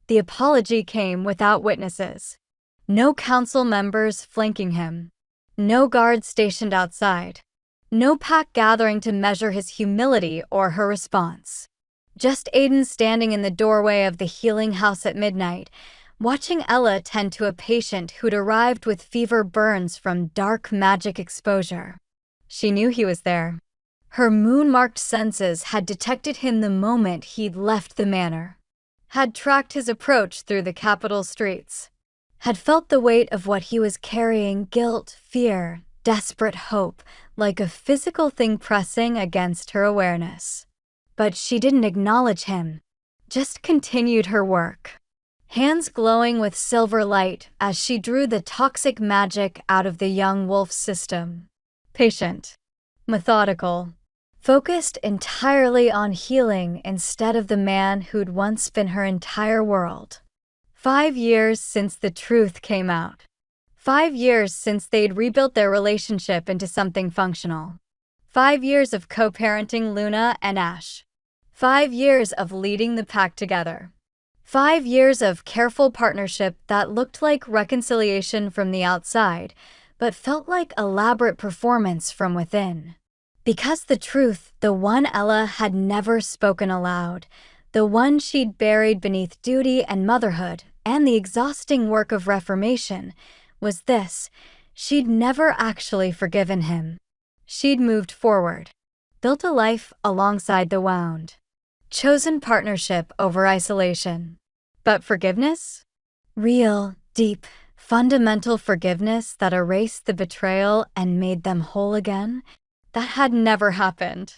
The apology came without witnesses. No council members flanking him. No guards stationed outside. No pack gathering to measure his humility or her response. Just Aiden standing in the doorway of the healing house at midnight, watching Ella tend to a patient who'd arrived with fever burns from dark magic exposure. She knew he was there. Her moon-marked senses had detected him the moment he'd left the manor, had tracked his approach through the capital streets, had felt the weight of what he was carrying, guilt, fear, desperate hope, like a physical thing pressing against her awareness. But she didn't acknowledge him, just continued her work, hands glowing with silver light as she drew the toxic magic out of the young wolf's system. Patient, methodical, focused entirely on healing instead of the man who'd once been her entire world. 5 years since the truth came out. 5 years since they'd rebuilt their relationship into something functional. 5 years of co-parenting Luna and Ash. 5 years of leading the pack together. 5 years of careful partnership that looked like reconciliation from the outside, but felt like elaborate performance from within. Because the truth, the one Ella had never spoken aloud, the one she'd buried beneath duty and motherhood and the exhausting work of reformation, was this: she'd never actually forgiven him. She'd moved forward, built a life alongside the wound, chosen partnership over isolation. But forgiveness? Real, deep, fundamental forgiveness that erased the betrayal and made them whole again? That had never happened.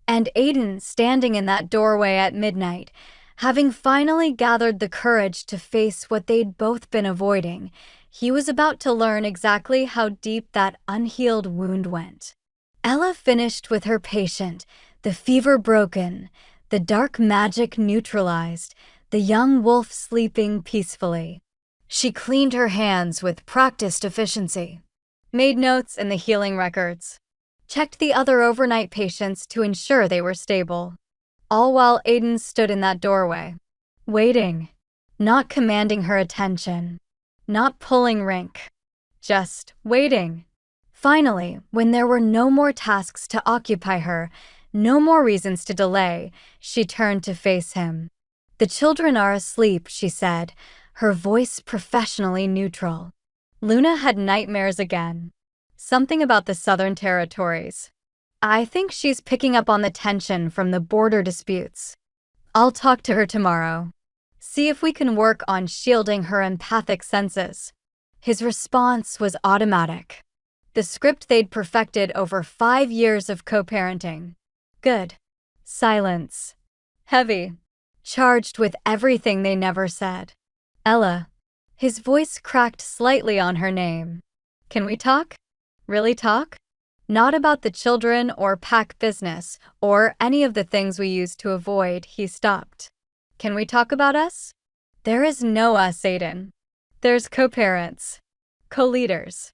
And Aiden, standing in that doorway at midnight, having finally gathered the courage to face what they'd both been avoiding, he was about to learn exactly how deep that unhealed wound went. Ella finished with her patient, the fever broken, the dark magic neutralized, the young wolf sleeping peacefully. She cleaned her hands with practiced efficiency, made notes in the healing records, checked the other overnight patients to ensure they were stable, all while Aiden stood in that doorway, waiting, not commanding her attention, not pulling rank, just waiting. Finally, when there were no more tasks to occupy her, no more reasons to delay, she turned to face him. "The children are asleep," she said, her voice professionally neutral. Luna had nightmares again. Something about the Southern Territories. I think she's picking up on the tension from the border disputes. I'll talk to her tomorrow. See if we can work on shielding her empathic senses. His response was automatic. The script they'd perfected over 5 years of co-parenting. Good. Silence. Heavy. Charged with everything they never said. Ella. His voice cracked slightly on her name. Can we talk? Really talk? Not about the children or pack business or any of the things we used to avoid, he stopped. Can we talk about us? There is no us, Aiden. There's co-parents, co-leaders,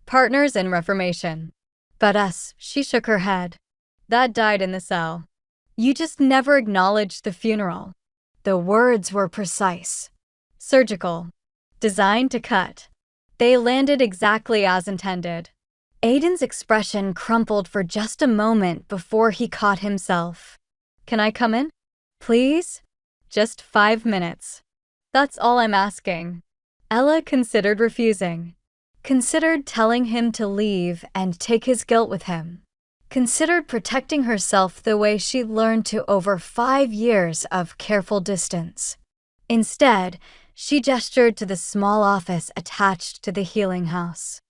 partners in reformation. But us, she shook her head. That died in the cell. You just never acknowledged the funeral. The words were precise, surgical, designed to cut. They landed exactly as intended. Aiden's expression crumpled for just a moment before he caught himself. Can I come in? Please? Just 5 minutes. That's all I'm asking. Ella considered refusing. Considered telling him to leave and take his guilt with him. Considered protecting herself the way she'd learned to over 5 years of careful distance. Instead, she gestured to the small office attached to the healing house.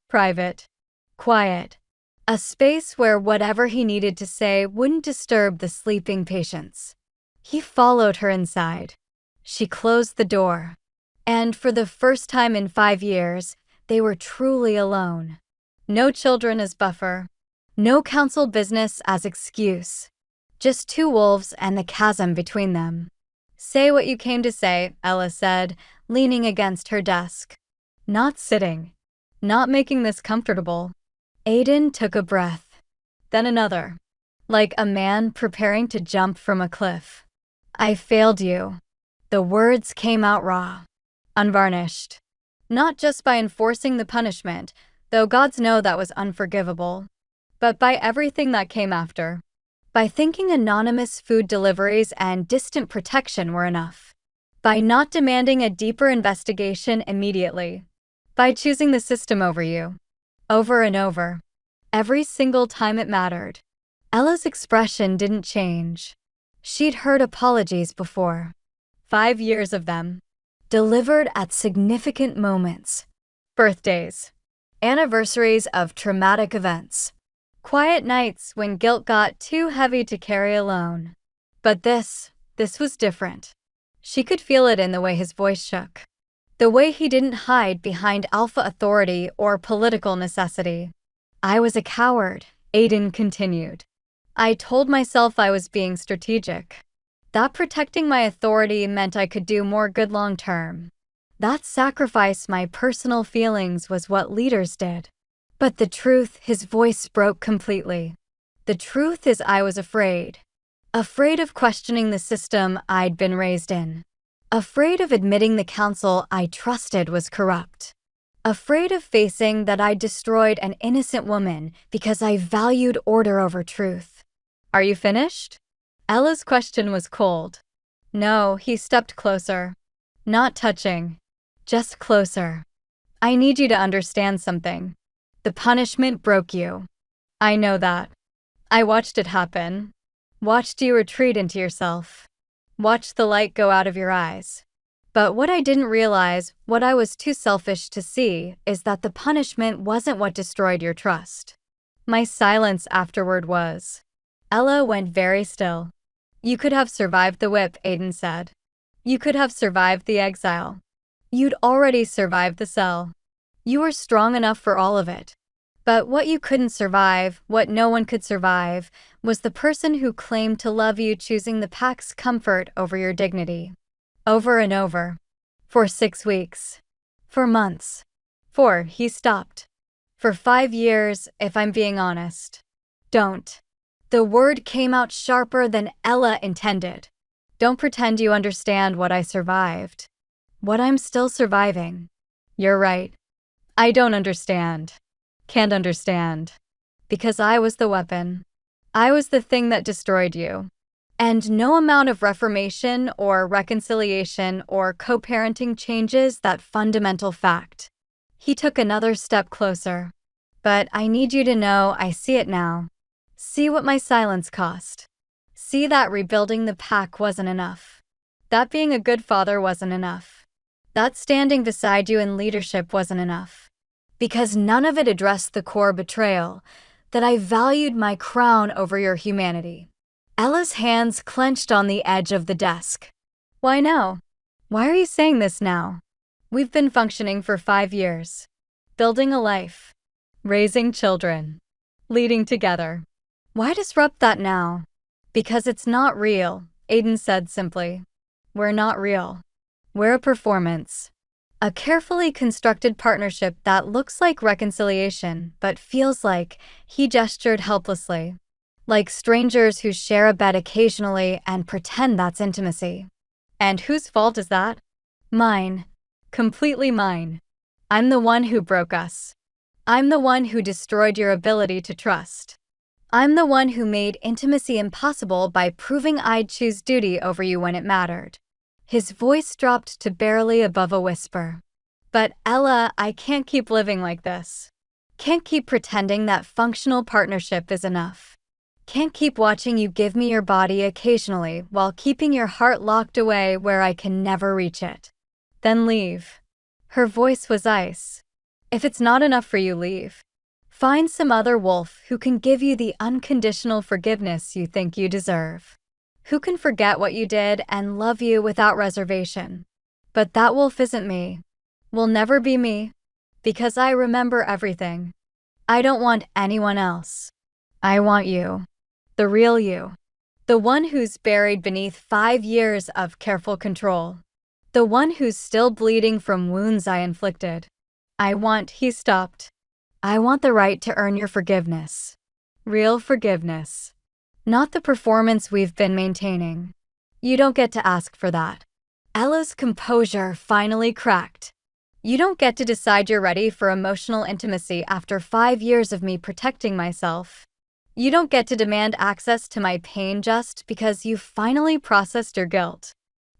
Private. Quiet. A space where whatever he needed to say wouldn't disturb the sleeping patients. He followed her inside. She closed the door. And for the first time in 5 years, they were truly alone. No children as buffer. No council business as excuse. Just 2 wolves and the chasm between them. Say what you came to say, Ella said, leaning against her desk. Not sitting. Not making this comfortable. Aiden took a breath. Then another. Like a man preparing to jump from a cliff. I failed you. The words came out raw, unvarnished. Not just by enforcing the punishment, though gods know that was unforgivable, but by everything that came after. By thinking anonymous food deliveries and distant protection were enough. By not demanding a deeper investigation immediately. By choosing the system over you. Over and over. Every single time it mattered. Ella's expression didn't change. She'd heard apologies before. 5 years of them. Delivered at significant moments. Birthdays. Anniversaries of traumatic events. Quiet nights when guilt got too heavy to carry alone. But this was different. She could feel it in the way his voice shook. The way he didn't hide behind alpha authority or political necessity. I was a coward, Aiden continued. I told myself I was being strategic. That protecting my authority meant I could do more good long term. That sacrifice my personal feelings was what leaders did. But the truth, his voice broke completely. The truth is I was afraid. Afraid of questioning the system I'd been raised in. Afraid of admitting the council I trusted was corrupt. Afraid of facing that I'd destroyed an innocent woman because I valued order over truth. Are you finished? Ella's question was cold. No, he stepped closer. Not touching. Just closer. I need you to understand something. The punishment broke you. I know that. I watched it happen. Watched you retreat into yourself. Watched the light go out of your eyes. But what I didn't realize, what I was too selfish to see, is that the punishment wasn't what destroyed your trust. My silence afterward was. Ella went very still. You could have survived the whip, Aiden said. You could have survived the exile. You'd already survived the cell. You were strong enough for all of it. But what you couldn't survive, what no one could survive, was the person who claimed to love you choosing the pack's comfort over your dignity. Over and over. For 6 weeks. For months. He stopped. For 5 years, if I'm being honest. Don't. The word came out sharper than Ella intended. Don't pretend you understand what I survived. What I'm still surviving. You're right. I don't understand. Can't understand. Because I was the weapon. I was the thing that destroyed you. And no amount of reformation or reconciliation or co-parenting changes that fundamental fact. He took another step closer. But I need you to know I see it now. See what my silence cost. See that rebuilding the pack wasn't enough. That being a good father wasn't enough. That standing beside you in leadership wasn't enough. Because none of it addressed the core betrayal, that I valued my crown over your humanity. Ella's hands clenched on the edge of the desk. Why now? Why are you saying this now? We've been functioning for 5 years. Building a life. Raising children. Leading together. Why disrupt that now? Because it's not real, Aiden said simply. We're not real. We're a performance. A carefully constructed partnership that looks like reconciliation, but feels like, he gestured helplessly. Like strangers who share a bed occasionally and pretend that's intimacy. And whose fault is that? Mine. Completely mine. I'm the one who broke us. I'm the one who destroyed your ability to trust. I'm the one who made intimacy impossible by proving I'd choose duty over you when it mattered. His voice dropped to barely above a whisper. But Ella, I can't keep living like this. Can't keep pretending that functional partnership is enough. Can't keep watching you give me your body occasionally while keeping your heart locked away where I can never reach it. Then leave. Her voice was ice. If it's not enough for you, leave. Find some other wolf who can give you the unconditional forgiveness you think you deserve. Who can forget what you did and love you without reservation. But that wolf isn't me. Will never be me. Because I remember everything. I don't want anyone else. I want you. The real you. The one who's buried beneath 5 years of careful control. The one who's still bleeding from wounds I inflicted. He stopped. I want the right to earn your forgiveness. Real forgiveness. Not the performance we've been maintaining. You don't get to ask for that. Ella's composure finally cracked. You don't get to decide you're ready for emotional intimacy after 5 years of me protecting myself. You don't get to demand access to my pain just because you finally processed your guilt.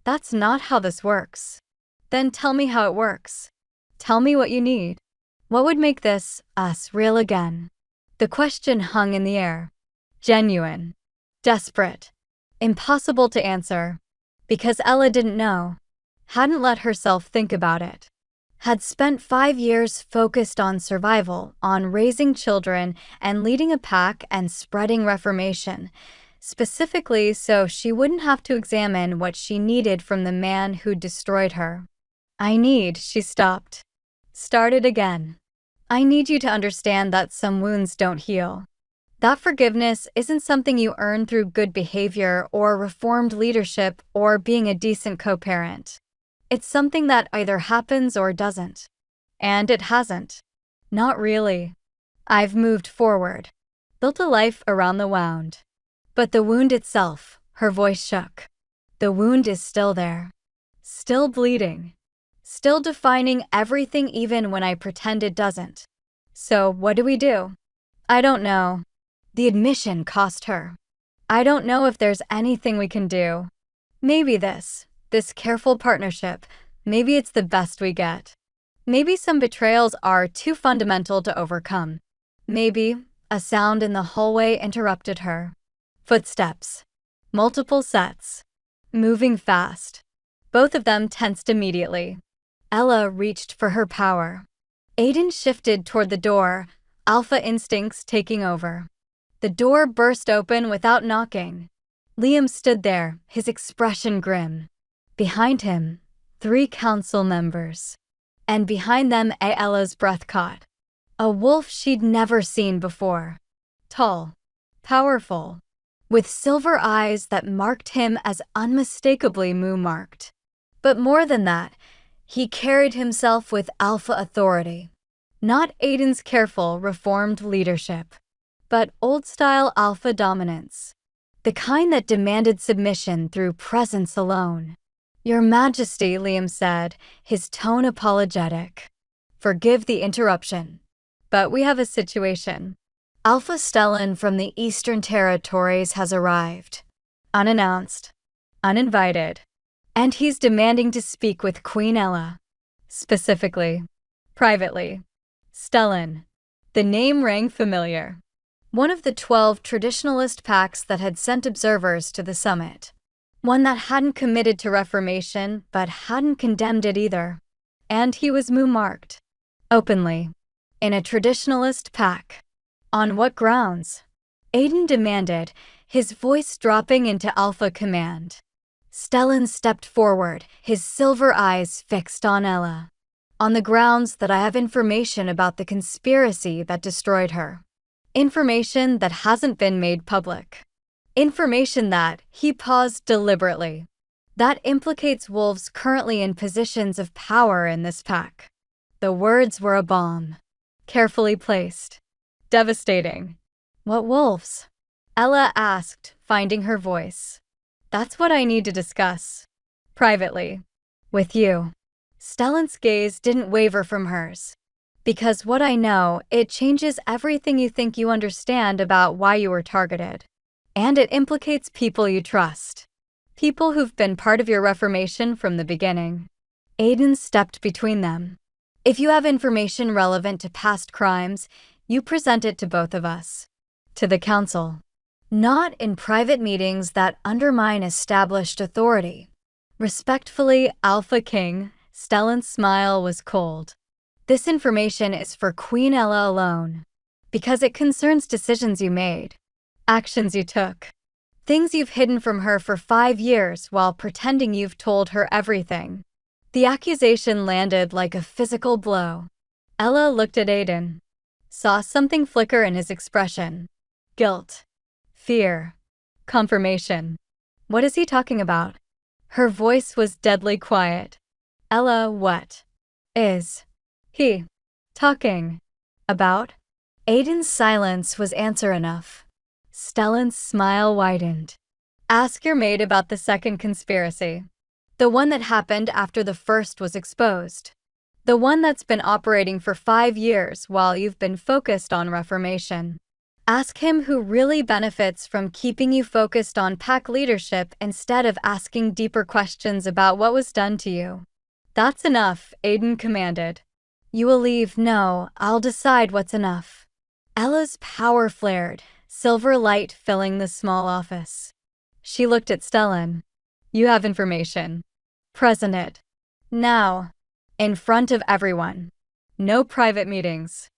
That's not how this works. Then tell me how it works. Tell me what you need. What would make this, us, real again? The question hung in the air. Genuine. Desperate. Impossible to answer. Because Ella didn't know. Hadn't let herself think about it. Had spent 5 years focused on survival, on raising children and leading a pack and spreading reformation, specifically so she wouldn't have to examine what she needed from the man who destroyed her. She stopped. Started again. I need you to understand that some wounds don't heal. That forgiveness isn't something you earn through good behavior or reformed leadership or being a decent co-parent. It's something that either happens or doesn't. And it hasn't. Not really. I've moved forward. Built a life around the wound. But the wound itself, her voice shook. The wound is still there. Still bleeding. Still defining everything even when I pretend it doesn't. So what do? I don't know. The admission cost her. I don't know if there's anything we can do. Maybe this careful partnership, maybe it's the best we get. Maybe some betrayals are too fundamental to overcome. Maybe a sound in the hallway interrupted her. Footsteps. Multiple sets. Moving fast. Both of them tensed immediately. Ella reached for her power. Aiden shifted toward the door, alpha instincts taking over. The door burst open without knocking. Liam stood there, his expression grim. Behind him, 3 council members. And behind them, Ella's breath caught. A wolf she'd never seen before. Tall. Powerful. With silver eyes that marked him as unmistakably moo-marked. But more than that, he carried himself with alpha authority. Not Aiden's careful, reformed leadership, but old-style alpha dominance. The kind that demanded submission through presence alone. Your Majesty, Liam said, his tone apologetic. Forgive the interruption, but we have a situation. Alpha Stellan from the Eastern Territories has arrived. Unannounced. Uninvited. And he's demanding to speak with Queen Ella. Specifically. Privately. Stellan. The name rang familiar. One of the 12 traditionalist pacts that had sent observers to the summit. One that hadn't committed to reformation, but hadn't condemned it either. And he was moo-marked. Openly. In a traditionalist pack. On what grounds? Aiden demanded, his voice dropping into alpha command. Stellan stepped forward, his silver eyes fixed on Ella. On the grounds that I have information about the conspiracy that destroyed her. Information that hasn't been made public. Information that, he paused deliberately, that implicates wolves currently in positions of power in this pack. The words were a bomb. Carefully placed. Devastating. What wolves? Ella asked, finding her voice. That's what I need to discuss. Privately. With you. Stellan's gaze didn't waver from hers. Because what I know, it changes everything you think you understand about why you were targeted. And it implicates people you trust. People who've been part of your reformation from the beginning. Aiden stepped between them. If you have information relevant to past crimes, you present it to both of us. To the council. Not in private meetings that undermine established authority. Respectfully, Alpha King, Stellan's smile was cold. This information is for Queen Ella alone. Because it concerns decisions you made. Actions you took. Things you've hidden from her for 5 years while pretending you've told her everything. The accusation landed like a physical blow. Ella looked at Aiden. Saw something flicker in his expression. Guilt. Fear. Confirmation. What is he talking about? Her voice was deadly quiet. Ella, what is he talking about? Aiden's silence was answer enough. Stellan's smile widened. Ask your maid about the second conspiracy. The one that happened after the first was exposed. The one that's been operating for 5 years while you've been focused on reformation. Ask him who really benefits from keeping you focused on pack leadership instead of asking deeper questions about what was done to you. That's enough, Aiden commanded. You will leave? No, I'll decide what's enough. Ella's power flared, silver light filling the small office. She looked at Stellan. You have information. Present it. Now. In front of everyone. No private meetings.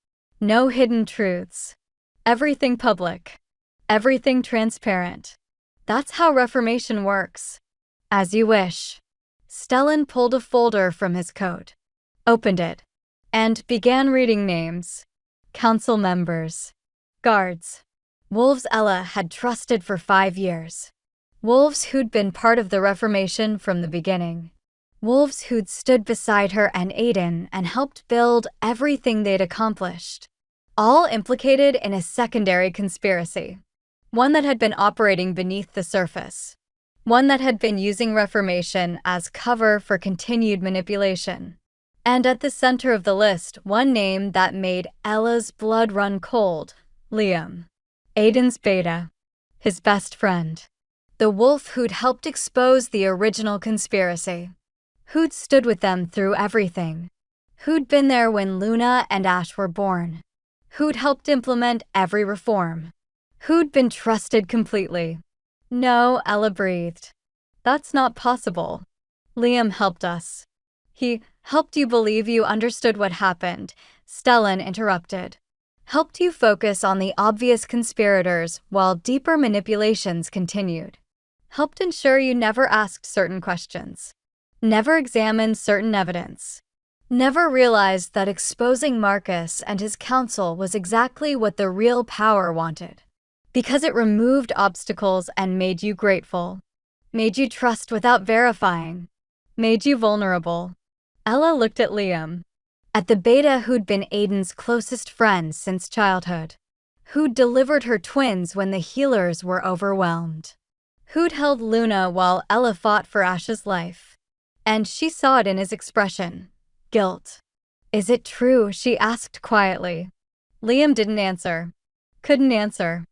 No hidden truths. Everything public. Everything transparent. That's how reformation works. As you wish. Stellan pulled a folder from his coat, opened it, and began reading names. Council members. Guards. Wolves Ella had trusted for 5 years. Wolves who'd been part of the Reformation from the beginning. Wolves who'd stood beside her and Aiden and helped build everything they'd accomplished. All implicated in a secondary conspiracy. One that had been operating beneath the surface. One that had been using Reformation as cover for continued manipulation. And at the center of the list, one name that made Ella's blood run cold. Liam. Aiden's beta. His best friend. The wolf who'd helped expose the original conspiracy. Who'd stood with them through everything. Who'd been there when Luna and Ash were born. Who'd helped implement every reform. Who'd been trusted completely. No, Ella breathed. That's not possible. Liam helped us. He helped you believe you understood what happened, Stellan interrupted. Helped you focus on the obvious conspirators while deeper manipulations continued. Helped ensure you never asked certain questions. Never examined certain evidence. Never realized that exposing Marcus and his council was exactly what the real power wanted. Because it removed obstacles and made you grateful. Made you trust without verifying. Made you vulnerable. Ella looked at Liam. At the beta who'd been Aiden's closest friend since childhood. Who'd delivered her twins when the healers were overwhelmed. Who'd held Luna while Ella fought for Ash's life. And she saw it in his expression. Guilt. Is it true? She asked quietly. Liam didn't answer. Couldn't answer.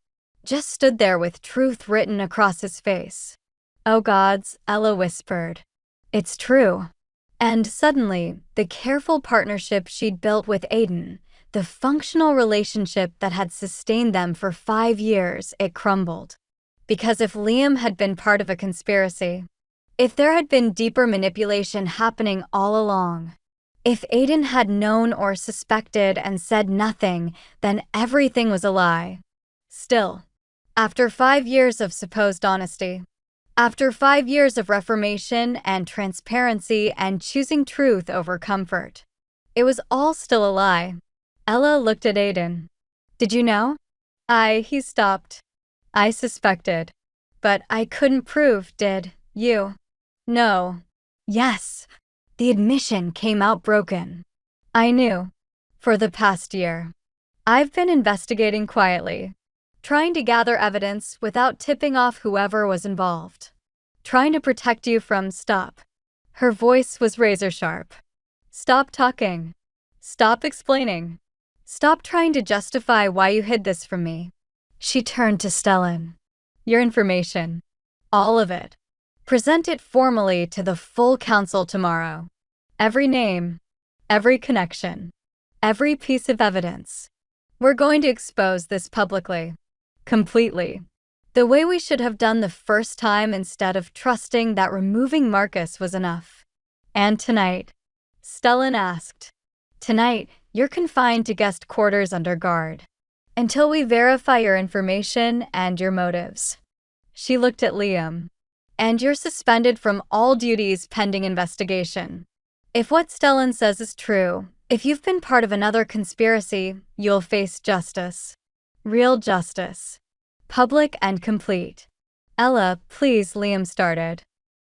Just stood there with truth written across his face. Oh gods, Ella whispered. It's true. And suddenly, the careful partnership she'd built with Aiden, the functional relationship that had sustained them for 5 years, it crumbled. Because if Liam had been part of a conspiracy, if there had been deeper manipulation happening all along, if Aiden had known or suspected and said nothing, then everything was a lie. Still, after 5 years of supposed honesty, after 5 years of reformation and transparency and choosing truth over comfort, it was all still a lie. Ella looked at Aiden. Did you know? He stopped. I suspected. But I couldn't prove, did you? No. Yes. The admission came out broken. I knew. For the past year. I've been investigating quietly. Trying to gather evidence without tipping off whoever was involved. Trying to protect you from stop. Her voice was razor sharp. Stop talking. Stop explaining. Stop trying to justify why you hid this from me. She turned to Stellan. Your information. All of it. Present it formally to the full council tomorrow. Every name. Every connection. Every piece of evidence. We're going to expose this publicly. Completely. The way we should have done the first time instead of trusting that removing Marcus was enough. And tonight, Stellan asked. Tonight, you're confined to guest quarters under guard. Until we verify your information and your motives. She looked at Liam. And you're suspended from all duties pending investigation. If what Stellan says is true, if you've been part of another conspiracy, you'll face justice. Real justice. Public and complete. Ella, please, Liam started.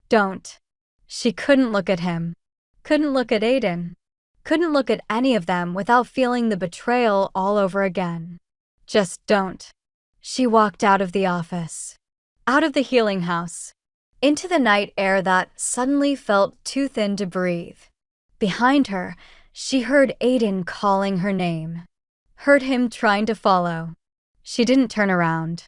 Don't. She couldn't look at him. Couldn't look at Aiden. Couldn't look at any of them without feeling the betrayal all over again. Just don't. She walked out of the office. Out of the healing house. into the night air that suddenly felt too thin to breathe. Behind her, she heard Aiden calling her name. Heard him trying to follow. She didn't turn around.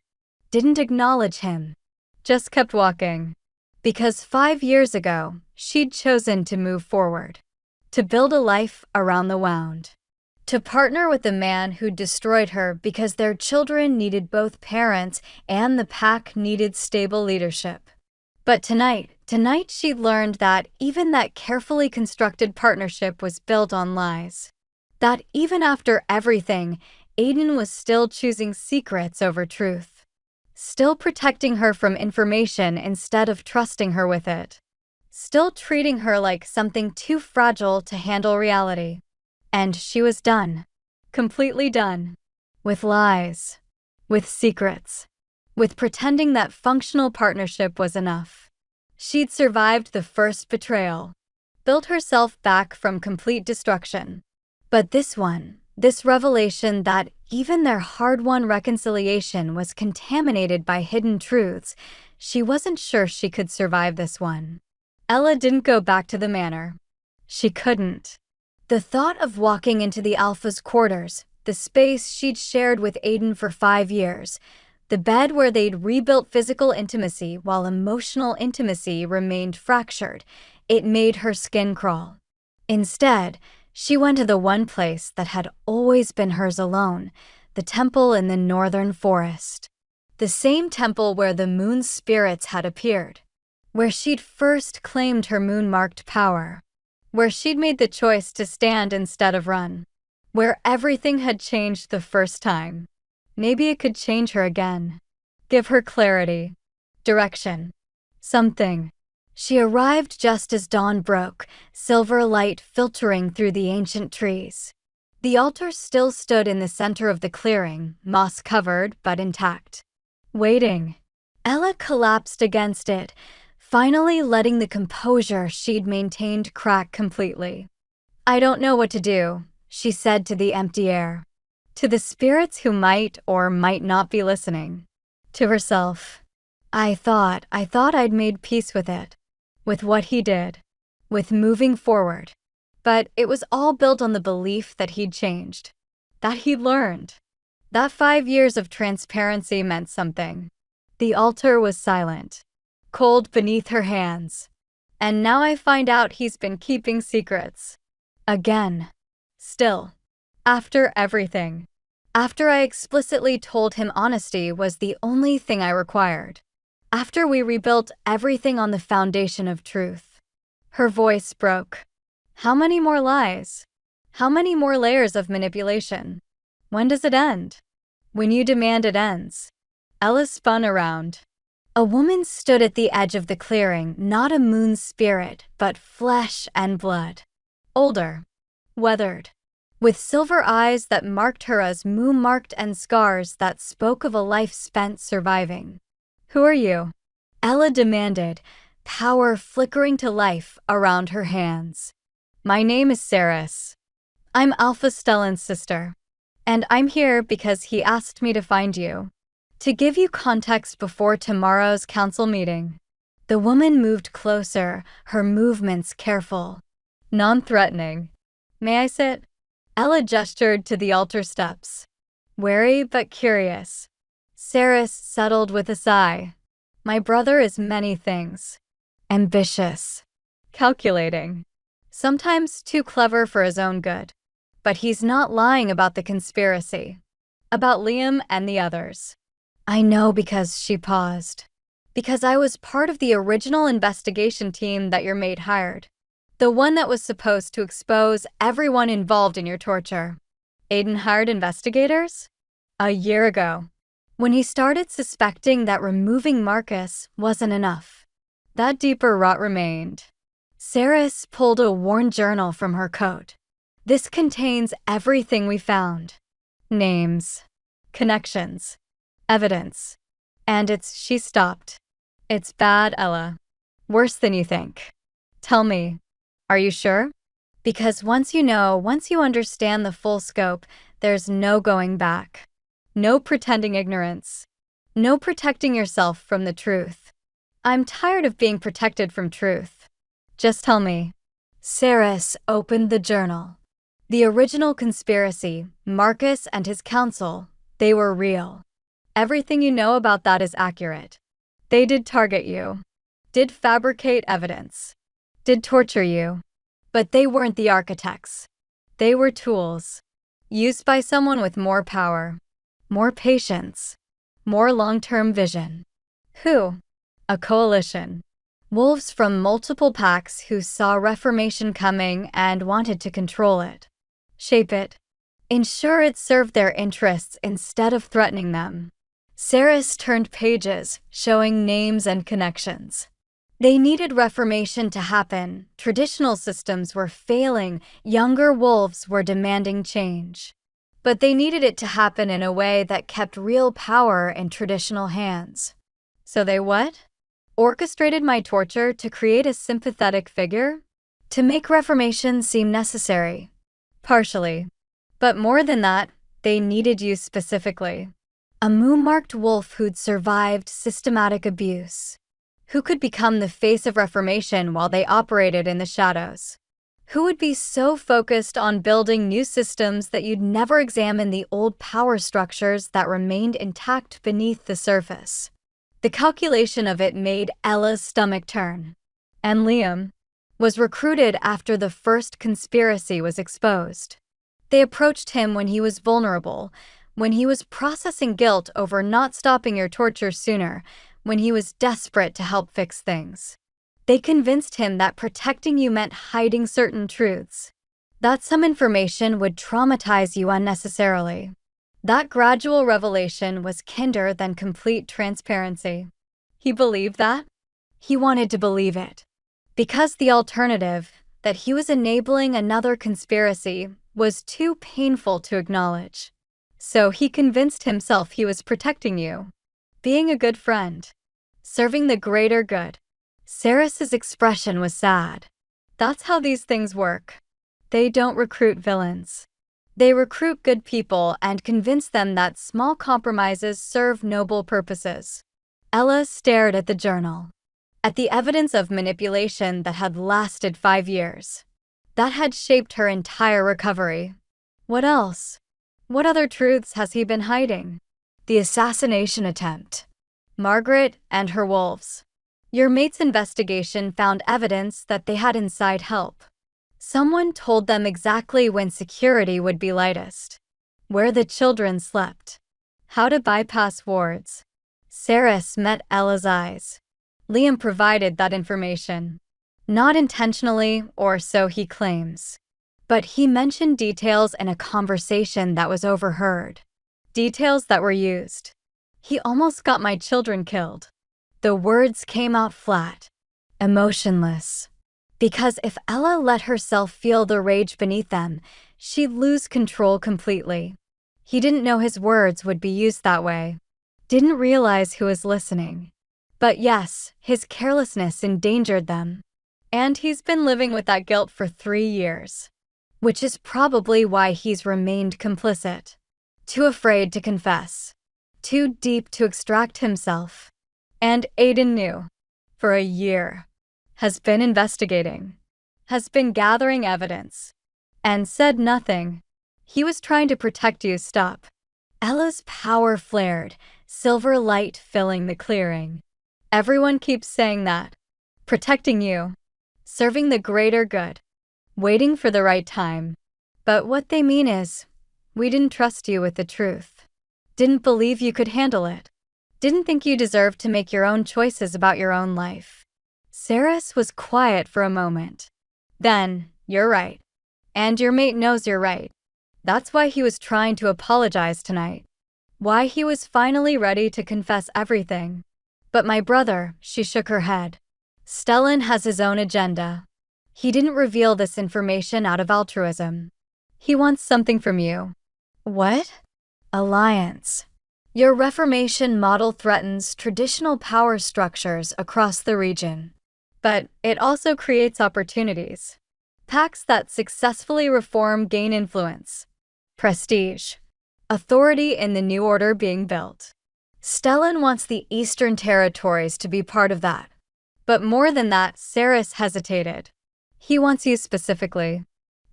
Didn't acknowledge him. Just kept walking. Because 5 years ago, she'd chosen to move forward. To build a life around the wound. To partner with a man who destroyed her because their children needed both parents and the pack needed stable leadership. But tonight she learned that even that carefully constructed partnership was built on lies. That even after everything, Aiden was still choosing secrets over truth. Still protecting her from information instead of trusting her with it. Still treating her like something too fragile to handle reality. And she was done. Completely done. With lies. With secrets. With pretending that functional partnership was enough. She'd survived the first betrayal. Built herself back from complete destruction. But this revelation that even their hard-won reconciliation was contaminated by hidden truths, she wasn't sure she could survive this one. Ella didn't go back to the manor. She couldn't. The thought of walking into the Alpha's quarters, the space she'd shared with Aiden for 5 years, the bed where they'd rebuilt physical intimacy while emotional intimacy remained fractured, it made her skin crawl. Instead, she went to the one place that had always been hers alone, the temple in the northern forest. The same temple where the moon's spirits had appeared. Where she'd first claimed her moon-marked power. Where she'd made the choice to stand instead of run. Where everything had changed the first time. Maybe it could change her again. Give her clarity. Direction. Something. She arrived just as dawn broke, silver light filtering through the ancient trees. The altar still stood in the center of the clearing, moss-covered but intact. Waiting. Ella collapsed against it, finally letting the composure she'd maintained crack completely. "I don't know what to do," she said to the empty air. To the spirits who might or might not be listening. To herself. I thought I'd made peace with it. With what he did. With moving forward. But it was all built on the belief that he'd changed. That he'd learned. That 5 years of transparency meant something. The altar was silent. Cold beneath her hands. And now I find out he's been keeping secrets. Again. Still. After everything. After I explicitly told him honesty was the only thing I required. After we rebuilt everything on the foundation of truth. Her voice broke. How many more lies? How many more layers of manipulation? When does it end? When you demand it ends. Ella spun around. A woman stood at the edge of the clearing, not a moon spirit, but flesh and blood. Older. Weathered. With silver eyes that marked her as moon-marked and scars that spoke of a life spent surviving. "Who are you?" Ella demanded, power flickering to life around her hands. "My name is Saris. I'm Alpha Stellan's sister. And I'm here because he asked me to find you. To give you context before tomorrow's council meeting." The woman moved closer, her movements careful. Non-threatening. "May I sit?" Ella gestured to the altar steps. Wary but curious. Saris settled with a sigh. "My brother is many things. Ambitious. Calculating. Sometimes too clever for his own good. But he's not lying about the conspiracy. About Liam and the others." "I know," because she paused. "Because I was part of the original investigation team that your mate hired. The one that was supposed to expose everyone involved in your torture." Aiden hired investigators? A year ago. When he started suspecting that removing Marcus wasn't enough. That deeper rot remained. Saris pulled a worn journal from her coat. "This contains everything we found. Names. Connections. Evidence. And she stopped. It's bad, Ella. Worse than you think. Tell me. Are you sure? Because once you understand the full scope, there's no going back. No pretending ignorance. No protecting yourself from the truth. I'm tired of being protected from truth. Just tell me. Saris opened the journal. The original conspiracy, Marcus and his council, they were real. Everything you know about that is accurate. They did target you, did fabricate evidence, did torture you. But they weren't the architects. They were tools, used by someone with more power, more patience, more long-term vision. Who? A coalition. Wolves from multiple packs who saw Reformation coming and wanted to control it, shape it, ensure it served their interests instead of threatening them. Saris turned pages, showing names and connections. They needed Reformation to happen. Traditional systems were failing. Younger wolves were demanding change. But they needed it to happen in a way that kept real power in traditional hands. So they what? Orchestrated my torture to create a sympathetic figure? To make Reformation seem necessary. Partially. But more than that, they needed you specifically. A moon-marked wolf who'd survived systematic abuse. Who could become the face of Reformation while they operated in the shadows? Who would be so focused on building new systems that you'd never examine the old power structures that remained intact beneath the surface? The calculation of it made Ella's stomach turn. And Liam was recruited after the first conspiracy was exposed. They approached him when he was vulnerable, when he was processing guilt over not stopping your torture sooner, when he was desperate to help fix things. They convinced him that protecting you meant hiding certain truths, that some information would traumatize you unnecessarily. That gradual revelation was kinder than complete transparency. He believed that. He wanted to believe it. Because the alternative, that he was enabling another conspiracy, was too painful to acknowledge. So he convinced himself he was protecting you. Being a good friend. Serving the greater good. Saris's expression was sad. That's how these things work. They don't recruit villains. They recruit good people and convince them that small compromises serve noble purposes. Ella stared at the journal. At the evidence of manipulation that had lasted 5 years. That had shaped her entire recovery. What else? What other truths has he been hiding? The assassination attempt. Margaret and her wolves. Your mate's investigation found evidence that they had inside help. Someone told them exactly when security would be lightest, where the children slept, how to bypass wards. Saris met Ella's eyes. Liam provided that information. Not intentionally, or so he claims. But he mentioned details in a conversation that was overheard. Details that were used. He almost got my children killed. The words came out flat, emotionless. Because if Ella let herself feel the rage beneath them, she'd lose control completely. He didn't know his words would be used that way. Didn't realize who was listening. But yes, his carelessness endangered them. And he's been living with that guilt for 3 years. Which is probably why he's remained complicit. Too afraid to confess. Too deep to extract himself. And Aiden knew. For a year. Has been investigating. Has been gathering evidence. And said nothing. He was trying to protect you. Stop. Ella's power flared, silver light filling the clearing. Everyone keeps saying that. Protecting you. Serving the greater good. Waiting for the right time. But what they mean is, we didn't trust you with the truth. Didn't believe you could handle it. Didn't think you deserved to make your own choices about your own life. Saris was quiet for a moment. Then, you're right. And your mate knows you're right. That's why he was trying to apologize tonight. Why he was finally ready to confess everything. But my brother, she shook her head. Stellan has his own agenda. He didn't reveal this information out of altruism. He wants something from you. What? Alliance. Your Reformation model threatens traditional power structures across the region. But it also creates opportunities. Pacts that successfully reform gain influence, prestige, authority in the new order being built. Stellan wants the Eastern Territories to be part of that. But more than that, Saris hesitated. He wants you specifically.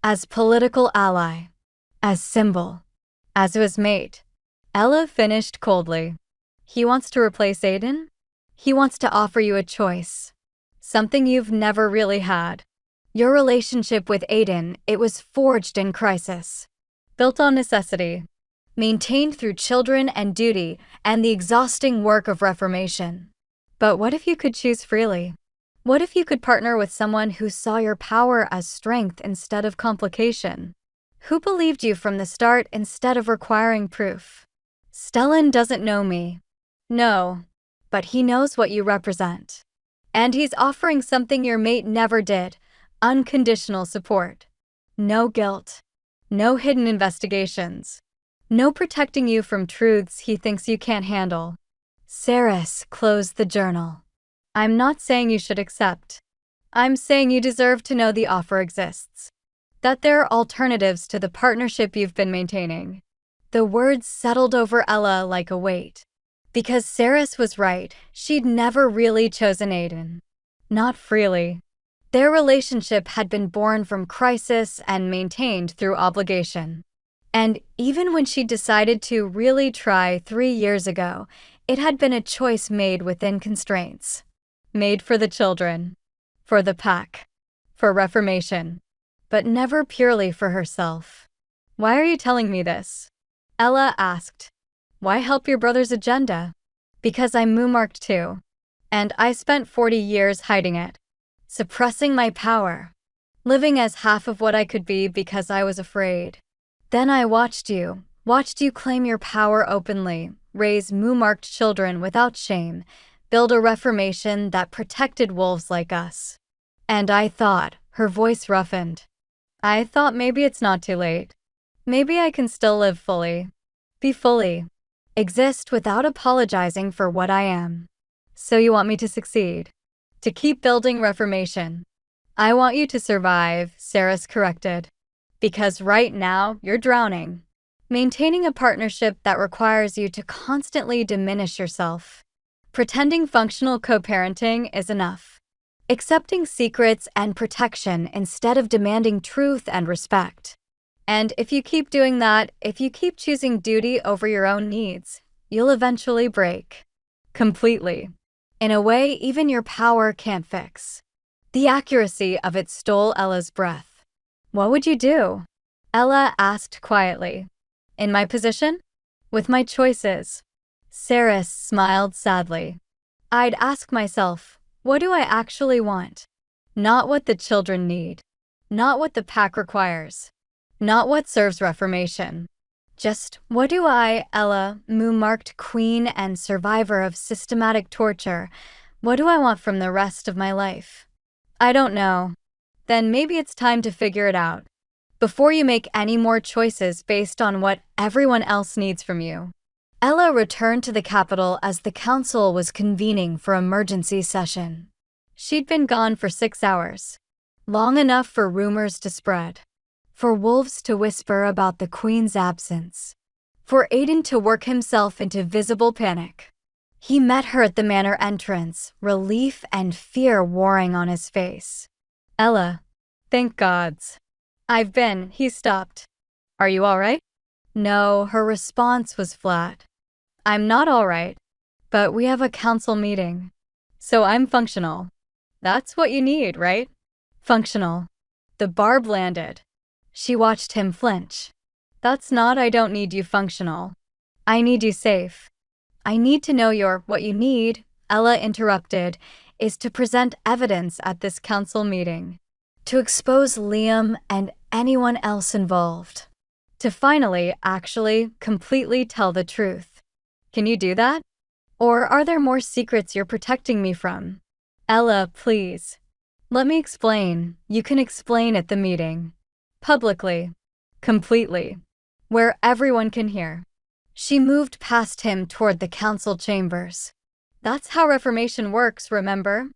As political ally. As symbol. As his mate. Ella finished coldly. He wants to replace Aiden? He wants to offer you a choice. Something you've never really had. Your relationship with Aiden, it was forged in crisis. Built on necessity. Maintained through children and duty and the exhausting work of reformation. But what if you could choose freely? What if you could partner with someone who saw your power as strength instead of complication? Who believed you from the start instead of requiring proof? Stellan doesn't know me. No, but he knows what you represent. And he's offering something your mate never did, unconditional support. No guilt. No hidden investigations. No protecting you from truths he thinks you can't handle. Saris closed the journal. I'm not saying you should accept. I'm saying you deserve to know the offer exists. That there are alternatives to the partnership you've been maintaining. The words settled over Ella like a weight. Because Saris was right, she'd never really chosen Aiden. Not freely. Their relationship had been born from crisis and maintained through obligation. And even when she decided to really try 3 years ago, it had been a choice made within constraints. Made for the children. For the pack. For reformation. But never purely for herself. Why are you telling me this? Ella asked. Why help your brother's agenda? Because I'm moo-marked too. And I spent 40 years hiding it. Suppressing my power. Living as half of what I could be because I was afraid. Then I watched you claim your power openly, raise moo-marked children without shame, build a reformation that protected wolves like us. And I thought, her voice roughened. I thought maybe it's not too late. Maybe I can still live fully. Be fully. Exist without apologizing for what I am. So you want me to succeed? To keep building reformation? I want you to survive, Saris corrected. Because right now, you're drowning. Maintaining a partnership that requires you to constantly diminish yourself. Pretending functional co-parenting is enough. Accepting secrets and protection instead of demanding truth and respect. And if you keep doing that, if you keep choosing duty over your own needs, you'll eventually break. Completely. In a way even your power can't fix. The accuracy of it stole Ella's breath. What would you do? Ella asked quietly. In my position? With my choices. Saris smiled sadly. I'd ask myself, what do I actually want? Not what the children need. Not what the pack requires. Not what serves reformation. Just, what do I, Ella, moo-marked queen and survivor of systematic torture, what do I want from the rest of my life? I don't know. Then maybe it's time to figure it out. Before you make any more choices based on what everyone else needs from you. Ella returned to the capital as the council was convening for emergency session. She'd been gone for 6 hours. Long enough for rumors to spread. For wolves to whisper about the queen's absence. For Aiden to work himself into visible panic. He met her at the manor entrance, relief and fear warring on his face. Ella, thank gods. He stopped. Are you all right? No, her response was flat. I'm not all right, but we have a council meeting. So I'm functional. That's what you need, right? Functional. The barb landed. She watched him flinch. That's not I don't need you functional. I need you safe. I need to know what you need, Ella interrupted, is to present evidence at this council meeting. To expose Liam and anyone else involved. To finally, actually, completely tell the truth. Can you do that? Or are there more secrets you're protecting me from? Ella, please. Let me explain. You can explain at the meeting. Publicly. Completely. Where everyone can hear. She moved past him toward the council chambers. That's how reformation works, remember?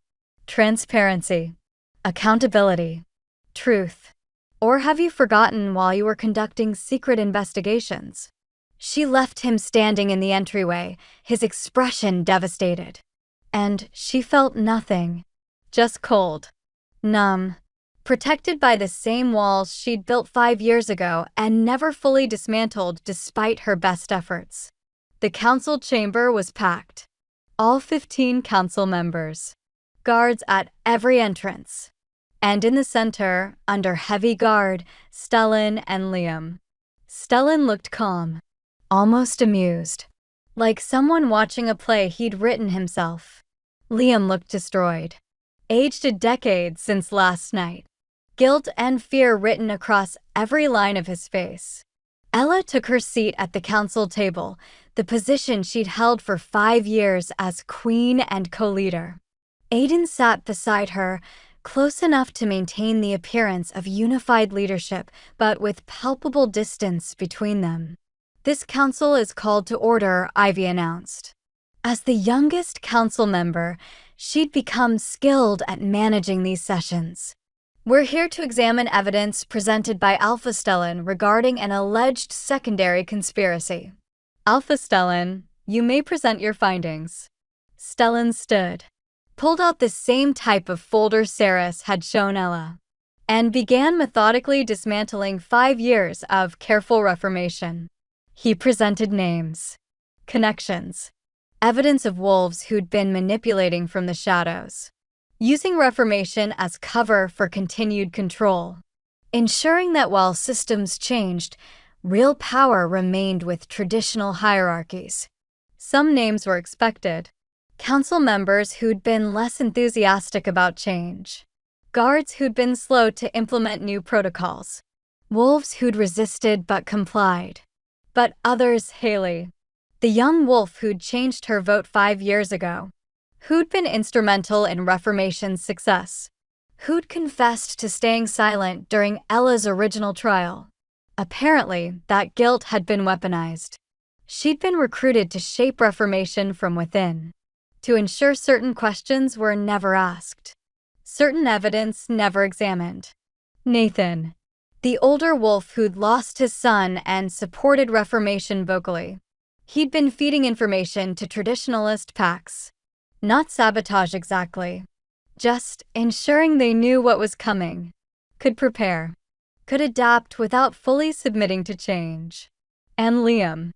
Transparency. Accountability. Truth. Or have you forgotten while you were conducting secret investigations? She left him standing in the entryway, his expression devastated. And she felt nothing. Just cold. Numb. Protected by the same walls she'd built 5 years ago and never fully dismantled despite her best efforts. The council chamber was packed. All 15 council members. Guards at every entrance. And in the center, under heavy guard, Stellan and Liam. Stellan looked calm, almost amused, like someone watching a play he'd written himself. Liam looked destroyed, aged a decade since last night, guilt and fear written across every line of his face. Ella took her seat at the council table, the position she'd held for 5 years as queen and co-leader. Aiden sat beside her, close enough to maintain the appearance of unified leadership, but with palpable distance between them. "This council is called to order," Ivy announced. As the youngest council member, she'd become skilled at managing these sessions. "We're here to examine evidence presented by Alpha Stellan regarding an alleged secondary conspiracy." "Alpha Stellan, you may present your findings." Stellan stood, pulled out the same type of folder Saris had shown Ella, and began methodically dismantling 5 years of careful reformation. He presented names, connections, evidence of wolves who'd been manipulating from the shadows, using reformation as cover for continued control, ensuring that while systems changed, real power remained with traditional hierarchies. Some names were expected. Council members who'd been less enthusiastic about change. Guards who'd been slow to implement new protocols. Wolves who'd resisted but complied. But others, Haley, the young wolf who'd changed her vote 5 years ago, who'd been instrumental in Reformation's success, who'd confessed to staying silent during Ella's original trial. Apparently, that guilt had been weaponized. She'd been recruited to shape Reformation from within, to ensure certain questions were never asked, certain evidence never examined. Nathan, the older wolf who'd lost his son and supported Reformation vocally. He'd been feeding information to traditionalist packs. Not sabotage exactly, just ensuring they knew what was coming, could prepare, could adapt without fully submitting to change. And Liam,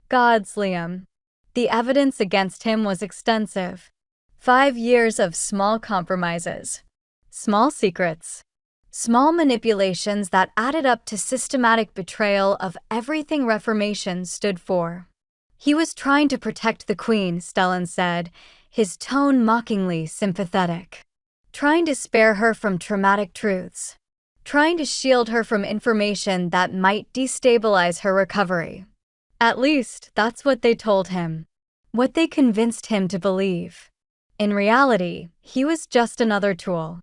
God's Liam. The evidence against him was extensive. 5 years of small compromises, small secrets, small manipulations that added up to systematic betrayal of everything Reformation stood for. He was trying to protect the Queen, Stellan said, his tone mockingly sympathetic. Trying to spare her from traumatic truths. Trying to shield her from information that might destabilize her recovery. At least, that's what they told him. What they convinced him to believe. In reality, he was just another tool.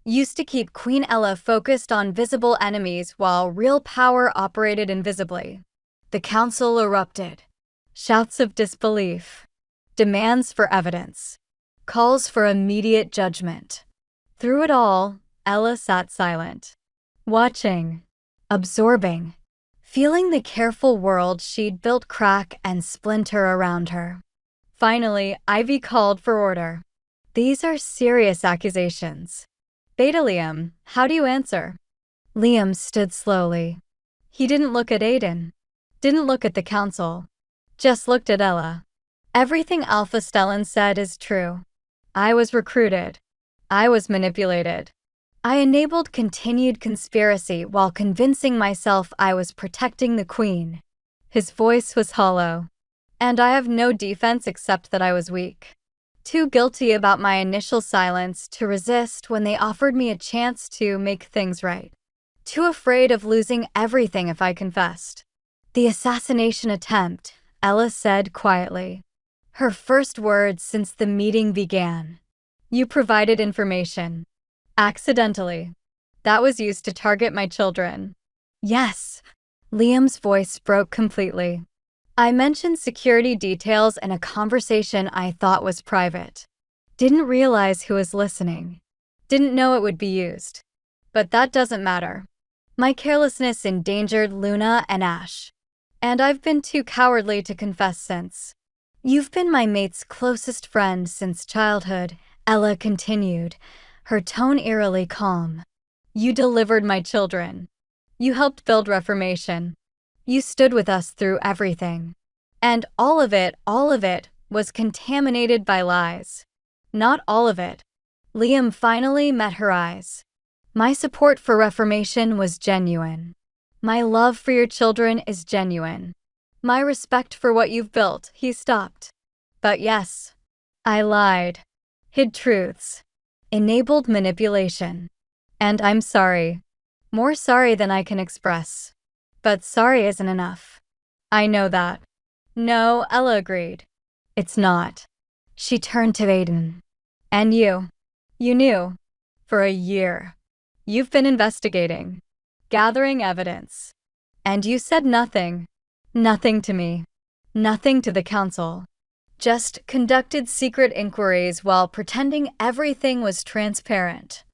Used to keep Queen Ella focused on visible enemies while real power operated invisibly. The council erupted. Shouts of disbelief. Demands for evidence. Calls for immediate judgment. Through it all, Ella sat silent. Watching. Absorbing. Feeling the careful world she'd built crack and splinter around her. Finally, Ivy called for order. "These are serious accusations. Beta Liam, how do you answer?" Liam stood slowly. He didn't look at Aiden. Didn't look at the council. Just looked at Ella. "Everything Alpha Stellan said is true. I was recruited. I was manipulated. I enabled continued conspiracy while convincing myself I was protecting the Queen." His voice was hollow. "And I have no defense except that I was weak. Too guilty about my initial silence to resist when they offered me a chance to make things right. Too afraid of losing everything if I confessed." "The assassination attempt," Ella said quietly. Her first words since the meeting began. "You provided information. Accidentally. That was used to target my children." "Yes." Liam's voice broke completely. "I mentioned security details in a conversation I thought was private. Didn't realize who was listening. Didn't know it would be used. But that doesn't matter. My carelessness endangered Luna and Ash. And I've been too cowardly to confess since. You've been my mate's closest friend since childhood, Ella continued, her tone eerily calm. You delivered my children. You helped build Reformation. You stood with us through everything. And all of it, was contaminated by lies. Not all of it. Liam finally met her eyes. My support for Reformation was genuine. My love for your children is genuine. My respect for what you've built, he stopped. But yes, I lied, hid truths, enabled manipulation. And I'm sorry. More sorry than I can express. But sorry isn't enough. I know that. No, Ella agreed. It's not. She turned to Aiden. And you knew. For a year. You've been investigating, gathering evidence. And you said nothing. Nothing to me. Nothing to the council. Just conducted secret inquiries while pretending everything was transparent.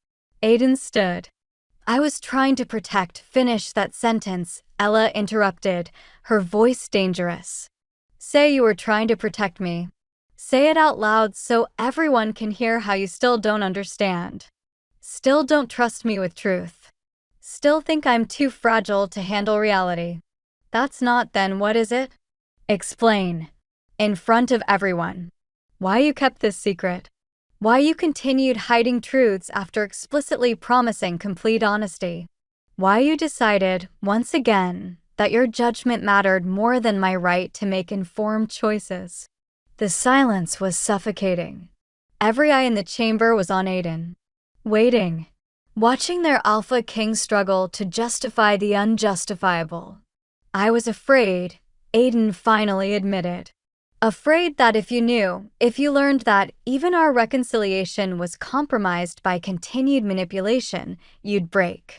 Aiden stood. I was trying to protect. Finish that sentence, Ella interrupted, her voice dangerous. Say you were trying to protect me. Say it out loud so everyone can hear how you still don't understand. Still don't trust me with truth. Still think I'm too fragile to handle reality. That's not, then what is it? Explain. In front of everyone. Why you kept this secret. Why you continued hiding truths after explicitly promising complete honesty. Why you decided, once again, that your judgment mattered more than my right to make informed choices. The silence was suffocating. Every eye in the chamber was on Aiden. Waiting. Watching their Alpha King struggle to justify the unjustifiable. I was afraid, Aiden finally admitted. Afraid that if you learned that even our reconciliation was compromised by continued manipulation, you'd break.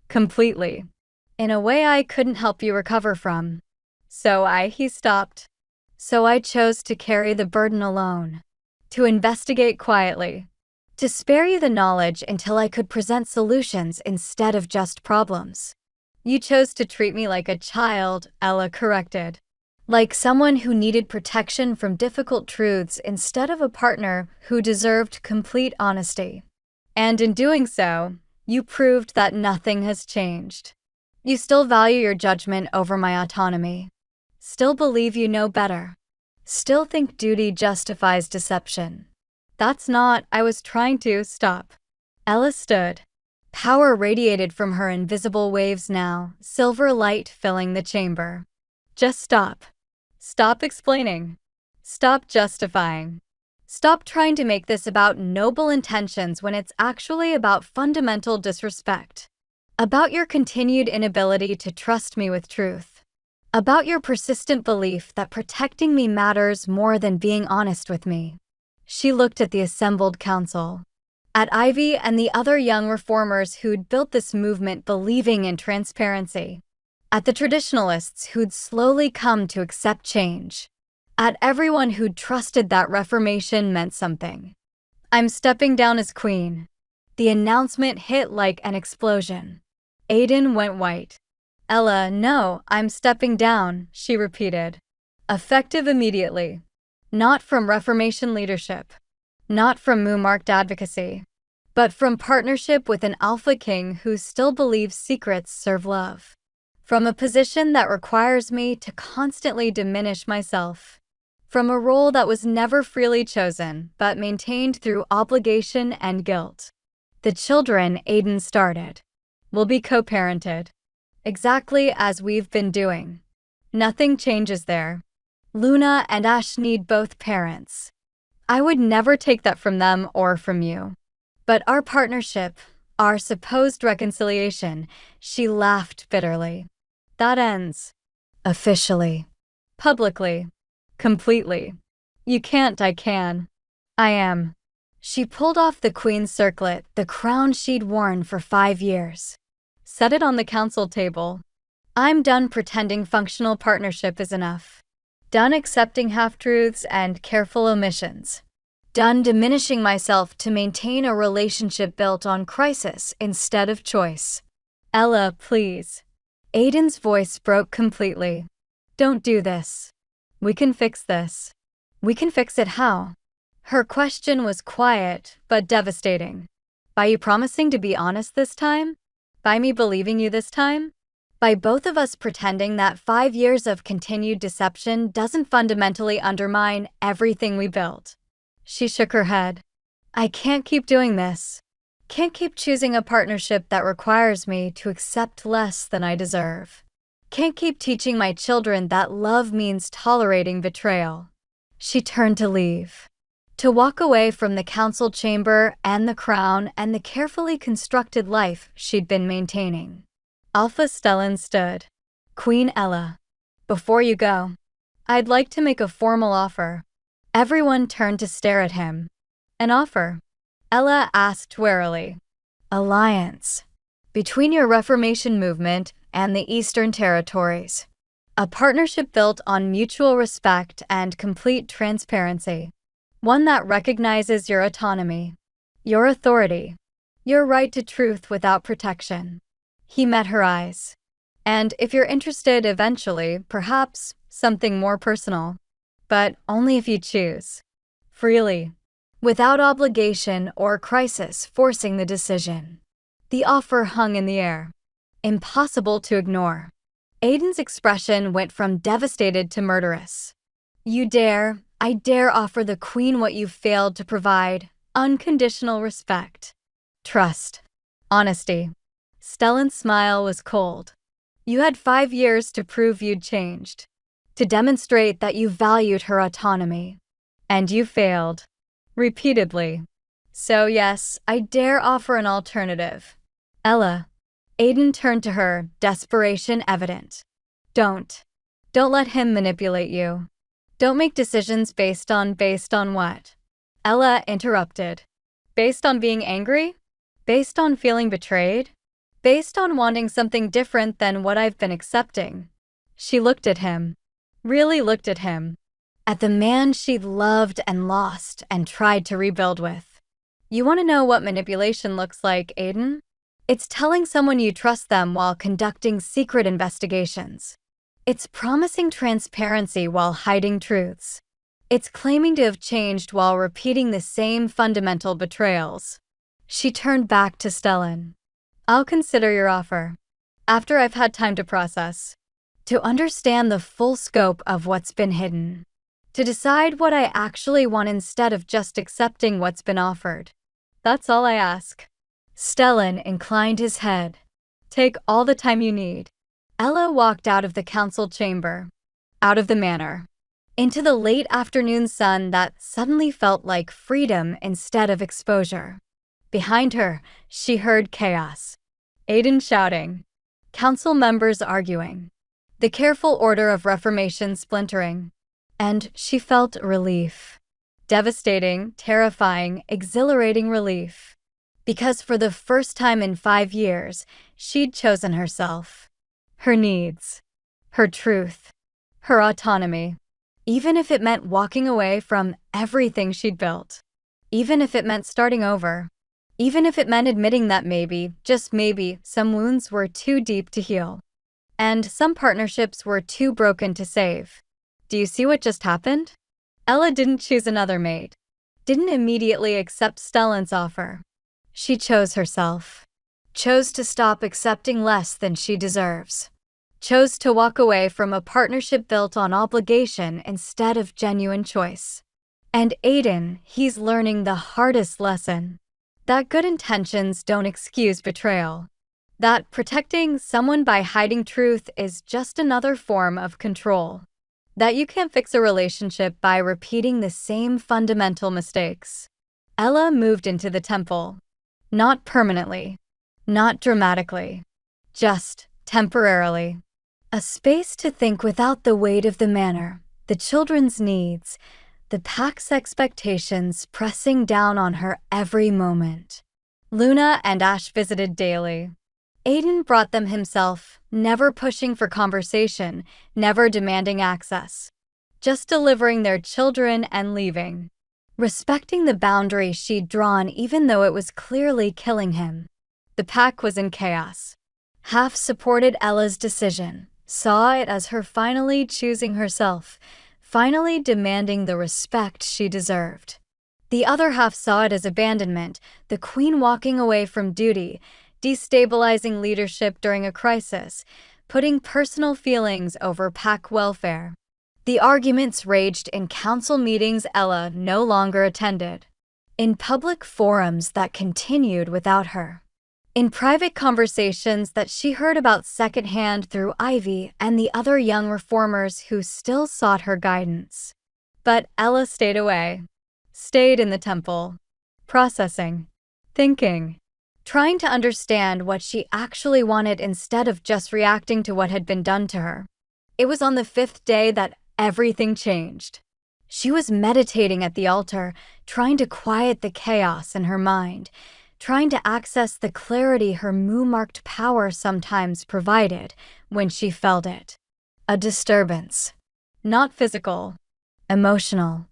Completely. In a way I couldn't help you recover from. He stopped. So I chose to carry the burden alone. To investigate quietly. To spare you the knowledge until I could present solutions instead of just problems. You chose to treat me like a child, Ella corrected. Like someone who needed protection from difficult truths instead of a partner who deserved complete honesty. And in doing so, you proved that nothing has changed. You still value your judgment over my autonomy. Still believe you know better. Still think duty justifies deception. That's not, I was trying to stop. Ella stood. Power radiated from her invisible waves now, silver light filling the chamber. Just stop. Stop explaining. Stop justifying. Stop trying to make this about noble intentions when it's actually about fundamental disrespect. About your continued inability to trust me with truth. About your persistent belief that protecting me matters more than being honest with me. She looked at the assembled council. At Ivy and the other young reformers who'd built this movement believing in transparency. At the traditionalists who'd slowly come to accept change. At everyone who'd trusted that Reformation meant something. I'm stepping down as queen. The announcement hit like an explosion. Aiden went white. Ella, no, I'm stepping down, she repeated. Effective immediately. Not from Reformation leadership. Not from moo-marked advocacy. But from partnership with an Alpha King who still believes secrets serve love. From a position that requires me to constantly diminish myself. From a role that was never freely chosen, but maintained through obligation and guilt. The children Aiden started will be co-parented. Exactly as we've been doing. Nothing changes there. Luna and Ash need both parents. I would never take that from them or from you. But our partnership, our supposed reconciliation, she laughed bitterly. That ends. Officially. Publicly. Completely. You can't, I can. I am. She pulled off the queen's circlet, the crown she'd worn for 5 years. Set it on the council table. I'm done pretending functional partnership is enough. Done accepting half-truths and careful omissions. Done diminishing myself to maintain a relationship built on crisis instead of choice. Ella, please. Aiden's voice broke completely. Don't do this. We can fix this. We can fix it how? Her question was quiet, but devastating. By you promising to be honest this time? By me believing you this time? By both of us pretending that 5 years of continued deception doesn't fundamentally undermine everything we built? She shook her head. I can't keep doing this. Can't keep choosing a partnership that requires me to accept less than I deserve. Can't keep teaching my children that love means tolerating betrayal. She turned to leave. To walk away from the council chamber and the crown and the carefully constructed life she'd been maintaining. Alpha Stellan stood. Queen Ella. Before you go, I'd like to make a formal offer. Everyone turned to stare at him. An offer? Ella asked warily. Alliance. Between your Reformation movement and the Eastern Territories. A partnership built on mutual respect and complete transparency. One that recognizes your autonomy, your authority, your right to truth without protection. He met her eyes. And if you're interested eventually, perhaps something more personal. But only if you choose. Freely. Without obligation or crisis forcing the decision. The offer hung in the air. Impossible to ignore. Aiden's expression went from devastated to murderous. I dare offer the queen what you failed to provide. Unconditional respect. Trust. Honesty. Stellan's smile was cold. You had 5 years to prove you'd changed. To demonstrate that you valued her autonomy. And you failed. Repeatedly. So yes, I dare offer an alternative. Ella. Aiden turned to her, desperation evident. Don't let him manipulate you. Don't make decisions based on what? Ella interrupted. Based on being angry? Based on feeling betrayed? Based on wanting something different than what I've been accepting? She looked at him. Really looked at him. At the man she'd loved and lost and tried to rebuild with. You want to know what manipulation looks like, Aiden? It's telling someone you trust them while conducting secret investigations. It's promising transparency while hiding truths. It's claiming to have changed while repeating the same fundamental betrayals. She turned back to Stellan. I'll consider your offer. After I've had time to process. To understand the full scope of what's been hidden. To decide what I actually want instead of just accepting what's been offered. That's all I ask. Stellan inclined his head. Take all the time you need. Ella walked out of the council chamber. Out of the manor. Into the late afternoon sun that suddenly felt like freedom instead of exposure. Behind her, she heard chaos. Aiden shouting. Council members arguing. The careful order of Reformation splintering. And she felt relief. Devastating, terrifying, exhilarating relief. Because for the first time in 5 years, she'd chosen herself. Her needs. Her truth. Her autonomy. Even if it meant walking away from everything she'd built. Even if it meant starting over. Even if it meant admitting that maybe, just maybe, some wounds were too deep to heal. And some partnerships were too broken to save. Do you see what just happened? Ella didn't choose another mate. Didn't immediately accept Stellan's offer. She chose herself. Chose to stop accepting less than she deserves. Chose to walk away from a partnership built on obligation instead of genuine choice. And Aiden, he's learning the hardest lesson. That good intentions don't excuse betrayal. That protecting someone by hiding truth is just another form of control. That you can't fix a relationship by repeating the same fundamental mistakes. Ella moved into the temple. Not permanently. Not dramatically. Just temporarily. A space to think without the weight of the manor, the children's needs, the pack's expectations pressing down on her every moment. Luna and Ash visited daily. Aiden brought them himself, never pushing for conversation, never demanding access. Just delivering their children and leaving. Respecting the boundary she'd drawn even though it was clearly killing him. The pack was in chaos. Half supported Ella's decision, saw it as her finally choosing herself, finally demanding the respect she deserved. The other half saw it as abandonment, the queen walking away from duty, destabilizing leadership during a crisis, putting personal feelings over pack welfare. The arguments raged in council meetings Ella no longer attended, in public forums that continued without her, in private conversations that she heard about secondhand through Ivy and the other young reformers who still sought her guidance. But Ella stayed away, stayed in the temple, processing, thinking, trying to understand what she actually wanted instead of just reacting to what had been done to her. It was on the 5th day that everything changed. She was meditating at the altar, trying to quiet the chaos in her mind, trying to access the clarity her moon-marked power sometimes provided when she felt it. A disturbance. Not physical, emotional.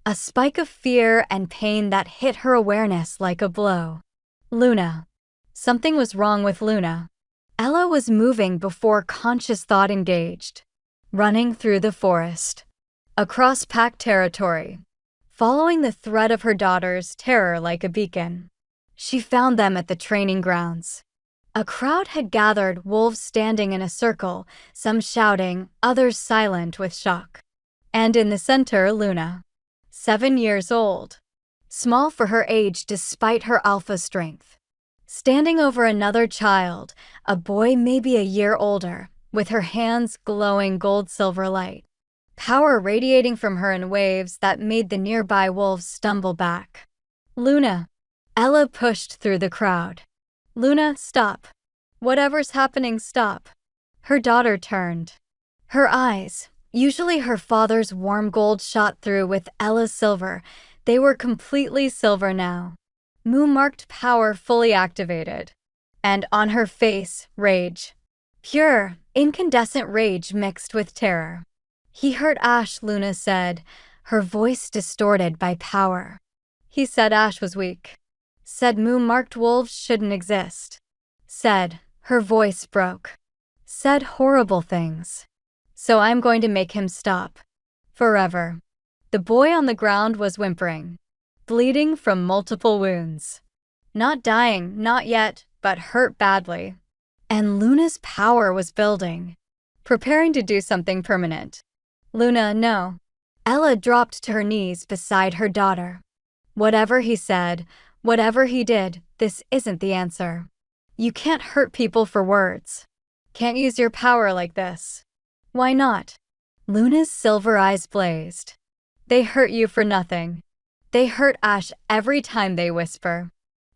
A spike of fear and pain that hit her awareness like a blow. Luna. Something was wrong with Luna. Ella was moving before conscious thought engaged. Running through the forest. Across pack territory. Following the thread of her daughter's terror like a beacon. She found them at the training grounds. A crowd had gathered, wolves standing in a circle, some shouting, others silent with shock. And in the center, Luna. 7 years old. Small for her age despite her alpha strength. Standing over another child, a boy maybe a year older, with her hands glowing gold-silver light. Power radiating from her in waves that made the nearby wolves stumble back. Luna. Ella pushed through the crowd. Luna, stop. Whatever's happening, stop. Her daughter turned. Her eyes, usually her father's warm gold shot through with Ella's silver. They were completely silver now. Moon-marked power fully activated. And on her face, rage. Pure, incandescent rage mixed with terror. He heard Ash, Luna said, her voice distorted by power. He said Ash was weak. Said moon-marked wolves shouldn't exist. Said, her voice broke. Said horrible things. So I'm going to make him stop. Forever. The boy on the ground was whimpering, bleeding from multiple wounds. Not dying, not yet, but hurt badly. And Luna's power was building, preparing to do something permanent. Luna, no. Ella dropped to her knees beside her daughter. Whatever he said, whatever he did, this isn't the answer. You can't hurt people for words. Can't use your power like this. Why not? Luna's silver eyes blazed. They hurt you for nothing. They hurt Ash every time they whisper.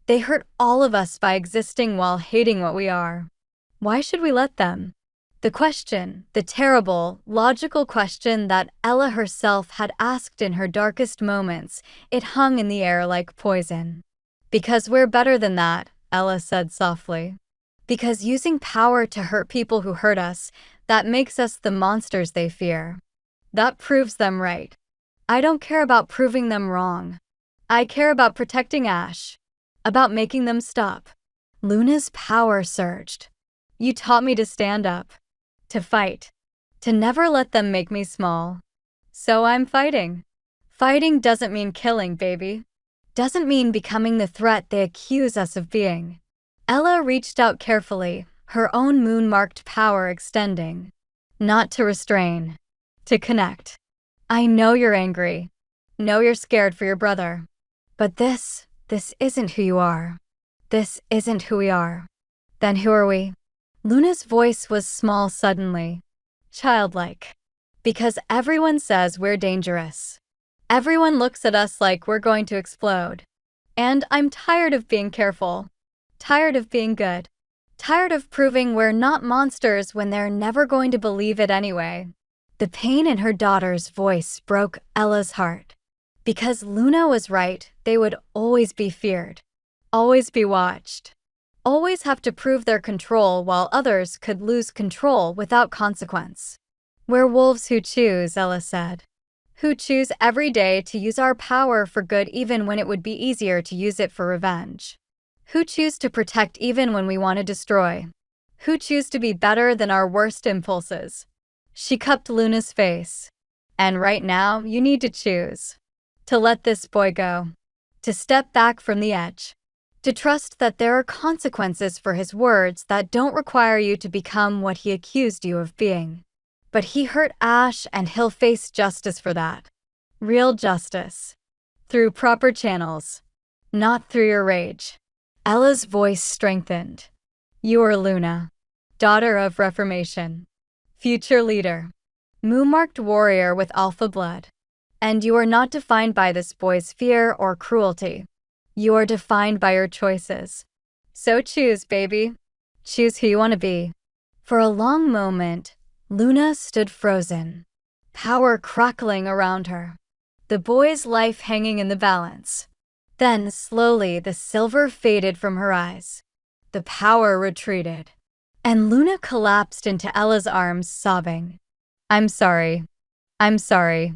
They hurt all of us by existing while hating what we are. Why should we let them? The question, the terrible, logical question that Ella herself had asked in her darkest moments, it hung in the air like poison. Because we're better than that, Ella said softly. Because using power to hurt people who hurt us, that makes us the monsters they fear. That proves them right. I don't care about proving them wrong. I care about protecting Ash. About making them stop. Luna's power surged. You taught me to stand up. To fight. To never let them make me small. So I'm fighting. Fighting doesn't mean killing, baby. Doesn't mean becoming the threat they accuse us of being. Ella reached out carefully, her own moon-marked power extending. Not to restrain. To connect. I know you're angry. Know you're scared for your brother. But this isn't who you are. This isn't who we are. Then who are we? Luna's voice was small suddenly. Childlike. Because everyone says we're dangerous. Everyone looks at us like we're going to explode. And I'm tired of being careful. Tired of being good. Tired of proving we're not monsters when they're never going to believe it anyway. The pain in her daughter's voice broke Ella's heart. Because Luna was right, they would always be feared. Always be watched. Always have to prove their control while others could lose control without consequence. We're wolves who choose, Ella said. Who choose every day to use our power for good even when it would be easier to use it for revenge. Who choose to protect even when we want to destroy. who choose to be better than our worst impulses. She cupped Luna's face. And right now, you need to choose. To let this boy go. To step back from the edge. To trust that there are consequences for his words that don't require you to become what he accused you of being. But he hurt Ash, and he'll face justice for that. Real justice. Through proper channels. Not through your rage. Ella's voice strengthened. You are Luna. Daughter of Reformation. Future leader. Moon-marked warrior with alpha blood. And you are not defined by this boy's fear or cruelty. You are defined by your choices. So choose, baby. Choose who you want to be. For a long moment, Luna stood frozen, power crackling around her, the boy's life hanging in the balance. Then, slowly, the silver faded from her eyes. The power retreated, and Luna collapsed into Ella's arms, sobbing. I'm sorry. I'm sorry.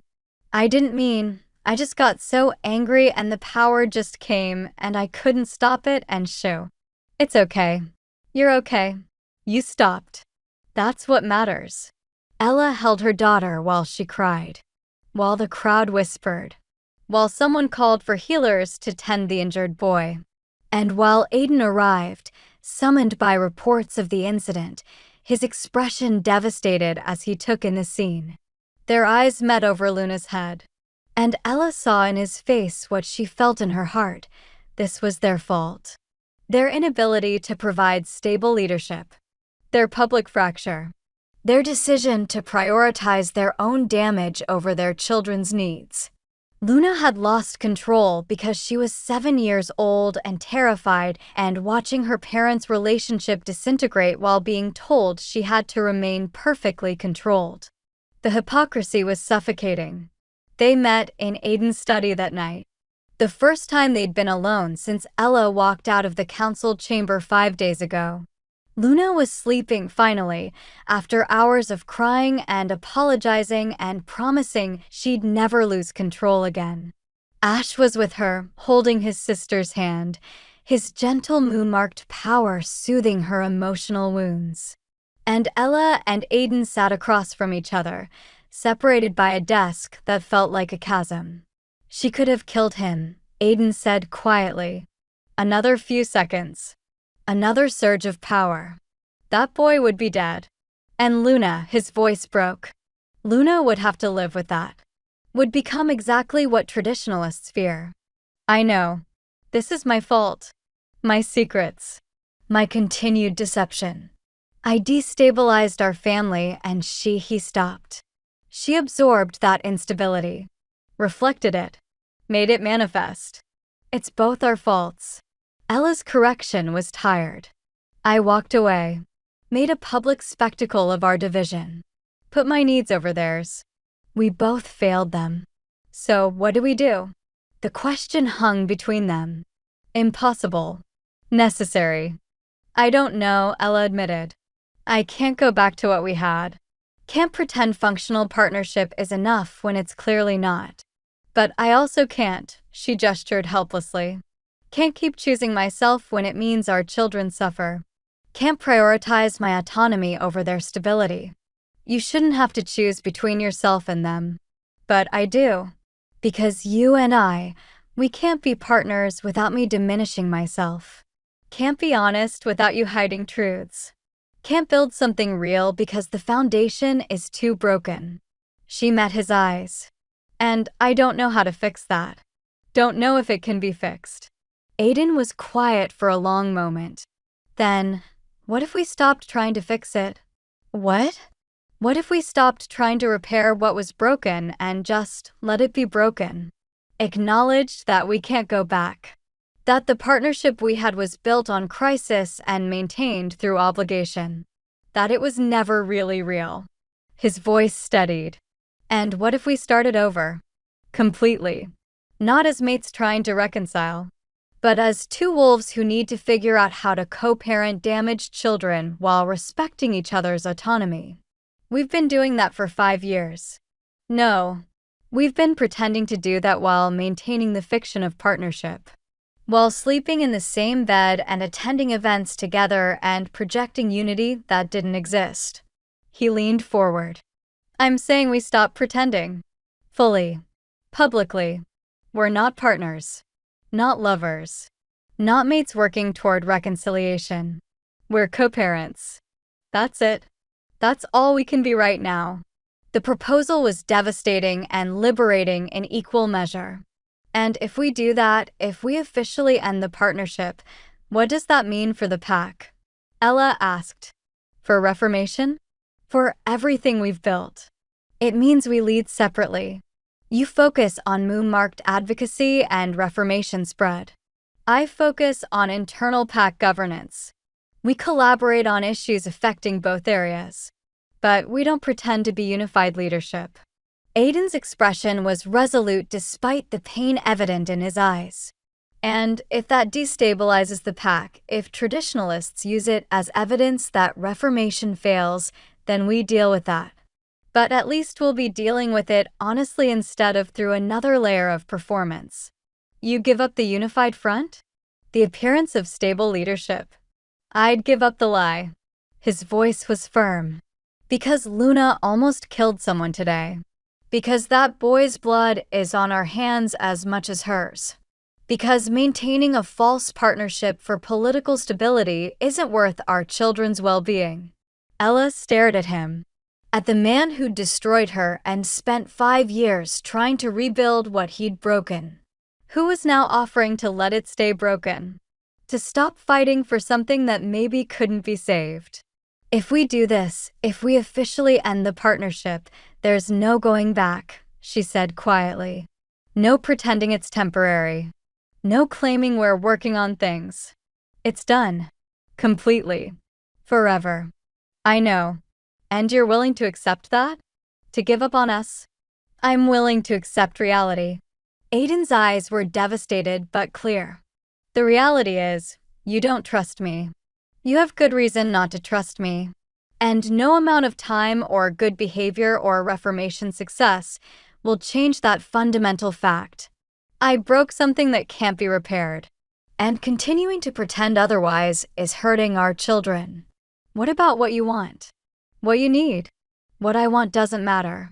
I didn't mean. I just got so angry and the power just came and I couldn't stop it and shoo. It's okay. You're okay. You stopped. That's what matters. Ella held her daughter while she cried, while the crowd whispered, while someone called for healers to tend the injured boy, and while Aiden arrived, summoned by reports of the incident, his expression devastated as he took in the scene. Their eyes met over Luna's head. And Ella saw in his face what she felt in her heart. This was their fault. Their inability to provide stable leadership. Their public fracture. Their decision to prioritize their own damage over their children's needs. Luna had lost control because she was 7 years old and terrified and watching her parents' relationship disintegrate while being told she had to remain perfectly controlled. The hypocrisy was suffocating. They met in Aiden's study that night. The first time they'd been alone since Ella walked out of the council chamber 5 days ago. Luna was sleeping finally, after hours of crying and apologizing and promising she'd never lose control again. Ash was with her, holding his sister's hand, his gentle moon-marked power soothing her emotional wounds. And Ella and Aiden sat across from each other, separated by a desk that felt like a chasm. She could have killed him, Aiden said quietly. Another few seconds. Another surge of power. That boy would be dead. And Luna, his voice broke. Luna would have to live with that. Would become exactly what traditionalists fear. I know. This is my fault. My secrets. My continued deception. I destabilized our family and he stopped. She absorbed that instability, reflected it, made it manifest. It's both our faults. Ella's correction was tired. I walked away, made a public spectacle of our division, put my needs over theirs. We both failed them. So what do? The question hung between them. Impossible. Necessary. I don't know, Ella admitted. I can't go back to what we had. Can't pretend functional partnership is enough when it's clearly not. But I also can't, she gestured helplessly. Can't keep choosing myself when it means our children suffer. Can't prioritize my autonomy over their stability. You shouldn't have to choose between yourself and them. But I do. Because you and we can't be partners without me diminishing myself. Can't be honest without you hiding truths. Can't build something real because the foundation is too broken. She met his eyes. And I don't know how to fix that. Don't know if it can be fixed. Aiden was quiet for a long moment. Then, what if we stopped trying to fix it? What? What if we stopped trying to repair what was broken and just let it be broken? Acknowledged that we can't go back. That the partnership we had was built on crisis and maintained through obligation. That it was never really real. His voice steadied. And what if we started over? Completely. Not as mates trying to reconcile, but as two wolves who need to figure out how to co-parent damaged children while respecting each other's autonomy. We've been doing that for 5 years. No, we've been pretending to do that while maintaining the fiction of partnership. while sleeping in the same bed and attending events together and projecting unity that didn't exist. He leaned forward. I'm saying we stop pretending. Fully. Publicly. We're not partners. Not lovers. Not mates working toward reconciliation. We're co-parents. That's it. That's all we can be right now. The proposal was devastating and liberating in equal measure. And if we do that, if we officially end the partnership, what does that mean for the pack? Ella asked. For reformation? For everything we've built. It means we lead separately. You focus on moon-marked advocacy and reformation spread. I focus on internal pack governance. We collaborate on issues affecting both areas. But we don't pretend to be unified leadership. Aiden's expression was resolute despite the pain evident in his eyes. And if that destabilizes the pack, if traditionalists use it as evidence that reformation fails, then we deal with that. But at least we'll be dealing with it honestly instead of through another layer of performance. You give up the unified front? The appearance of stable leadership? I'd give up the lie. His voice was firm. Because Luna almost killed someone today. Because that boy's blood is on our hands as much as hers. Because maintaining a false partnership for political stability isn't worth our children's well-being. Ella stared at him. At the man who'd destroyed her and spent 5 years trying to rebuild what he'd broken. Who was now offering to let it stay broken. To stop fighting for something that maybe couldn't be saved. If we do this, if we officially end the partnership, there's no going back, she said quietly. No pretending it's temporary. No claiming we're working on things. It's done. Completely. Forever. I know. And you're willing to accept that? To give up on us? I'm willing to accept reality. Aiden's eyes were devastated but clear. The reality is, you don't trust me. You have good reason not to trust me. And no amount of time or good behavior or reformation success will change that fundamental fact. I broke something that can't be repaired. And continuing to pretend otherwise is hurting our children. What about what you want? What you need? What I want doesn't matter.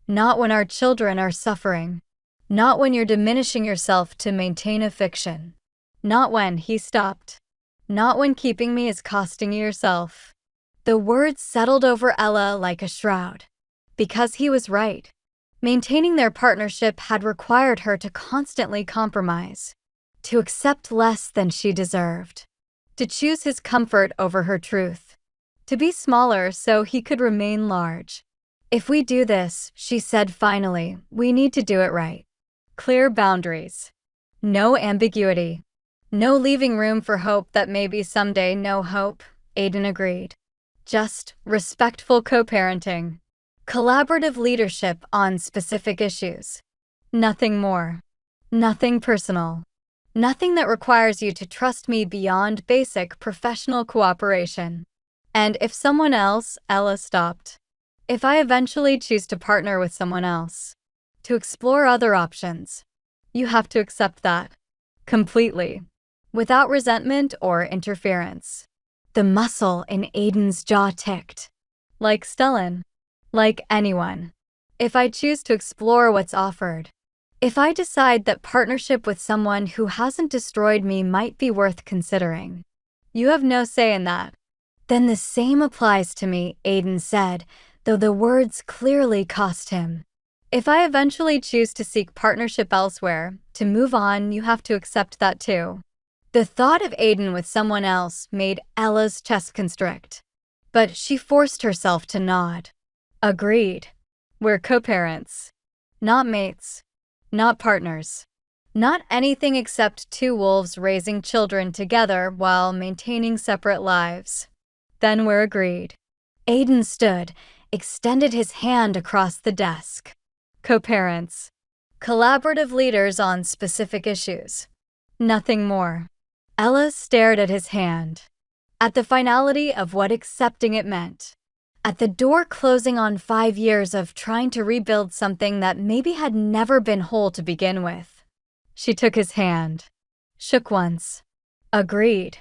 Not when our children are suffering. Not when you're diminishing yourself to maintain a fiction. Not when he stopped. Not when keeping me is costing you yourself. The words settled over Ella like a shroud. Because he was right. Maintaining their partnership had required her to constantly compromise. To accept less than she deserved. To choose his comfort over her truth. To be smaller so he could remain large. If we do this, she said finally, we need to do it right. Clear boundaries. No ambiguity. No leaving room for hope that maybe someday no hope, Aiden agreed. Just respectful co-parenting. Collaborative leadership on specific issues. Nothing more. Nothing personal. Nothing that requires you to trust me beyond basic professional cooperation. And if someone else, Ella stopped. If I eventually choose to partner with someone else, to explore other options, you have to accept that. Completely. Without resentment or interference. The muscle in Aiden's jaw ticked. Like Stellan. Like anyone. If I choose to explore what's offered. If I decide that partnership with someone who hasn't destroyed me might be worth considering. You have no say in that. Then the same applies to me, Aiden said, though the words clearly cost him. If I eventually choose to seek partnership elsewhere, to move on, you have to accept that too. The thought of Aiden with someone else made Ella's chest constrict. But she forced herself to nod. Agreed. We're co-parents. Not mates. Not partners. Not anything except two wolves raising children together while maintaining separate lives. Then we're agreed. Aiden stood, extended his hand across the desk. Co-parents. Collaborative leaders on specific issues. Nothing more. Ella stared at his hand. At the finality of what accepting it meant. At the door closing on 5 years of trying to rebuild something that maybe had never been whole to begin with. She took his hand. Shook once. Agreed.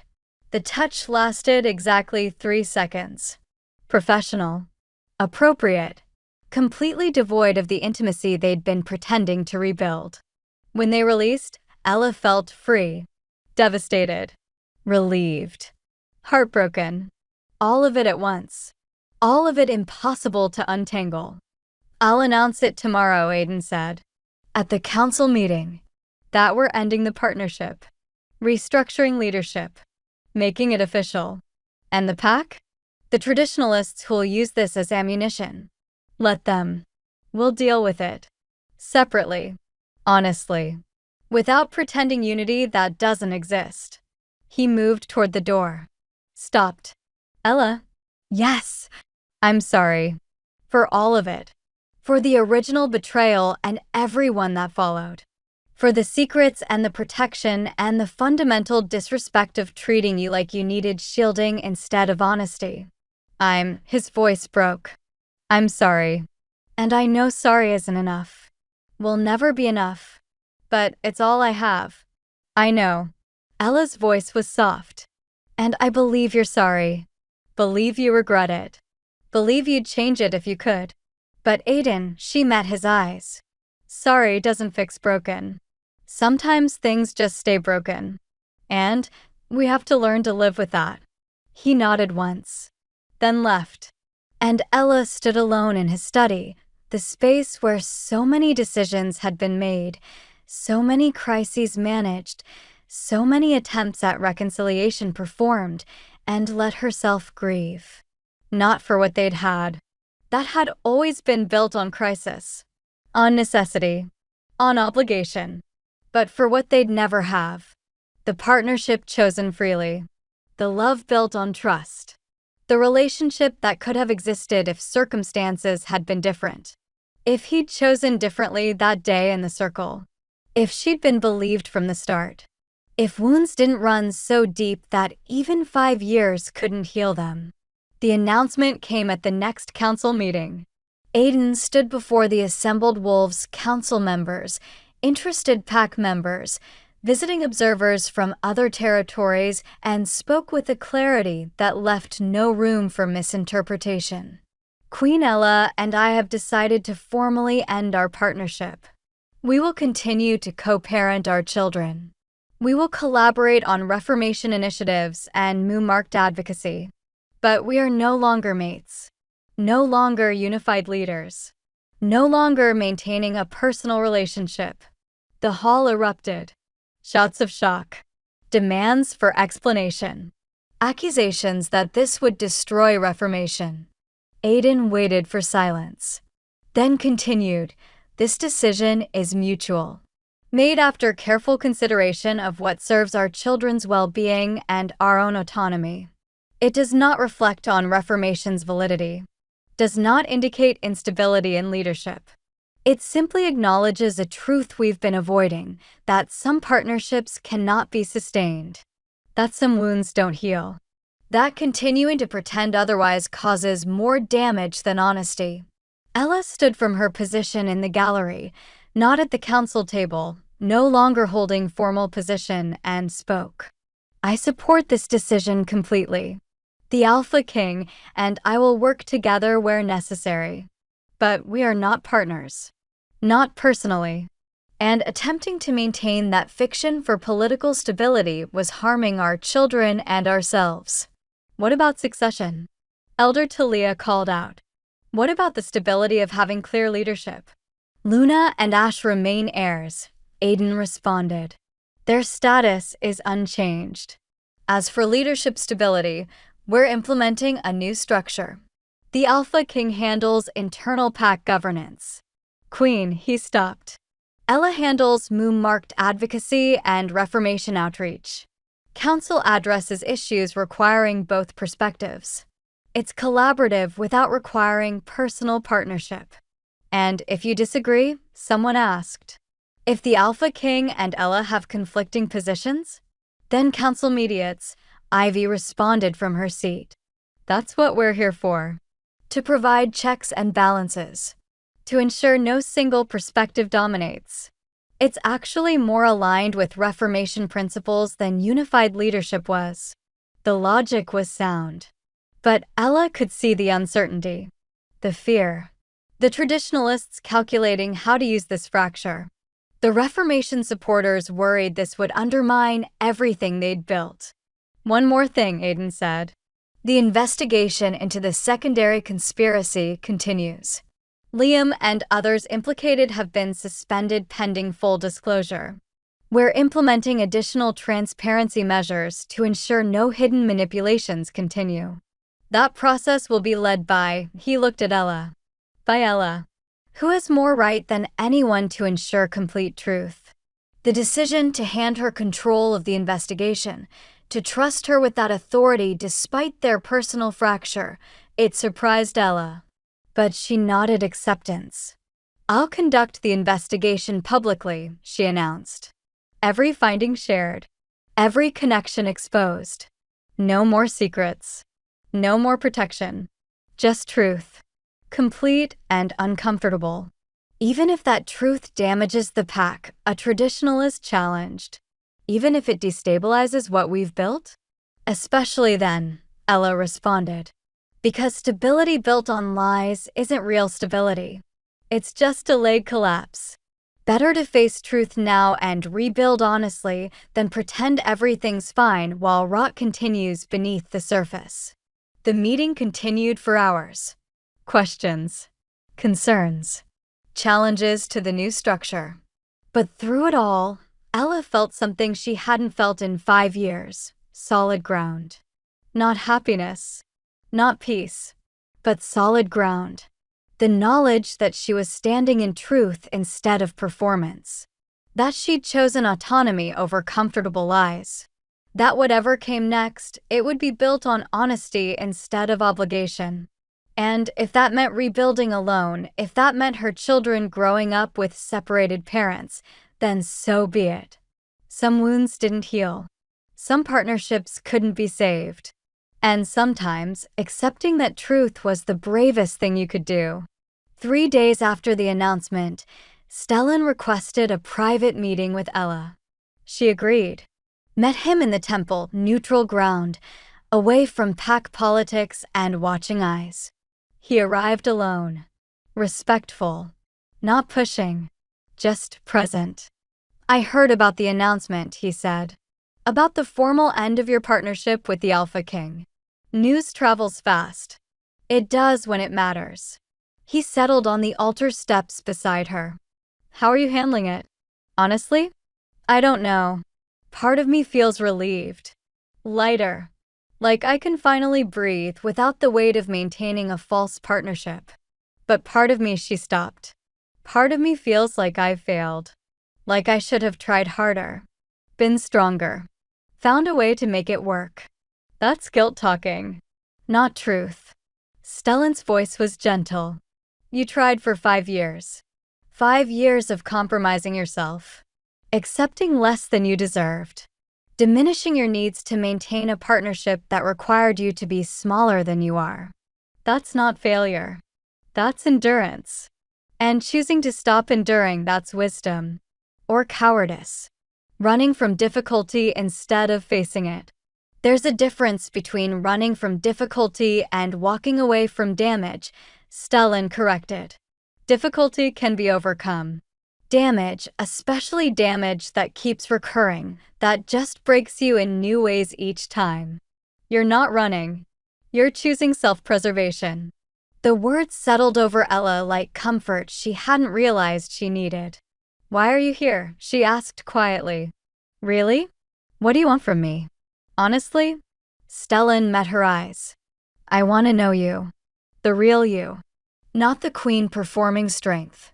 The touch lasted exactly 3 seconds. Professional. Appropriate. Completely devoid of the intimacy they'd been pretending to rebuild. When they released, Ella felt free, devastated, relieved, heartbroken. All of it at once. All of it impossible to untangle. "I'll announce it tomorrow," Aiden said. "At the council meeting. That we're ending the partnership. Restructuring leadership. Making it official. And the pack? The traditionalists who'll use this as ammunition. Let them. We'll deal with it. Separately. Honestly. Without pretending unity that doesn't exist." He moved toward the door. Stopped. "Ella." "Yes. I'm sorry. For all of it. For the original betrayal and everyone that followed. For the secrets and the protection and the fundamental disrespect of treating you like you needed shielding instead of honesty. His voice broke. "I'm sorry. And I know sorry isn't enough. Will never be enough. But it's all I have. I know." Ella's voice was soft. "And I believe you're sorry. Believe you regret it. Believe you'd change it if you could." But Aiden, she met his eyes. Sorry doesn't fix broken. Sometimes things just stay broken. And we have to learn to live with that. He nodded once, then left. And Ella stood alone in his study, the space where so many decisions had been made, so many crises managed, so many attempts at reconciliation performed, and let herself grieve. Not for what they'd had. That had always been built on crisis, on necessity, on obligation. But for what they'd never have. The partnership chosen freely. The love built on trust. The relationship that could have existed if circumstances had been different. If he'd chosen differently that day in the circle. If she'd been believed from the start. If wounds didn't run so deep that even 5 years couldn't heal them. The announcement came at the next council meeting. Aiden stood before the assembled Wolves' council members, interested pack members, visiting observers from other territories, and spoke with a clarity that left no room for misinterpretation. "Queen Ella and I have decided to formally end our partnership. We will continue to co-parent our children. We will collaborate on reformation initiatives and moo-marked advocacy. But we are no longer mates. No longer unified leaders. No longer maintaining a personal relationship." The hall erupted. Shouts of shock. Demands for explanation. Accusations that this would destroy reformation. Aiden waited for silence. Then continued, "This decision is mutual. Made after careful consideration of what serves our children's well-being and our own autonomy. It does not reflect on reformation's validity. Does not indicate instability in leadership. It simply acknowledges a truth we've been avoiding, that some partnerships cannot be sustained. That some wounds don't heal. That continuing to pretend otherwise causes more damage than honesty." Ella stood from her position in the gallery, not at the council table, no longer holding formal position, and spoke. "I support this decision completely. The Alpha King and I will work together where necessary. But we are not partners. Not personally." And attempting to maintain that fiction for political stability was harming our children and ourselves. "What about succession?" Elder Talia called out. "What about the stability of having clear leadership?" "Luna and Ash remain heirs," Aiden responded. "Their status is unchanged. As for leadership stability, we're implementing a new structure. The Alpha King handles internal pack governance. Queen," he stopped. "Ella handles moo-marked advocacy and reformation outreach. Council addresses issues requiring both perspectives. It's collaborative without requiring personal partnership. And if you disagree," someone asked, "if the Alpha King and Ella have conflicting positions?" "Then council mediates," Ivy responded from her seat. "That's what we're here for. To provide checks and balances. To ensure no single perspective dominates. It's actually more aligned with Reformation principles than unified leadership was. The logic was sound. But Ella could see the uncertainty, the fear. The traditionalists calculating how to use this fracture. The Reformation supporters worried this would undermine everything they'd built. One more thing, Aiden said. The investigation into the secondary conspiracy continues. Liam and others implicated have been suspended pending full disclosure. We're implementing additional transparency measures to ensure no hidden manipulations continue. That process will be led by, he looked at Ella. By Ella, who has more right than anyone to ensure complete truth. The decision to hand her control of the investigation, to trust her with that authority despite their personal fracture, it surprised Ella. But she nodded acceptance. I'll conduct the investigation publicly, she announced. Every finding shared. Every connection exposed. No more secrets. No more protection. Just truth. Complete and uncomfortable. Even if that truth damages the pack, a traditionalist challenged. Even if it destabilizes what we've built? Especially then, Ella responded. Because stability built on lies isn't real stability. It's just delayed collapse. Better to face truth now and rebuild honestly than pretend everything's fine while rot continues beneath the surface. The meeting continued for hours. Questions, concerns, challenges to the new structure. But through it all, Ella felt something she hadn't felt in 5 years. Solid ground. Not happiness. Not peace, but solid ground. The knowledge that she was standing in truth instead of performance. That she'd chosen autonomy over comfortable lies. That whatever came next, it would be built on honesty instead of obligation. And if that meant rebuilding alone, if that meant her children growing up with separated parents, then so be it. Some wounds didn't heal. Some partnerships couldn't be saved. And sometimes, accepting that truth was the bravest thing you could do. 3 days after the announcement, Stellan requested a private meeting with Ella. She agreed. Met him in the temple, neutral ground, away from pack politics and watching eyes. He arrived alone. Respectful. Not pushing. Just present. I heard about the announcement, he said. About the formal end of your partnership with the Alpha King. News travels fast. It does when it matters. He settled on the altar steps beside her. How are you handling it? Honestly? I don't know. Part of me feels relieved. Lighter. Like I can finally breathe without the weight of maintaining a false partnership. But part of me, she stopped. Part of me feels like I've failed. Like I should have tried harder. Been stronger. Found a way to make it work. That's guilt talking. Not truth. Stellan's voice was gentle. You tried for 5 years. 5 years of compromising yourself. Accepting less than you deserved. Diminishing your needs to maintain a partnership that required you to be smaller than you are. That's not failure. That's endurance. And choosing to stop enduring, that's wisdom. Or cowardice. Running from difficulty instead of facing it. There's a difference between running from difficulty and walking away from damage, Stellan corrected. Difficulty can be overcome. Damage, especially damage that keeps recurring, that just breaks you in new ways each time. You're not running. You're choosing self-preservation. The words settled over Ella like comfort she hadn't realized she needed. Why are you here? She asked quietly. Really? What do you want from me? Honestly? Stellan met her eyes. I want to know you. The real you. Not the queen performing strength.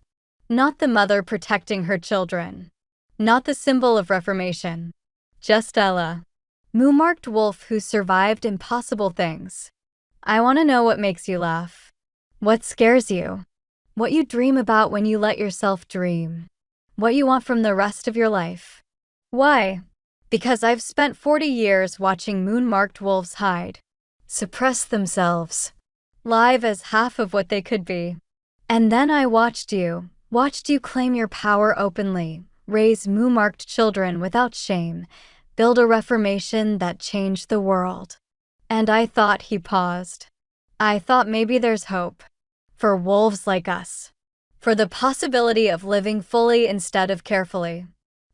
Not the mother protecting her children. Not the symbol of reformation. Just Ella. Moon-marked wolf who survived impossible things. I want to know what makes you laugh. What scares you. What you dream about when you let yourself dream. What you want from the rest of your life. Why? Because I've spent 40 years watching moon-marked wolves hide. Suppress themselves. Live as half of what they could be. And then I watched you claim your power openly, raise moo-marked children without shame, build a reformation that changed the world. And I thought, he paused. I thought maybe there's hope. For wolves like us. For the possibility of living fully instead of carefully.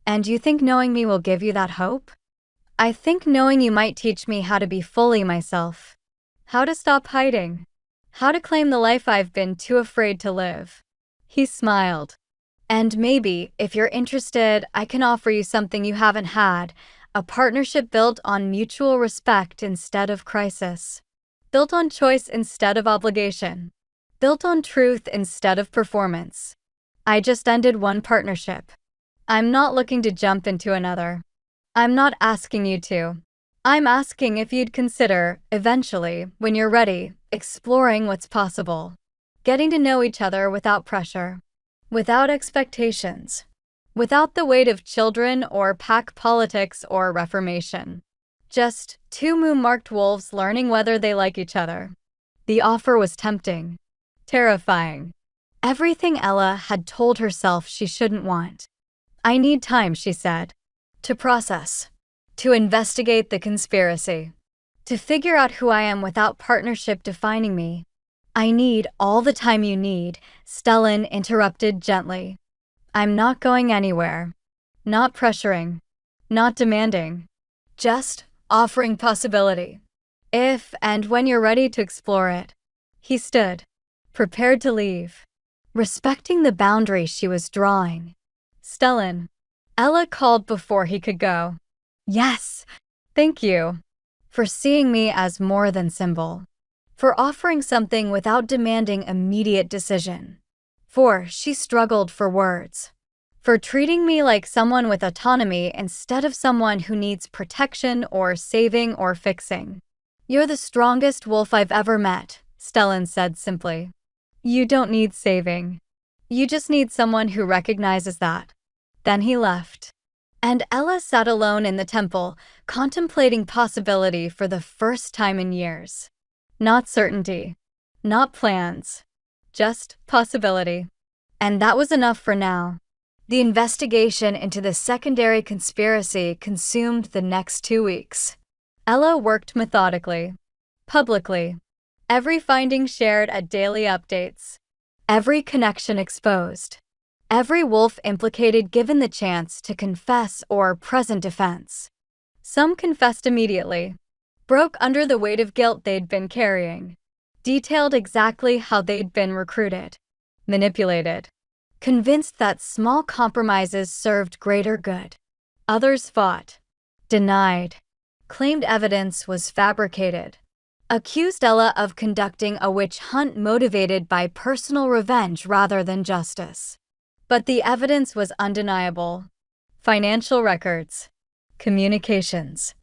And you think knowing me will give you that hope? I think knowing you might teach me how to be fully myself. How to stop hiding. How to claim the life I've been too afraid to live. He smiled. And maybe, if you're interested, I can offer you something you haven't had, a partnership built on mutual respect instead of crisis. Built on choice instead of obligation. Built on truth instead of performance. I just ended one partnership. I'm not looking to jump into another. I'm not asking you to. I'm asking if you'd consider, eventually, when you're ready, exploring what's possible. Getting to know each other without pressure. Without expectations. Without the weight of children or pack politics or reformation. Just two moo-marked wolves learning whether they like each other. The offer was tempting. Terrifying. Everything Ella had told herself she shouldn't want. I need time, she said. To process. To investigate the conspiracy. To figure out who I am without partnership defining me. I need all the time you need, Stellan interrupted gently. I'm not going anywhere. Not pressuring. Not demanding. Just offering possibility. If and when you're ready to explore it. He stood, prepared to leave, respecting the boundary she was drawing. Stellan. Ella called before he could go. Yes, thank you. For seeing me as more than symbol. For offering something without demanding immediate decision. For she struggled for words. For treating me like someone with autonomy instead of someone who needs protection or saving or fixing. You're the strongest wolf I've ever met, Stellan said simply. You don't need saving. You just need someone who recognizes that. Then he left. And Ella sat alone in the temple, contemplating possibility for the first time in years. Not certainty. Not plans. Just possibility. And that was enough for now. The investigation into the secondary conspiracy consumed the next 2 weeks. Ella worked methodically. Publicly. Every finding shared at daily updates. Every connection exposed. Every wolf implicated given the chance to confess or present defense. Some confessed immediately. Broke under the weight of guilt they'd been carrying. Detailed exactly how they'd been recruited. Manipulated. Convinced that small compromises served greater good. Others fought. Denied. Claimed evidence was fabricated. Accused Ella of conducting a witch hunt motivated by personal revenge rather than justice. But the evidence was undeniable. Financial records. Communications.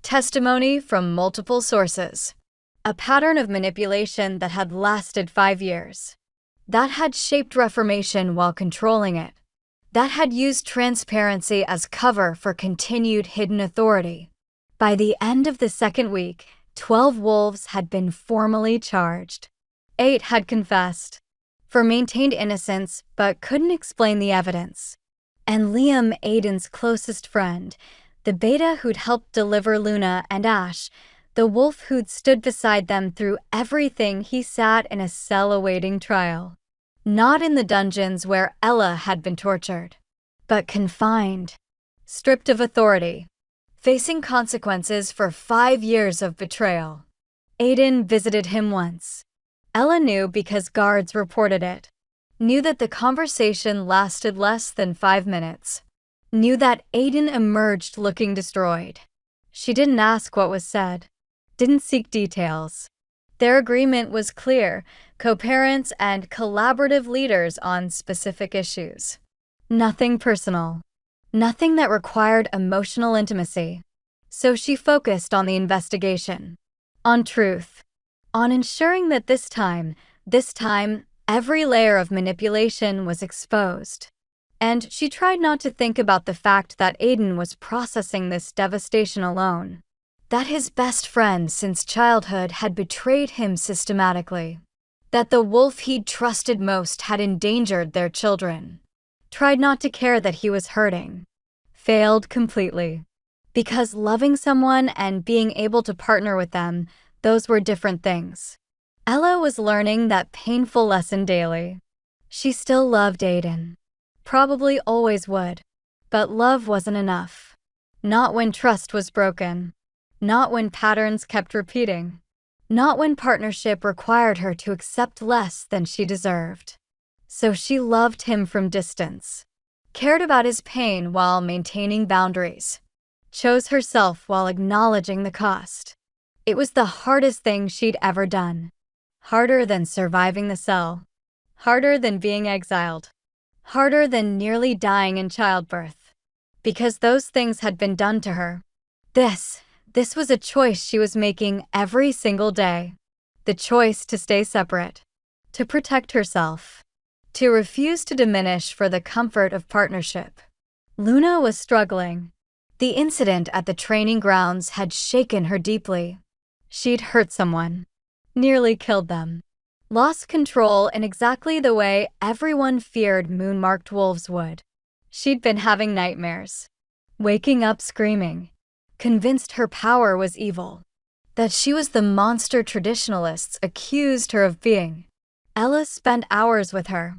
Testimony from multiple sources. A pattern of manipulation that had lasted 5 years. That had shaped reformation while controlling it. That had used transparency as cover for continued hidden authority. By the end of the second week, 12 wolves had been formally charged. 8 had confessed. For maintained innocence, but couldn't explain the evidence. And Liam, Aiden's closest friend, the beta who'd helped deliver Luna and Ash, the wolf who'd stood beside them through everything, he sat in a cell awaiting trial. Not in the dungeons where Ella had been tortured, but confined, stripped of authority, facing consequences for 5 years of betrayal. Aiden visited him once. Ella knew because guards reported it. Knew that the conversation lasted less than 5 minutes. Knew that Aiden emerged looking destroyed. She didn't ask what was said. Didn't seek details. Their agreement was clear, co-parents and collaborative leaders on specific issues. Nothing personal. Nothing that required emotional intimacy. So she focused on the investigation. On truth. On ensuring that this time, every layer of manipulation was exposed. And she tried not to think about the fact that Aiden was processing this devastation alone. That his best friend since childhood had betrayed him systematically. That the wolf he'd trusted most had endangered their children. Tried not to care that he was hurting. Failed completely. Because loving someone and being able to partner with them, those were different things. Ella was learning that painful lesson daily. She still loved Aiden. Probably always would. But love wasn't enough. Not when trust was broken. Not when patterns kept repeating. Not when partnership required her to accept less than she deserved. So she loved him from distance. Cared about his pain while maintaining boundaries. Chose herself while acknowledging the cost. It was the hardest thing she'd ever done. Harder than surviving the cell. Harder than being exiled. Harder than nearly dying in childbirth. Because those things had been done to her. This was a choice she was making every single day. The choice to stay separate. To protect herself. To refuse to diminish for the comfort of partnership. Luna was struggling. The incident at the training grounds had shaken her deeply. She'd hurt someone. Nearly killed them. Lost control in exactly the way everyone feared moon-marked wolves would. She'd been having nightmares. Waking up screaming. Convinced her power was evil. That she was the monster traditionalists accused her of being. Ella spent hours with her.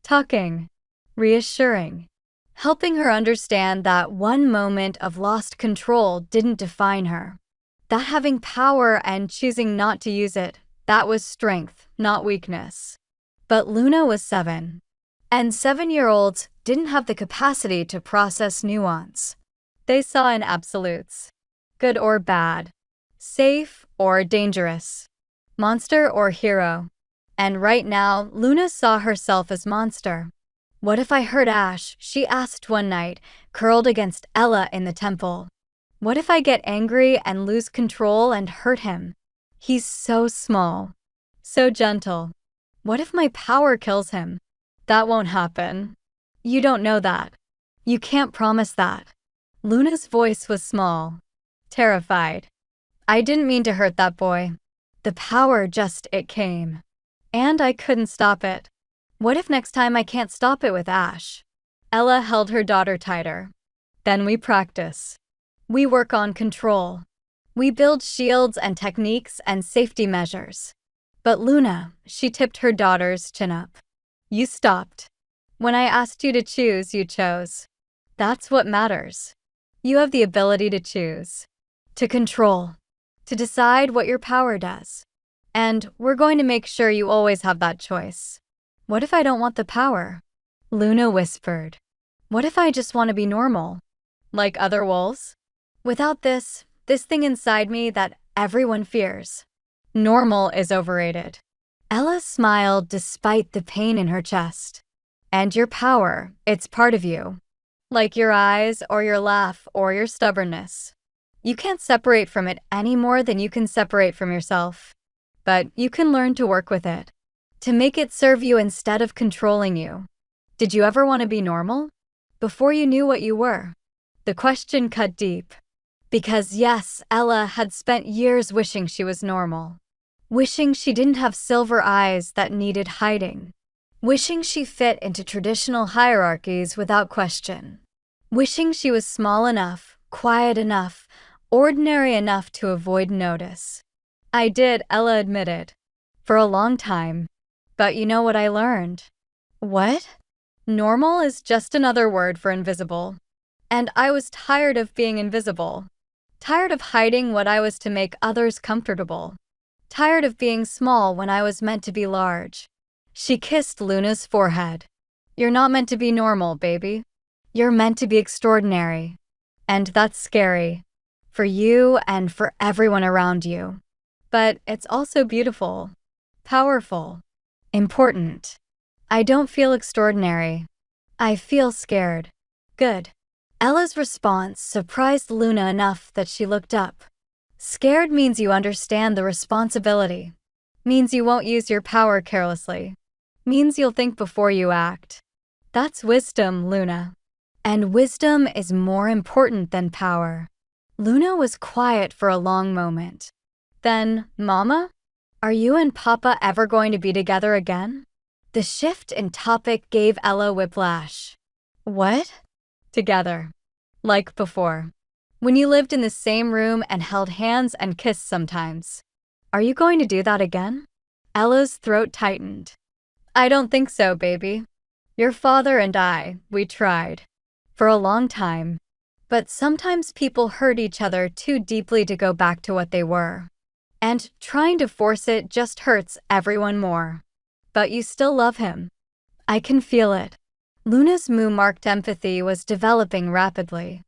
Talking. Reassuring. Helping her understand that one moment of lost control didn't define her. That having power and choosing not to use it, that was strength, not weakness. But Luna was 7. And 7-year-olds didn't have the capacity to process nuance. They saw in absolutes. Good or bad. Safe or dangerous. Monster or hero. And right now, Luna saw herself as monster. What if I hurt Ash? She asked one night, curled against Ella in the temple. What if I get angry and lose control and hurt him? He's so small. So gentle. What if my power kills him? That won't happen. You don't know that. You can't promise that. Luna's voice was small. Terrified. I didn't mean to hurt that boy. The power it came. And I couldn't stop it. What if next time I can't stop it with Ash? Ella held her daughter tighter. Then we practice. We work on control. We build shields and techniques and safety measures. But Luna, she tipped her daughter's chin up. You stopped. When I asked you to choose, you chose. That's what matters. You have the ability to choose. To control. To decide what your power does. And we're going to make sure you always have that choice. What if I don't want the power? Luna whispered. What if I just want to be normal? Like other wolves? Without this thing inside me that everyone fears. Normal is overrated. Ella smiled despite the pain in her chest. And your power, it's part of you. Like your eyes or your laugh or your stubbornness. You can't separate from it any more than you can separate from yourself. But you can learn to work with it. To make it serve you instead of controlling you. Did you ever want to be normal? Before you knew what you were? The question cut deep. Because yes, Ella had spent years wishing she was normal. Wishing she didn't have silver eyes that needed hiding. Wishing she fit into traditional hierarchies without question. Wishing she was small enough, quiet enough, ordinary enough to avoid notice. I did, Ella admitted. For a long time. But you know what I learned? What? Normal is just another word for invisible. And I was tired of being invisible. Tired of hiding what I was to make others comfortable. Tired of being small when I was meant to be large. She kissed Luna's forehead. You're not meant to be normal, baby. You're meant to be extraordinary. And that's scary. For you and for everyone around you. But it's also beautiful. Powerful. Important. I don't feel extraordinary. I feel scared. Good. Ella's response surprised Luna enough that she looked up. Scared means you understand the responsibility. Means you won't use your power carelessly. Means you'll think before you act. That's wisdom, Luna. And wisdom is more important than power. Luna was quiet for a long moment. Then, Mama? Are you and Papa ever going to be together again? The shift in topic gave Ella whiplash. What? Together. Like before. When you lived in the same room and held hands and kissed sometimes. Are you going to do that again? Ella's throat tightened. I don't think so, baby. Your father and we tried. For a long time. But sometimes people hurt each other too deeply to go back to what they were. And trying to force it just hurts everyone more. But you still love him. I can feel it. Luna's moo-marked empathy was developing rapidly.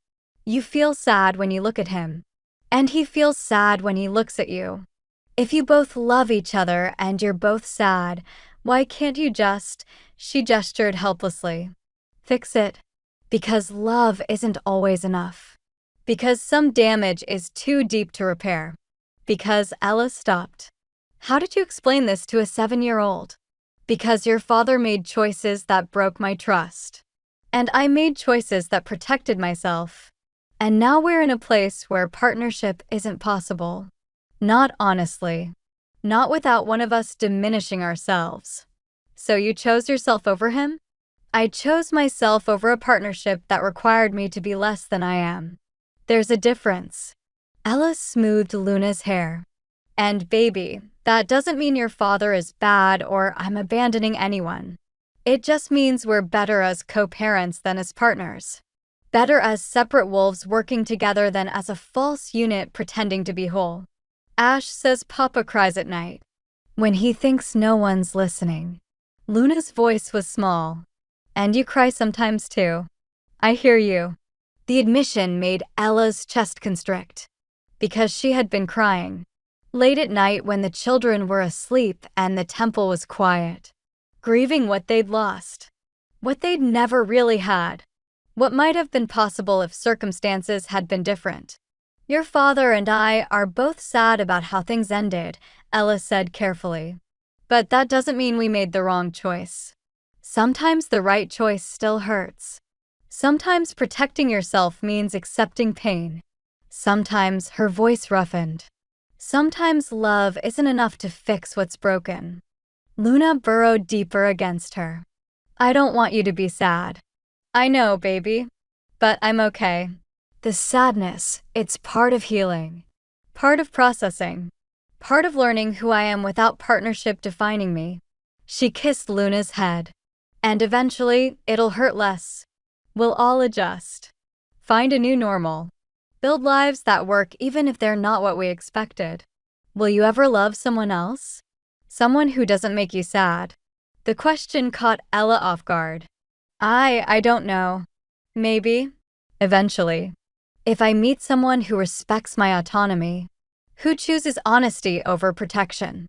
You feel sad when you look at him. And he feels sad when he looks at you. If you both love each other and you're both sad, why can't you just, she gestured helplessly, fix it? Because love isn't always enough. Because some damage is too deep to repair. Because Ella stopped. How did you explain this to a 7-year-old? Because your father made choices that broke my trust. And I made choices that protected myself. And now we're in a place where partnership isn't possible. Not honestly. Not without one of us diminishing ourselves. So you chose yourself over him? I chose myself over a partnership that required me to be less than I am. There's a difference. Ella smoothed Luna's hair. And baby, that doesn't mean your father is bad or I'm abandoning anyone. It just means we're better as co-parents than as partners. Better as separate wolves working together than as a false unit pretending to be whole. Ash says Papa cries at night. When he thinks no one's listening. Luna's voice was small. And you cry sometimes too. I hear you. The admission made Ella's chest constrict. Because she had been crying. Late at night when the children were asleep and the temple was quiet. Grieving what they'd lost. What they'd never really had. What might have been possible if circumstances had been different. Your father and I are both sad about how things ended, Ella said carefully. But that doesn't mean we made the wrong choice. Sometimes the right choice still hurts. Sometimes protecting yourself means accepting pain. Sometimes her voice roughened. Sometimes love isn't enough to fix what's broken. Luna burrowed deeper against her. I don't want you to be sad. I know, baby. But I'm okay. The sadness, it's part of healing. Part of processing. Part of learning who I am without partnership defining me. She kissed Luna's head. And eventually, it'll hurt less. We'll all adjust. Find a new normal. Build lives that work even if they're not what we expected. Will you ever love someone else? Someone who doesn't make you sad? The question caught Ella off guard. I don't know. Maybe. Eventually. If I meet someone who respects my autonomy. Who chooses honesty over protection.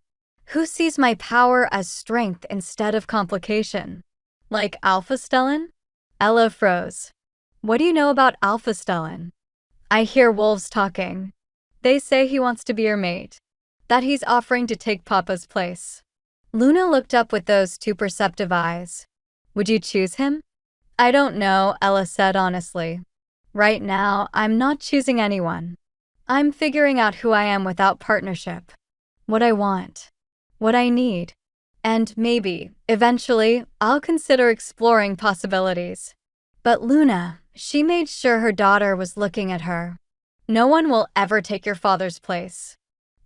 Who sees my power as strength instead of complication. Like Alpha Stellan? Ella froze. What do you know about Alpha Stellan? I hear wolves talking. They say he wants to be your mate. That he's offering to take Papa's place. Luna looked up with those two perceptive eyes. Would you choose him? I don't know, Ella said honestly. Right now, I'm not choosing anyone. I'm figuring out who I am without partnership. What I want. What I need. And maybe, eventually, I'll consider exploring possibilities. But Luna, she made sure her daughter was looking at her. No one will ever take your father's place.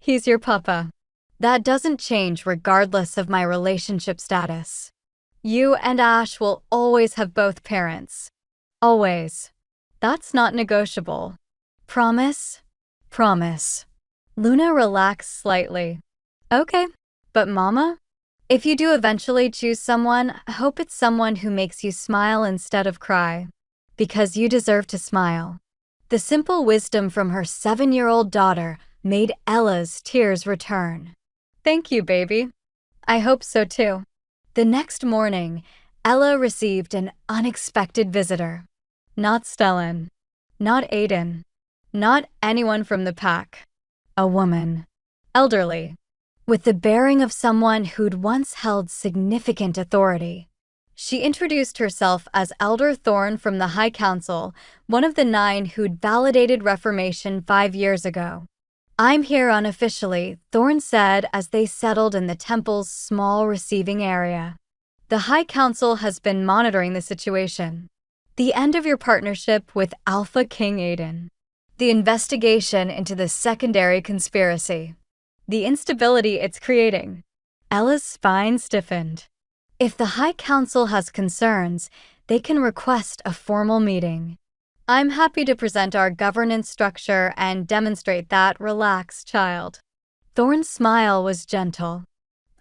He's your papa. That doesn't change regardless of my relationship status. You and Ash will always have both parents. Always. That's not negotiable. Promise? Promise. Luna relaxed slightly. Okay, but Mama? If you do eventually choose someone, I hope it's someone who makes you smile instead of cry. Because you deserve to smile. The simple wisdom from her 7-year-old daughter made Ella's tears return. Thank you, baby. I hope so too. The next morning, Ella received an unexpected visitor. Not Stellan. Not Aiden. Not anyone from the pack. A woman. Elderly. With the bearing of someone who'd once held significant authority. She introduced herself as Elder Thorn from the High Council, one of the 9 who'd validated Reformation 5 years ago. I'm here unofficially, Thorn said as they settled in the temple's small receiving area. The High Council has been monitoring the situation. The end of your partnership with Alpha King Aiden. The investigation into the secondary conspiracy. The instability it's creating. Ella's spine stiffened. If the High Council has concerns, they can request a formal meeting. I'm happy to present our governance structure and demonstrate that. Relax, child. Thorne's smile was gentle.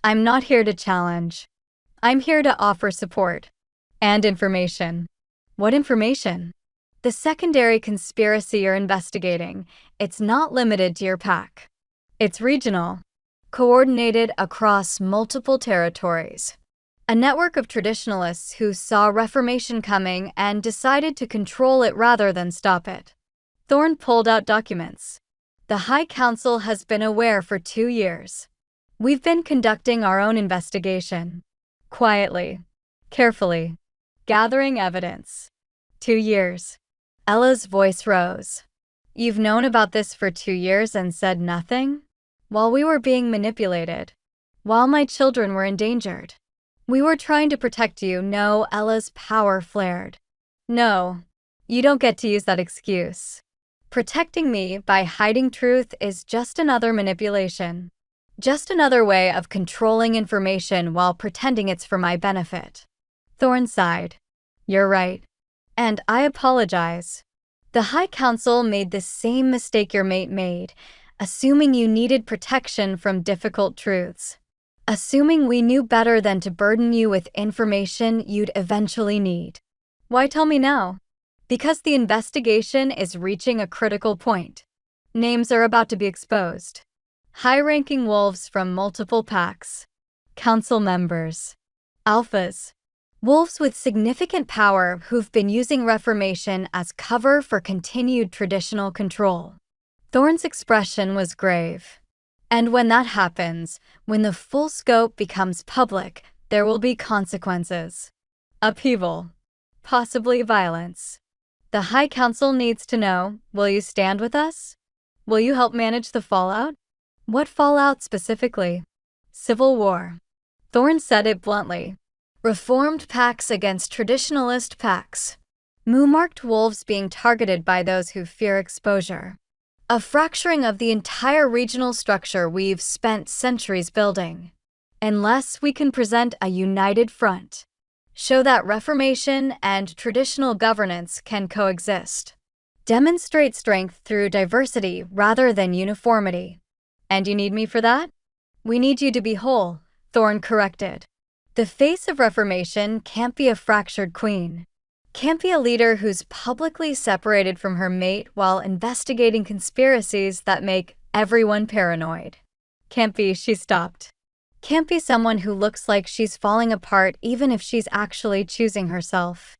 I'm not here to challenge. I'm here to offer support. And information. What information? The secondary conspiracy you're investigating. It's not limited to your pack. It's regional. Coordinated across multiple territories. A network of traditionalists who saw Reformation coming and decided to control it rather than stop it. Thorne pulled out documents. The High Council has been aware for 2 years. We've been conducting our own investigation. Quietly. Carefully. Gathering evidence. 2 years. Ella's voice rose. You've known about this for 2 years and said nothing? While we were being manipulated. While my children were endangered. We were trying to protect you. No, Ella's power flared. No, you don't get to use that excuse. Protecting me by hiding truth is just another manipulation. Just another way of controlling information while pretending it's for my benefit. Thorne sighed. You're right. And I apologize. The High Council made the same mistake your mate made, assuming you needed protection from difficult truths. Assuming we knew better than to burden you with information you'd eventually need. Why tell me now? Because the investigation is reaching a critical point. Names are about to be exposed. High-ranking wolves from multiple packs. Council members. Alphas. Wolves with significant power who've been using Reformation as cover for continued traditional control. Thorne's expression was grave. And when that happens, when the full scope becomes public, there will be consequences. Upheaval. Possibly violence. The High Council needs to know, will you stand with us? Will you help manage the fallout? What fallout specifically? Civil war. Thorne said it bluntly. Reformed packs against traditionalist packs. Moo-marked wolves being targeted by those who fear exposure. A fracturing of the entire regional structure we've spent centuries building. Unless we can present a united front. Show that Reformation and traditional governance can coexist. Demonstrate strength through diversity rather than uniformity. And you need me for that? We need you to be whole, Thorne corrected. The face of Reformation can't be a fractured queen. Can't be a leader who's publicly separated from her mate while investigating conspiracies that make everyone paranoid. Can't be, she stopped. Can't be someone who looks like she's falling apart even if she's actually choosing herself.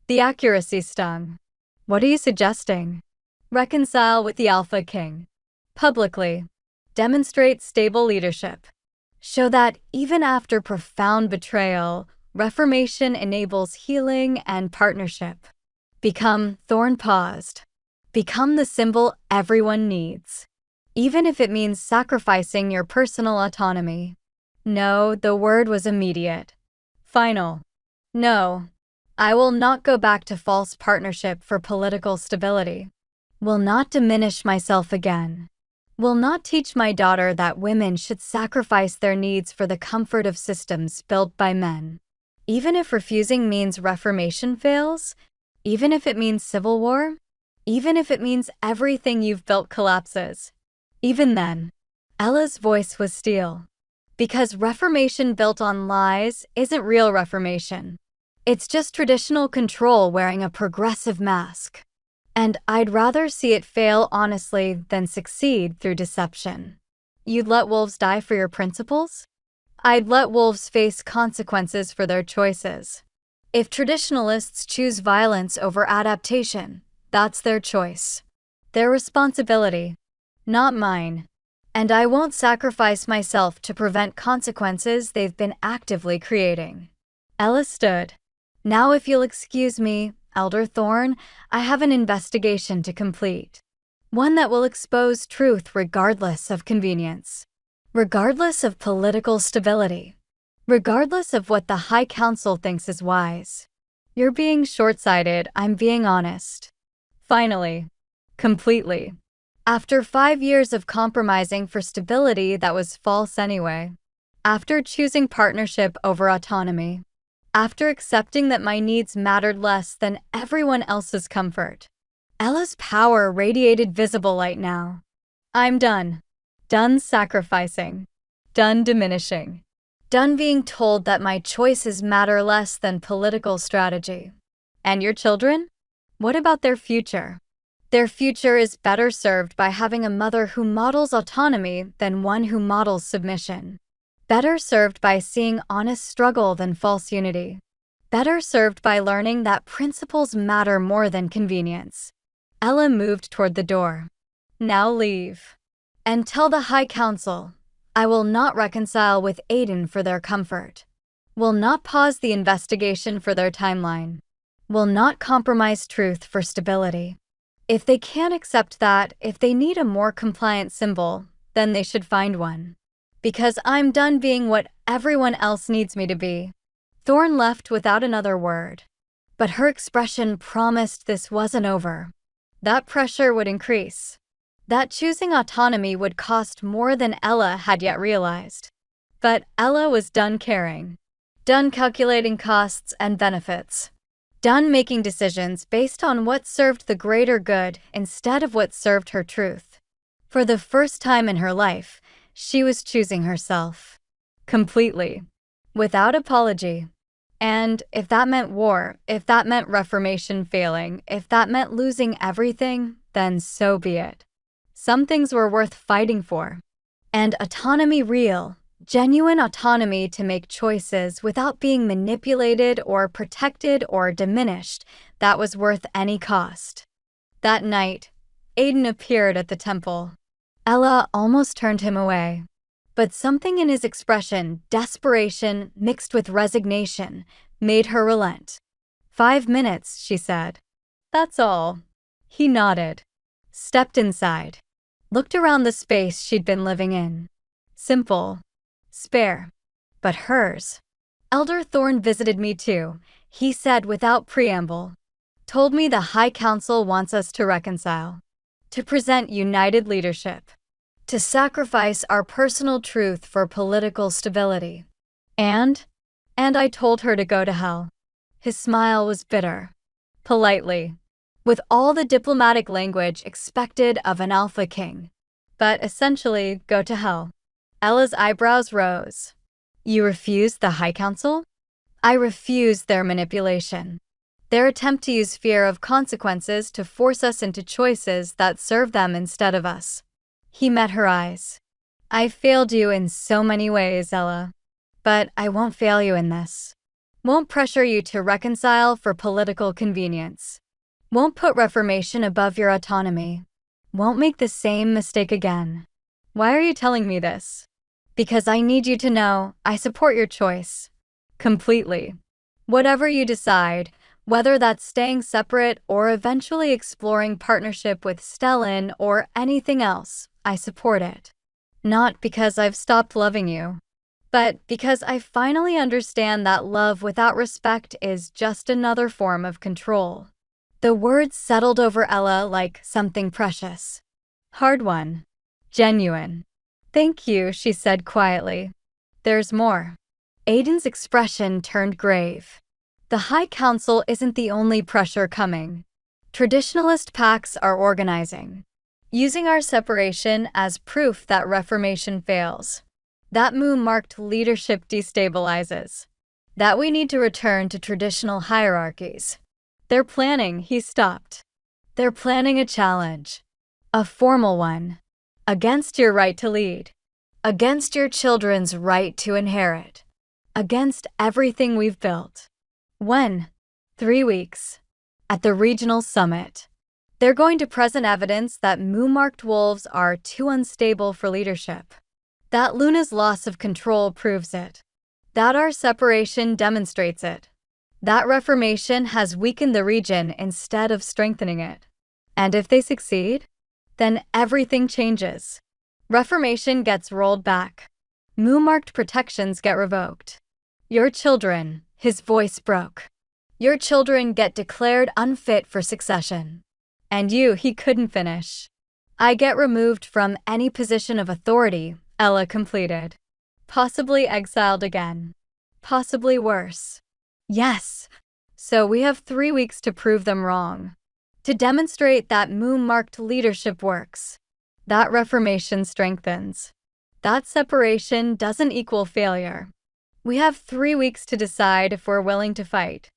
The accuracy stung. What are you suggesting? Reconcile with the Alpha King. Publicly. Demonstrate stable leadership. Show that even after profound betrayal, Reformation enables healing and partnership. Thorne paused. Become the symbol everyone needs. Even if it means sacrificing your personal autonomy. No, the word was immediate. Final. No. I will not go back to false partnership for political stability. Will not diminish myself again. Will not teach my daughter that women should sacrifice their needs for the comfort of systems built by men. Even if refusing means Reformation fails, even if it means civil war, even if it means everything you've built collapses, even then, Ella's voice was steel. Because Reformation built on lies isn't real Reformation. It's just traditional control wearing a progressive mask. And I'd rather see it fail honestly than succeed through deception. You'd let wolves die for your principles? I'd let wolves face consequences for their choices. If traditionalists choose violence over adaptation, that's their choice. Their responsibility, not mine. And I won't sacrifice myself to prevent consequences they've been actively creating. Ella stood. Now if you'll excuse me, Elder Thorne, I have an investigation to complete. One that will expose truth regardless of convenience. Regardless of political stability. Regardless of what the High Council thinks is wise. You're being short-sighted, I'm being honest. Finally. Completely. After 5 years of compromising for stability that was false anyway. After choosing partnership over autonomy. After accepting that my needs mattered less than everyone else's comfort. Ella's power radiated visible light now. I'm done. Done sacrificing. Done diminishing. Done being told that my choices matter less than political strategy. And your children? What about their future? Their future is better served by having a mother who models autonomy than one who models submission. Better served by seeing honest struggle than false unity. Better served by learning that principles matter more than convenience. Ella moved toward the door. Now leave. And tell the High Council, I will not reconcile with Aiden for their comfort. Will not pause the investigation for their timeline. Will not compromise truth for stability. If they can't accept that, if they need a more compliant symbol, then they should find one. Because I'm done being what everyone else needs me to be. Thorne left without another word. But her expression promised this wasn't over. That pressure would increase. That choosing autonomy would cost more than Ella had yet realized. But Ella was done caring. Done calculating costs and benefits. Done making decisions based on what served the greater good instead of what served her truth. For the first time in her life, she was choosing herself. Completely. Without apology. And if that meant war, if that meant reformation failing, if that meant losing everything, then so be it. Some things were worth fighting for. And autonomy real, genuine autonomy to make choices without being manipulated or protected or diminished, that was worth any cost. That night, Aiden appeared at the temple. Ella almost turned him away. But something in his expression, desperation mixed with resignation, made her relent. 5 minutes, she said. That's all. He nodded. Stepped inside. Looked around the space she'd been living in. Simple. Spare. But hers. Elder Thorne visited me too, he said without preamble. Told me the High Council wants us to reconcile. To present united leadership. To sacrifice our personal truth for political stability. And I told her to go to hell. His smile was bitter. Politely. With all the diplomatic language expected of an alpha king. But essentially, go to hell. Ella's eyebrows rose. You refuse the High Council? I refuse their manipulation. Their attempt to use fear of consequences to force us into choices that serve them instead of us. He met her eyes. I failed you in so many ways, Ella. But I won't fail you in this. Won't pressure you to reconcile for political convenience. Won't put reformation above your autonomy. Won't make the same mistake again. Why are you telling me this? Because I need you to know I support your choice. Completely. Whatever you decide, whether that's staying separate or eventually exploring partnership with Stellan or anything else, I support it. Not because I've stopped loving you, but because I finally understand that love without respect is just another form of control. The words settled over Ella like something precious. Hard won. Genuine. Thank you, she said quietly. There's more. Aiden's expression turned grave. The High Council isn't the only pressure coming. Traditionalist pacts are organizing, using our separation as proof that reformation fails. That Mu-marked leadership destabilizes. That we need to return to traditional hierarchies. They're planning, he stopped. They're planning a challenge. A formal one. Against your right to lead. Against your children's right to inherit. Against everything we've built. When? 3 weeks. At the regional summit. They're going to present evidence that Mu-marked wolves are too unstable for leadership. That Luna's loss of control proves it. That our separation demonstrates it. That reformation has weakened the region instead of strengthening it. And if they succeed, then everything changes. Reformation gets rolled back. Mu-marked protections get revoked. Your children, his voice broke. Your children get declared unfit for succession. And you, he couldn't finish. I get removed from any position of authority, Ella completed. Possibly exiled again. Possibly worse. Yes. So we have 3 weeks to prove them wrong. To demonstrate that moon-marked leadership works. That reformation strengthens. That separation doesn't equal failure. We have 3 weeks to decide if we're willing to fight.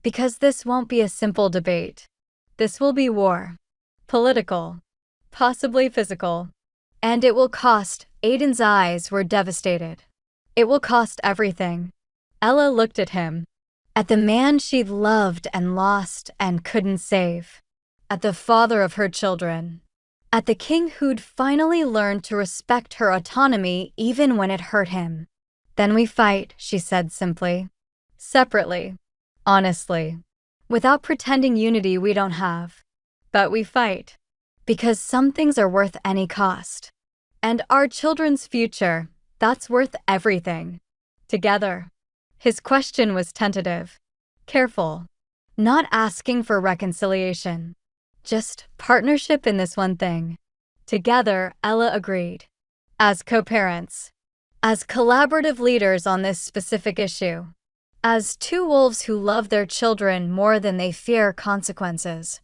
Because this won't be a simple debate. This will be war. Political. Possibly physical. And it will cost. Aiden's eyes were devastated. It will cost everything. Ella looked at him. At the man she'd loved and lost and couldn't save. At the father of her children. At the king who'd finally learned to respect her autonomy even when it hurt him. Then we fight, she said simply. Separately. Honestly. Without pretending unity we don't have. But we fight. Because some things are worth any cost. And our children's future, that's worth everything. Together. His question was tentative. Careful. Not asking for reconciliation. Just partnership in this one thing. Together, Ella agreed. As co-parents. As collaborative leaders on this specific issue. As two wolves who love their children more than they fear consequences.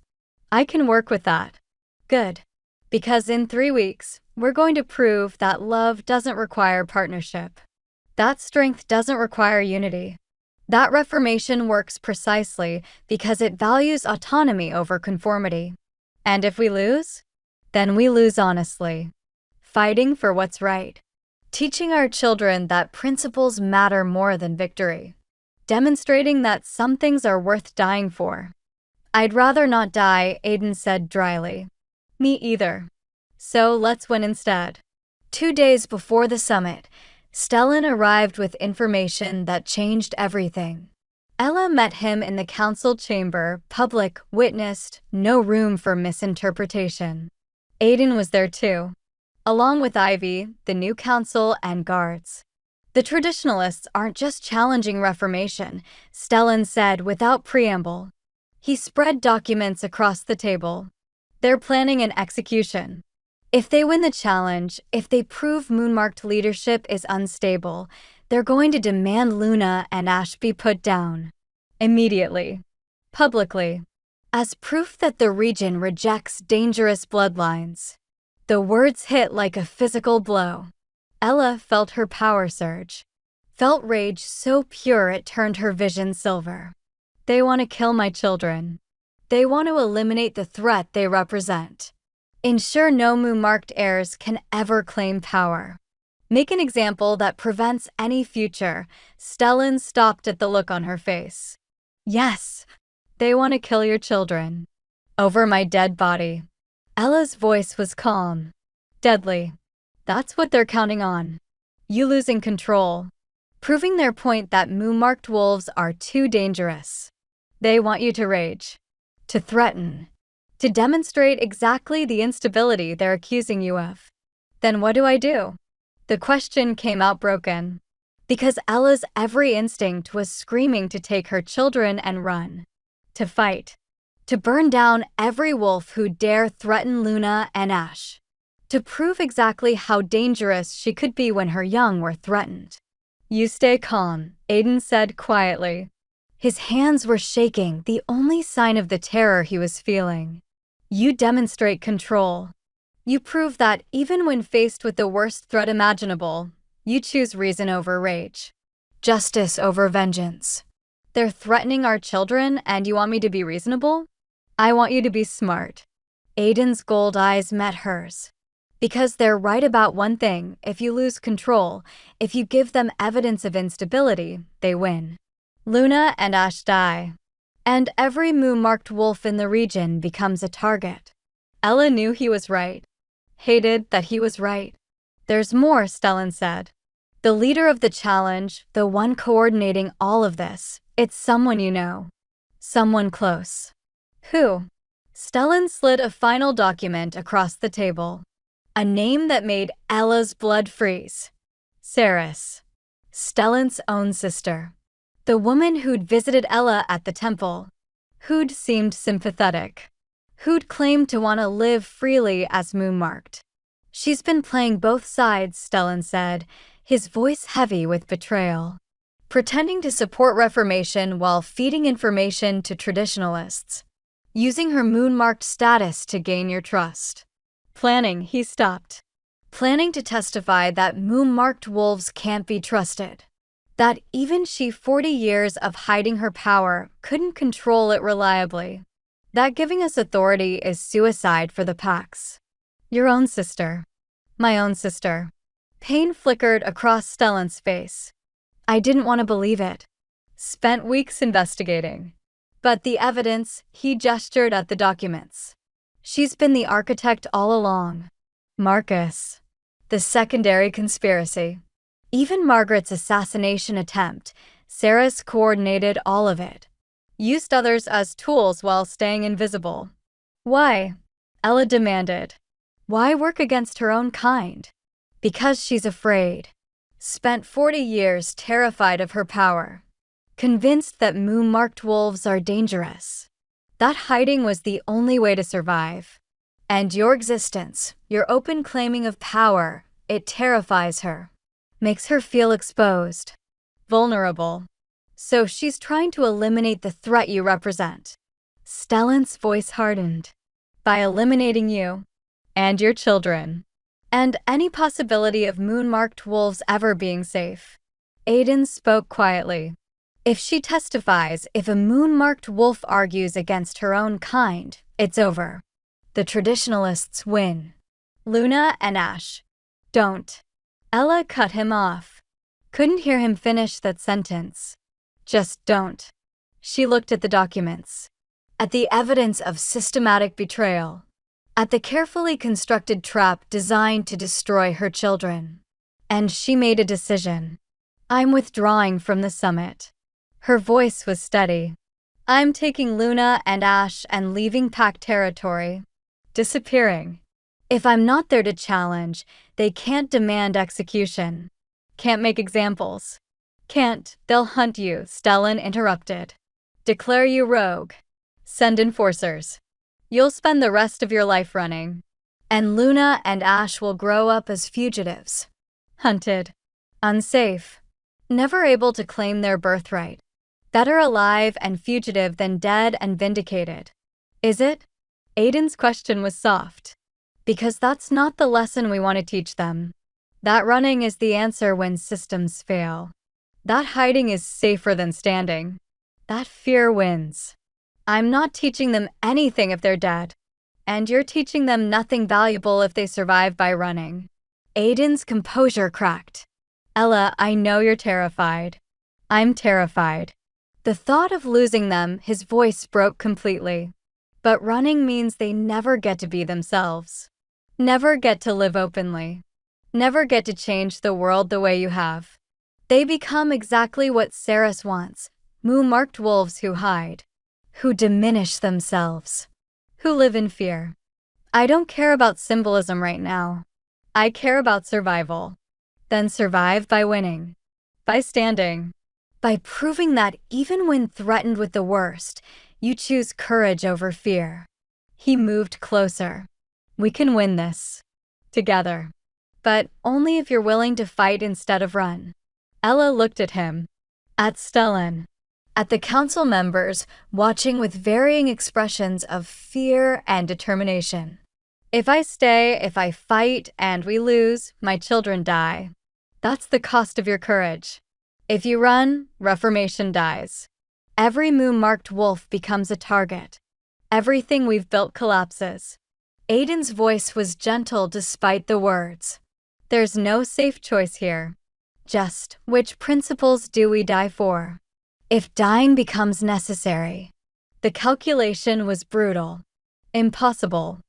I can work with that. Good. Because in 3 weeks, we're going to prove that love doesn't require partnership. That strength doesn't require unity. That reformation works precisely because it values autonomy over conformity. And if we lose, then we lose honestly. Fighting for what's right. Teaching our children that principles matter more than victory. Demonstrating that some things are worth dying for. I'd rather not die, Aiden said dryly. Me either. So let's win instead. 2 days before the summit, Stellan arrived with information that changed everything. Ella met him in the council chamber, public, witnessed, no room for misinterpretation. Aiden was there too, along with Ivy, the new council, and guards. The traditionalists aren't just challenging reformation, Stellan said without preamble. He spread documents across the table. They're planning an execution. If they win the challenge, if they prove moon-marked leadership is unstable, they're going to demand Luna and Ash be put down. Immediately. Publicly. As proof that the region rejects dangerous bloodlines. The words hit like a physical blow. Ella felt her power surge. Felt rage so pure it turned her vision silver. They want to kill my children. They want to eliminate the threat they represent. Ensure no moon-marked heirs can ever claim power. Make an example that prevents any future. Stellan stopped at the look on her face. Yes, they want to kill your children. Over my dead body. Ella's voice was calm. Deadly. That's what they're counting on. You losing control. Proving their point that moon-marked wolves are too dangerous. They want you to rage. To threaten. To demonstrate exactly the instability they're accusing you of. Then what do? The question came out broken. Because Ella's every instinct was screaming to take her children and run. To fight. To burn down every wolf who dare threaten Luna and Ash. To prove exactly how dangerous she could be when her young were threatened. You stay calm, Aiden said quietly. His hands were shaking, the only sign of the terror he was feeling. You demonstrate control. You prove that even when faced with the worst threat imaginable, you choose reason over rage. Justice over vengeance. They're threatening our children and you want me to be reasonable? I want you to be smart. Aiden's gold eyes met hers. Because they're right about one thing, if you lose control, if you give them evidence of instability, they win. Luna and Ash die. And every moon-marked wolf in the region becomes a target. Ella knew he was right. Hated that he was right. There's more, Stellan said. The leader of the challenge, the one coordinating all of this, it's someone you know. Someone close. Who? Stellan slid a final document across the table. A name that made Ella's blood freeze. Saris. Stellan's own sister. The woman who'd visited Ella at the temple. Who'd seemed sympathetic. Who'd claimed to want to live freely as moonmarked. She's been playing both sides, Stellan said, his voice heavy with betrayal. Pretending to support Reformation while feeding information to traditionalists. Using her moon-marked status to gain your trust. Planning, he stopped. Planning to testify that moon-marked wolves can't be trusted. That even she 40 years of hiding her power couldn't control it reliably. That giving us authority is suicide for the packs. Your own sister. My own sister. Pain flickered across Stellan's face. I didn't want to believe it. Spent weeks investigating. But the evidence, he gestured at the documents. She's been the architect all along. Marcus. The secondary conspiracy. Even Margaret's assassination attempt, Sarah's coordinated all of it. Used others as tools while staying invisible. Why? Ella demanded. Why work against her own kind? Because she's afraid. Spent 40 years terrified of her power. Convinced that moon-marked wolves are dangerous. That hiding was the only way to survive. And your existence, your open claiming of power, it terrifies her. Makes her feel exposed. Vulnerable. So she's trying to eliminate the threat you represent. Stellan's voice hardened. By eliminating you. And your children. And any possibility of moon-marked wolves ever being safe. Aiden spoke quietly. If she testifies, if a moon-marked wolf argues against her own kind, it's over. The traditionalists win. Luna and Ash. Don't. Ella cut him off. Couldn't hear him finish that sentence. Just don't. She looked at the documents. At the evidence of systematic betrayal. At the carefully constructed trap designed to destroy her children. And she made a decision. I'm withdrawing from the summit. Her voice was steady. I'm taking Luna and Ash and leaving Pact territory. Disappearing. If I'm not there to challenge, they can't demand execution. Can't make examples. Can't, they'll hunt you, Stellan interrupted. Declare you rogue. Send enforcers. You'll spend the rest of your life running. And Luna and Ash will grow up as fugitives. Hunted. Unsafe. Never able to claim their birthright. Better alive and fugitive than dead and vindicated. Is it? Aiden's question was soft. Because that's not the lesson we want to teach them. That running is the answer when systems fail. That hiding is safer than standing. That fear wins. I'm not teaching them anything if they're dead. And you're teaching them nothing valuable if they survive by running. Aiden's composure cracked. Ella, I know you're terrified. I'm terrified. The thought of losing them, his voice broke completely. But running means they never get to be themselves. Never get to live openly. Never get to change the world the way you have. They become exactly what Saris wants, moon-marked wolves who hide, who diminish themselves, who live in fear. I don't care about symbolism right now. I care about survival. Then survive by winning, by standing, by proving that even when threatened with the worst, you choose courage over fear. He moved closer. We can win this. Together. But only if you're willing to fight instead of run. Ella looked at him. At Stellan. At the council members, watching with varying expressions of fear and determination. If I stay, if I fight, and we lose, my children die. That's the cost of your courage. If you run, Reformation dies. Every moon-marked wolf becomes a target. Everything we've built collapses. Aiden's voice was gentle despite the words. There's no safe choice here. Just, which principles do we die for? If dying becomes necessary. The calculation was brutal. Impossible.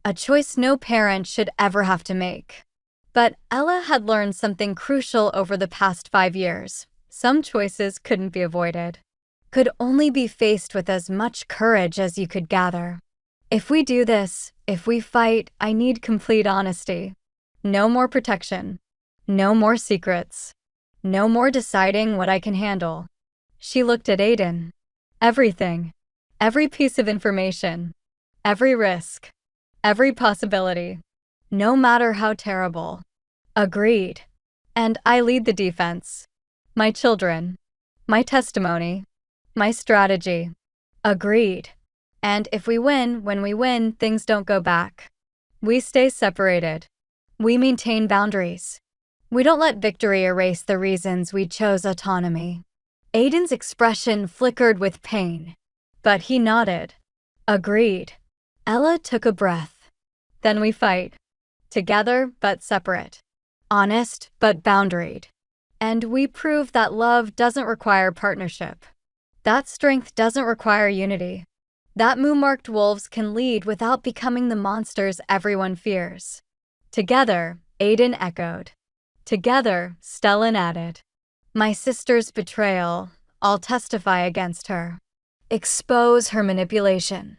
A choice no parent should ever have to make. But Ella had learned something crucial over the past 5 years. Some choices couldn't be avoided. Could only be faced with as much courage as you could gather. If we do this, if we fight, I need complete honesty. No more protection. No more secrets. No more deciding what I can handle. She looked at Aiden. Everything. Every piece of information. Every risk. Every possibility. No matter how terrible. Agreed. And I lead the defense. My children. My testimony. My strategy. Agreed. And if we win, when we win, things don't go back. We stay separated. We maintain boundaries. We don't let victory erase the reasons we chose autonomy. Aiden's expression flickered with pain, but he nodded. Agreed. Ella took a breath. Then we fight. Together, but separate. Honest, but boundaried. And we prove that love doesn't require partnership. That strength doesn't require unity. That moon-marked wolves can lead without becoming the monsters everyone fears. Together, Aiden echoed. Together, Stellan added. My sister's betrayal, I'll testify against her. Expose her manipulation.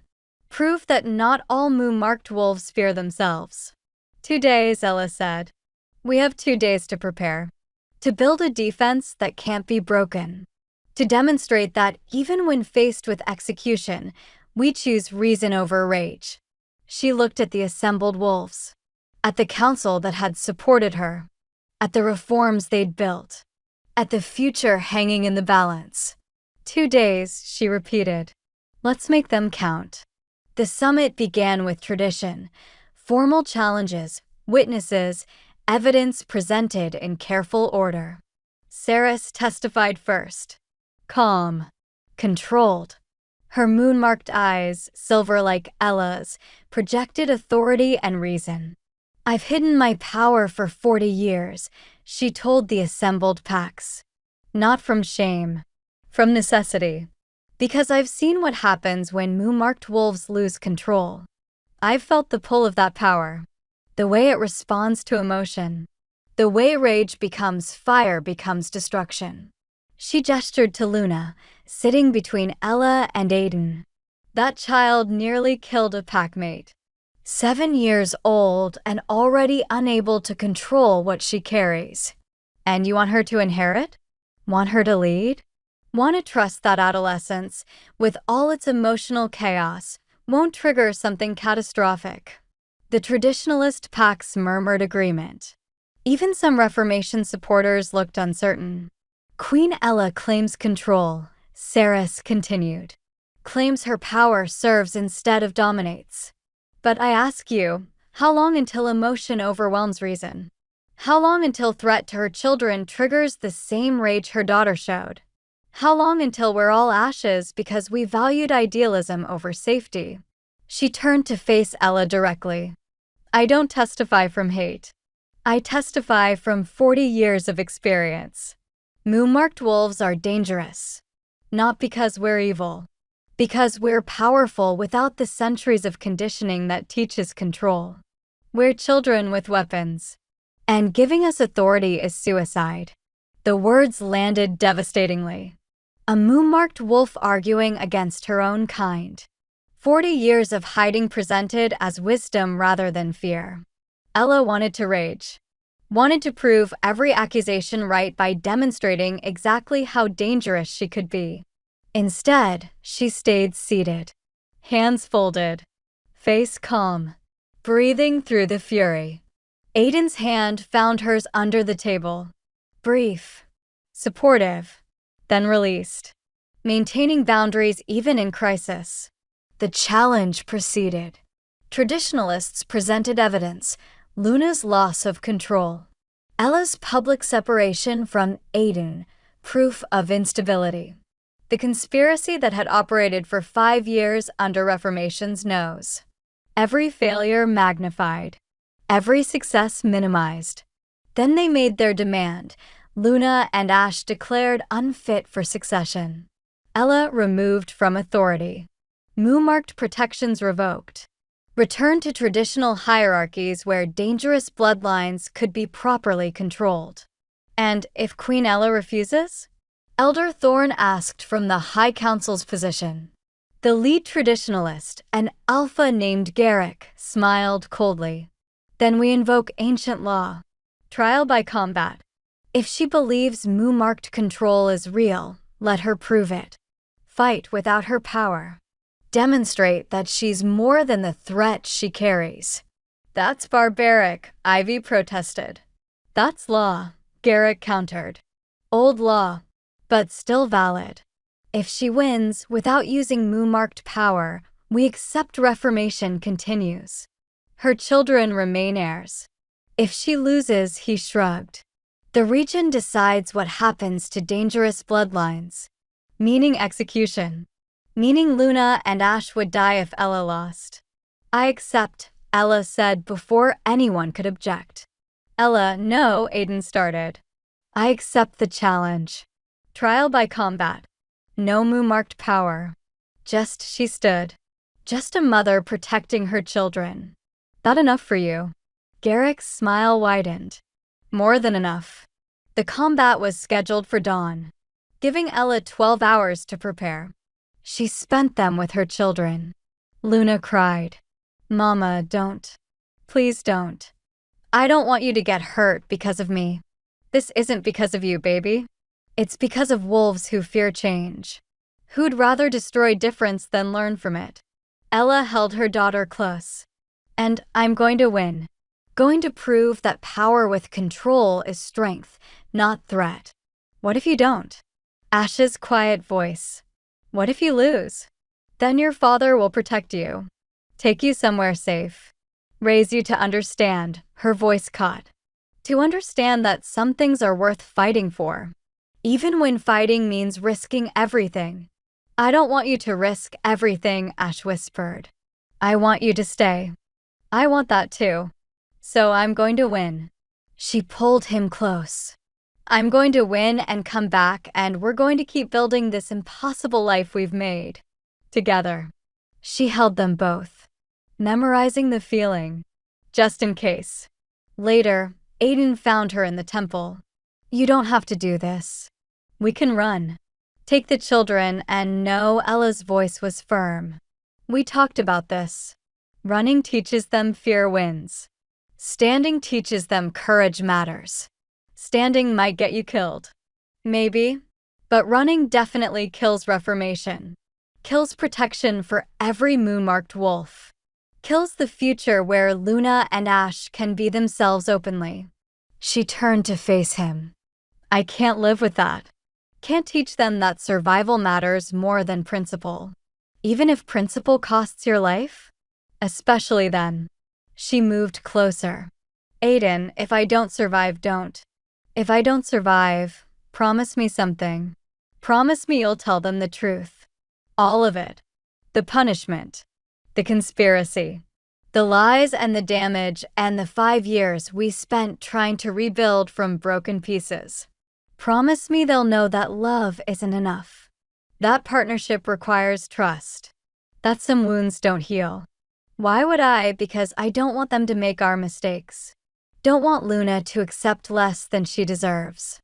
Prove that not all moon-marked wolves fear themselves. 2 days, Ella said. We have 2 days to prepare. To build a defense that can't be broken. To demonstrate that even when faced with execution, we choose reason over rage. She looked at the assembled wolves. At the council that had supported her. At the reforms they'd built. At the future hanging in the balance. 2 days, she repeated. Let's make them count. The summit began with tradition. Formal challenges, witnesses, evidence presented in careful order. Saris testified first. Calm. Controlled. Her moon-marked eyes, silver like Ella's, projected authority and reason. I've hidden my power for 40 years, she told the assembled packs. Not from shame. From necessity. Because I've seen what happens when moon-marked wolves lose control. I've felt the pull of that power. The way it responds to emotion. The way rage becomes fire becomes destruction. She gestured to Luna, sitting between Ella and Aiden. That child nearly killed a packmate. 7 years old and already unable to control what she carries. And you want her to inherit? Want her to lead? Want to trust that adolescence, with all its emotional chaos, won't trigger something catastrophic. The traditionalist packs murmured agreement. Even some Reformation supporters looked uncertain. Queen Ella claims control, Saris continued. Claims her power serves instead of dominates. But I ask you, how long until emotion overwhelms reason? How long until threat to her children triggers the same rage her daughter showed? How long until we're all ashes because we valued idealism over safety? She turned to face Ella directly. I don't testify from hate. I testify from 40 years of experience. Moon-marked wolves are dangerous. Not because we're evil. Because we're powerful without the centuries of conditioning that teaches control. We're children with weapons. And giving us authority is suicide. The words landed devastatingly. A moon-marked wolf arguing against her own kind. 40 years of hiding presented as wisdom rather than fear. Ella wanted to rage. Wanted to prove every accusation right by demonstrating exactly how dangerous she could be. Instead, she stayed seated. Hands folded. Face calm. Breathing through the fury. Aiden's hand found hers under the table. Brief. Supportive. Then released. Maintaining boundaries even in crisis. The challenge proceeded. Traditionalists presented evidence. Luna's loss of control. Ella's public separation from Aiden. Proof of instability. The conspiracy that had operated for 5 years under Reformation's nose. Every failure magnified. Every success minimized. Then they made their demand. Luna and Ash declared unfit for succession. Ella removed from authority. Moon-marked protections revoked. Return to traditional hierarchies where dangerous bloodlines could be properly controlled. And if Queen Ella refuses? Elder Thorne asked from the High Council's position. The lead traditionalist, an alpha named Garrick, smiled coldly. Then we invoke ancient law. Trial by combat. If she believes moon-marked control is real, Let her prove it. Fight without her power. Demonstrate that she's more than the threat she carries. That's barbaric, Ivy protested. That's law, Garrick countered. Old law, but still valid. If she wins without using moo-marked power, we accept reformation continues. Her children remain heirs. If she loses, he shrugged. The region decides what happens to dangerous bloodlines. Meaning execution. Meaning Luna and Ash would die if Ella lost. I accept, Ella said before anyone could object. Ella, no, Aiden started. I accept the challenge. Trial by combat. No moo-marked power. Just she stood. Just a mother protecting her children. That enough for you? Garrick's smile widened. More than enough. The combat was scheduled for dawn, giving Ella 12 hours to prepare. She spent them with her children. Luna cried. Mama, don't. Please don't. I don't want you to get hurt because of me. This isn't because of you, baby. It's because of wolves who fear change. Who'd rather destroy difference than learn from it. Ella held her daughter close. And I'm going to win. Going to prove that power with control is strength, not threat. What if you don't? Ash's quiet voice. What if you lose? Then your father will protect you. Take you somewhere safe. Raise you to understand, her voice caught. To understand that some things are worth fighting for. Even when fighting means risking everything. I don't want you to risk everything, Ash whispered. I want you to stay. I want that too. So I'm going to win. She pulled him close. I'm going to win and come back, and we're going to keep building this impossible life we've made. Together. She held them both, memorizing the feeling. Just in case. Later, Aiden found her in the temple. You don't have to do this. We can run. Take the children, and no, Ella's voice was firm. We talked about this. Running teaches them fear wins. Standing teaches them courage matters. Standing might get you killed. Maybe. But running definitely kills reformation. Kills protection for every moon-marked wolf. Kills the future where Luna and Ash can be themselves openly. She turned to face him. I can't live with that. Can't teach them that survival matters more than principle. Even if principle costs your life? Especially then. She moved closer. Aiden, if I don't survive, don't. If I don't survive, promise me something. Promise me you'll tell them the truth. All of it. The punishment. The conspiracy. The lies and the damage and the 5 years we spent trying to rebuild from broken pieces. Promise me they'll know that love isn't enough. That partnership requires trust. That some wounds don't heal. Why would I? Because I don't want them to make our mistakes. Don't want Luna to accept less than she deserves.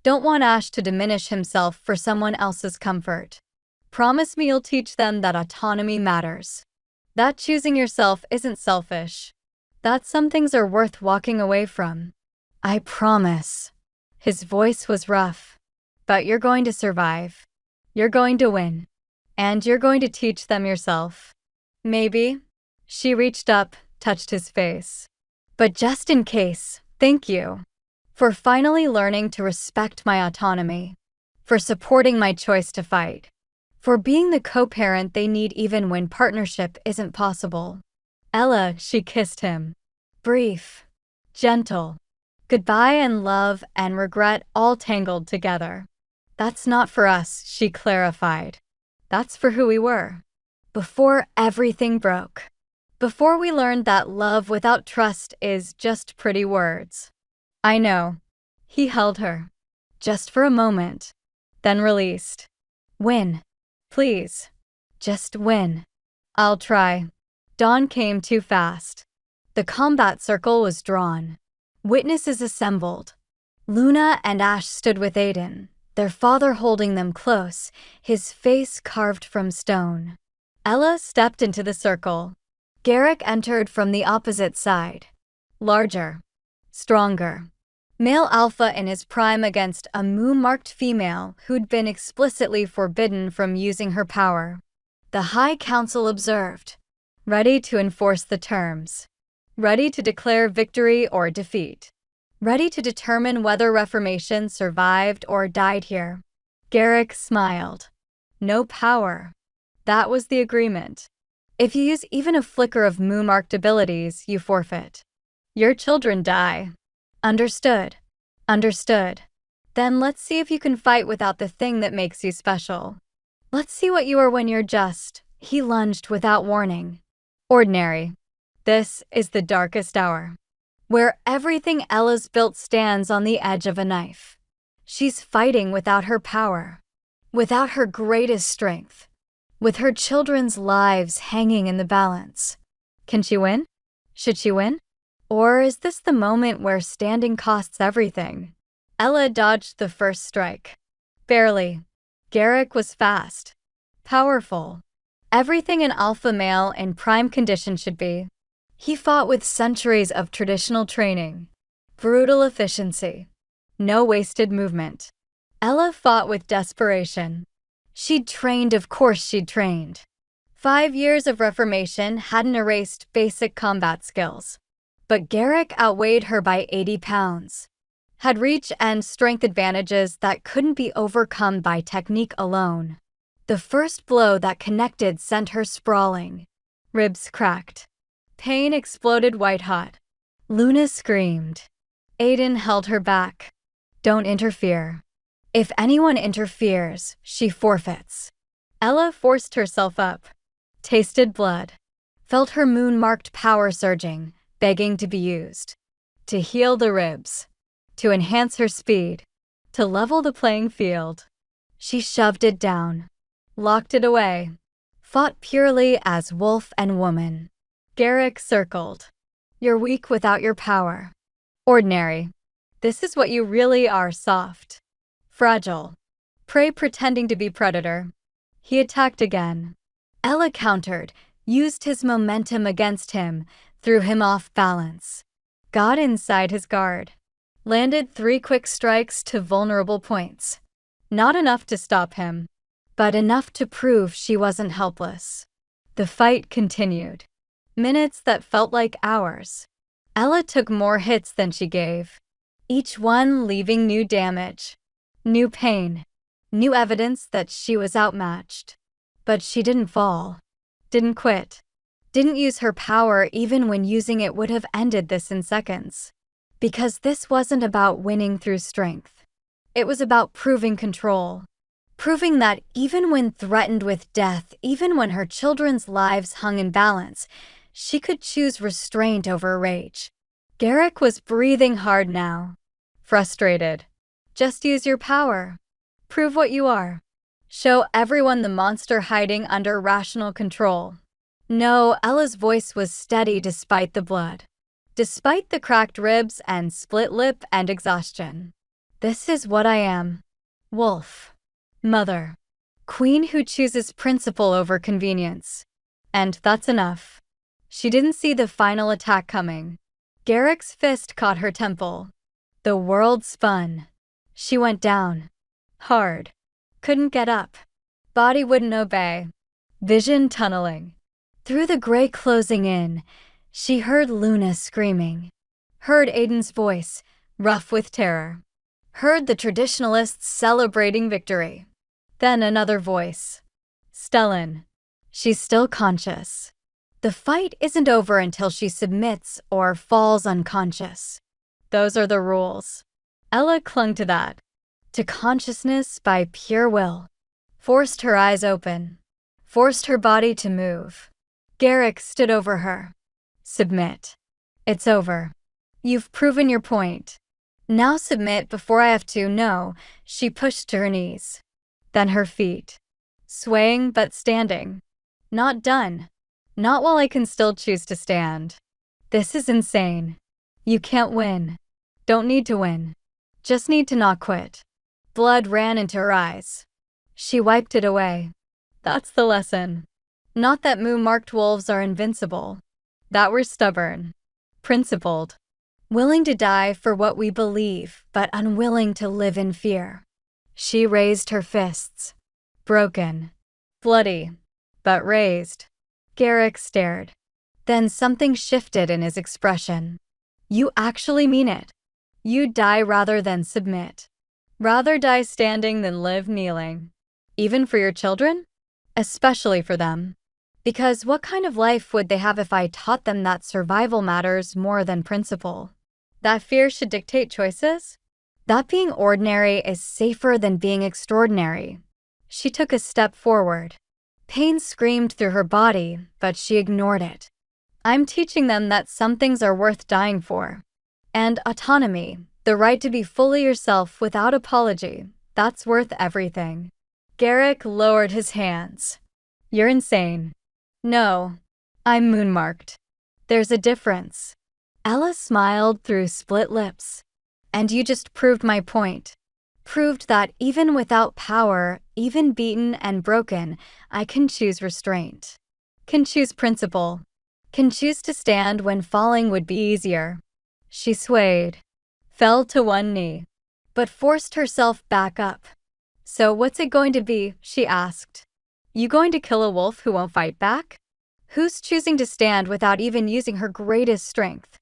Don't want Ash to diminish himself for someone else's comfort. Promise me you'll teach them that autonomy matters. That choosing yourself isn't selfish. That some things are worth walking away from. I promise. His voice was rough. But you're going to survive. You're going to win. And you're going to teach them yourself. Maybe. She reached up, touched his face. But just in case, thank you. For finally learning to respect my autonomy. For supporting my choice to fight. For being the co-parent they need even when partnership isn't possible. Ella, she kissed him. Brief. Gentle. Goodbye and love and regret all tangled together. That's not for us, she clarified. That's for who we were. Before everything broke. Before we learned that love without trust is just pretty words. I know. He held her. Just for a moment. Then released. Win. Please. Just win. I'll try. Dawn came too fast. The combat circle was drawn. Witnesses assembled. Luna and Ash stood with Aiden, their father holding them close, his face carved from stone. Ella stepped into the circle. Garrick entered from the opposite side. Larger. Stronger. Male alpha in his prime against a mu-marked female who'd been explicitly forbidden from using her power. The High Council observed, ready to enforce the terms, ready to declare victory or defeat, ready to determine whether Reformation survived or died here. Garrick smiled. No power. That was the agreement. If you use even a flicker of mu-marked abilities, you forfeit. Your children die. Understood. Understood. Then let's see if you can fight without the thing that makes you special. Let's see what you are when you're just. He lunged without warning. Ordinary. This is the darkest hour, where everything Ella's built stands on the edge of a knife. She's fighting without her power, without her greatest strength, with her children's lives hanging in the balance. Can she win? Should she win? Or is this the moment where standing costs everything? Ella dodged the first strike. Barely. Garrick was fast, powerful, everything an alpha male in prime condition should be. He fought with centuries of traditional training, brutal efficiency, no wasted movement. Ella fought with desperation. She'd trained, of course she'd trained. 5 years of Reformation hadn't erased basic combat skills. But Garrick outweighed her by 80 pounds, had reach and strength advantages that couldn't be overcome by technique alone. The first blow that connected sent her sprawling. Ribs cracked. Pain exploded white-hot. Luna screamed. Aiden held her back. Don't interfere. If anyone interferes, she forfeits. Ella forced herself up, tasted blood, felt her moon-marked power surging, begging to be used, to heal the ribs, to enhance her speed, to level the playing field. She shoved it down, locked it away, fought purely as wolf and woman. Garrick circled. You're weak without your power. Ordinary. This is what you really are: soft, fragile, prey pretending to be predator. He attacked again. Ella countered, used his momentum against him, threw him off balance, got inside his guard, landed 3 quick strikes to vulnerable points. Not enough to stop him, but enough to prove she wasn't helpless. The fight continued. Minutes that felt like hours. Ella took more hits than she gave, each one leaving new damage, new pain, new evidence that she was outmatched. But she didn't fall, didn't quit. Didn't use her power even when using it would have ended this in seconds. Because this wasn't about winning through strength. It was about proving control. Proving that even when threatened with death, even when her children's lives hung in balance, she could choose restraint over rage. Garrick was breathing hard now. Frustrated. Just use your power. Prove what you are. Show everyone the monster hiding under rational control. No, Ella's voice was steady despite the blood, despite the cracked ribs and split lip and exhaustion. This is what I am. Wolf. Mother. Queen who chooses principle over convenience. And that's enough. She didn't see the final attack coming. Garrick's fist caught her temple. The world spun. She went down. Hard. Couldn't get up. Body wouldn't obey. Vision tunneling. Through the gray closing in, she heard Luna screaming. Heard Aiden's voice, rough with terror. Heard the traditionalists celebrating victory. Then another voice. Stellan. She's still conscious. The fight isn't over until she submits or falls unconscious. Those are the rules. Ella clung to that. To consciousness by pure will. Forced her eyes open. Forced her body to move. Garrick stood over her. Submit. It's over. You've proven your point. Now submit before I have to. No, she pushed to her knees. Then her feet. Swaying but standing. Not done. Not while I can still choose to stand. This is insane. You can't win. Don't need to win. Just need to not quit. Blood ran into her eyes. She wiped it away. That's the lesson. Not that mu-marked wolves are invincible. That we're stubborn. Principled. willing to die for what we believe, but unwilling to live in fear. She raised her fists. Broken. Bloody. But raised. Garrick stared. Then something shifted in his expression. You actually mean it. You'd die rather than submit. Rather die standing than live kneeling. Even for your children? Especially for them. Because what kind of life would they have if I taught them that survival matters more than principle? That fear should dictate choices? That being ordinary is safer than being extraordinary. She took a step forward. Pain screamed through her body, but she ignored it. I'm teaching them that some things are worth dying for. And autonomy, the right to be fully yourself without apology, that's worth everything. Garrick lowered his hands. You're insane. No, I'm moonmarked. There's a difference. Ella smiled through split lips. And you just proved my point. Proved that even without power, even beaten and broken, I can choose restraint. Can choose principle. Can choose to stand when falling would be easier. She swayed. Fell to one knee. But forced herself back up. So what's it going to be? She asked. You going to kill a wolf who won't fight back? Who's choosing to stand without even using her greatest strength?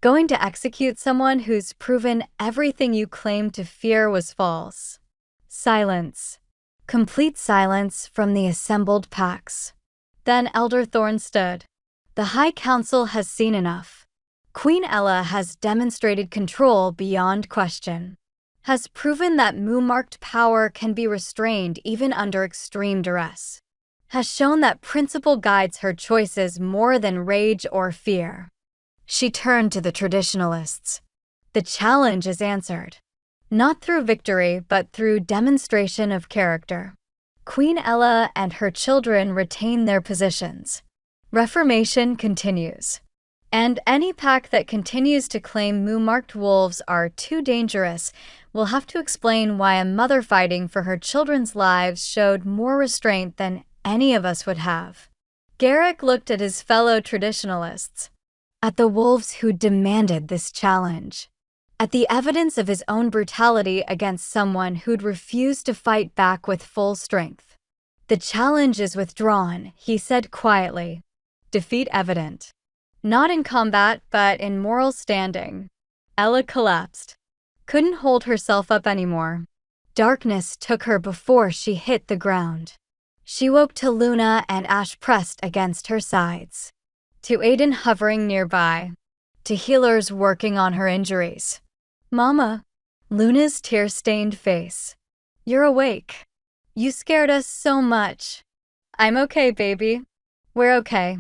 Going to execute someone who's proven everything you claimed to fear was false. Silence. Complete silence from the assembled packs. Then Elder Thorn stood. The High Council has seen enough. Queen Ella has demonstrated control beyond question. Has proven that moonmarked power can be restrained even under extreme duress. Has shown that principle guides her choices more than rage or fear. She turned to the traditionalists. The challenge is answered. Not through victory, but through demonstration of character. Queen Ella and her children retain their positions. Reformation continues. And any pack that continues to claim moonmarked wolves are too dangerous will have to explain why a mother fighting for her children's lives showed more restraint than any of us would have. Garrick looked at his fellow traditionalists. At the wolves who demanded this challenge. At the evidence of his own brutality against someone who'd refused to fight back with full strength. The challenge is withdrawn, he said quietly. Defeat evident. Not in combat, but in moral standing. Ella collapsed. Couldn't hold herself up anymore. Darkness took her before she hit the ground. She woke to Luna and Ash pressed against her sides. To Aiden hovering nearby. To healers working on her injuries. Mama. Luna's tear-stained face. You're awake. You scared us so much. I'm okay, baby. We're okay.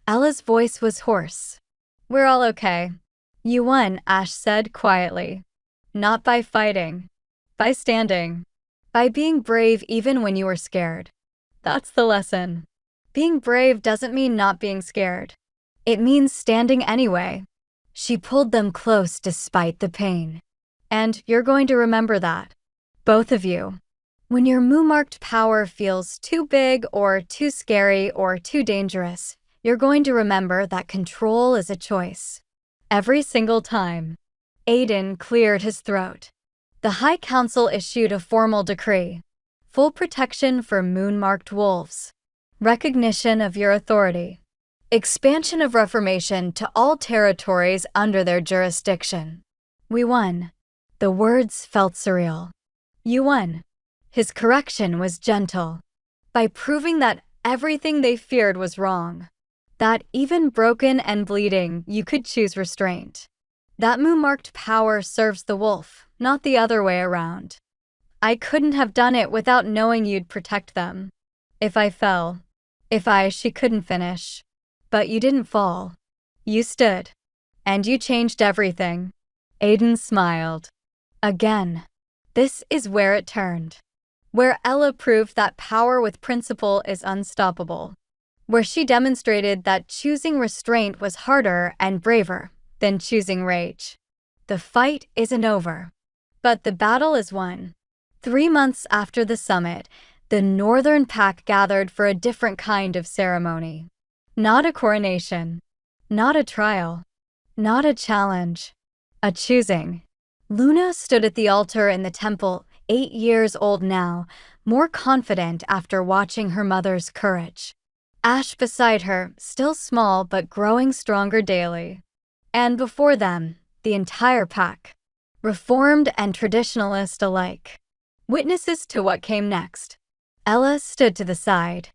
Ella's voice was hoarse. We're all okay. You won, Ash said quietly. Not by fighting. By standing. By being brave even when you were scared. That's the lesson. Being brave doesn't mean not being scared. It means standing anyway. She pulled them close despite the pain. And you're going to remember that. Both of you. When your moonmarked power feels too big or too scary or too dangerous, you're going to remember that control is a choice. Every single time. Aiden cleared his throat. The High Council issued a formal decree. Full protection for moonmarked wolves. Recognition of your authority. Expansion of Reformation to all territories under their jurisdiction. We won. The words felt surreal. You won. His correction was gentle. By proving that everything they feared was wrong. That even broken and bleeding, you could choose restraint. That moonmarked power serves the wolf, not the other way around. I couldn't have done it without knowing you'd protect them. If I fell. She couldn't finish. But you didn't fall. You stood. And you changed everything. Aiden smiled. Again. This is where it turned. Where Ella proved that power with principle is unstoppable. Where she demonstrated that choosing restraint was harder and braver than choosing rage. The fight isn't over. But the battle is won. 3 months after the summit, the Northern Pack gathered for a different kind of ceremony. Not a coronation. Not a trial. Not a challenge. A choosing. Luna stood at the altar in the temple, 8 years old now, more confident after watching her mother's courage. Ash beside her, still small but growing stronger daily. And before them, the entire pack. Reformed and traditionalist alike. Witnesses to what came next. Ella stood to the side,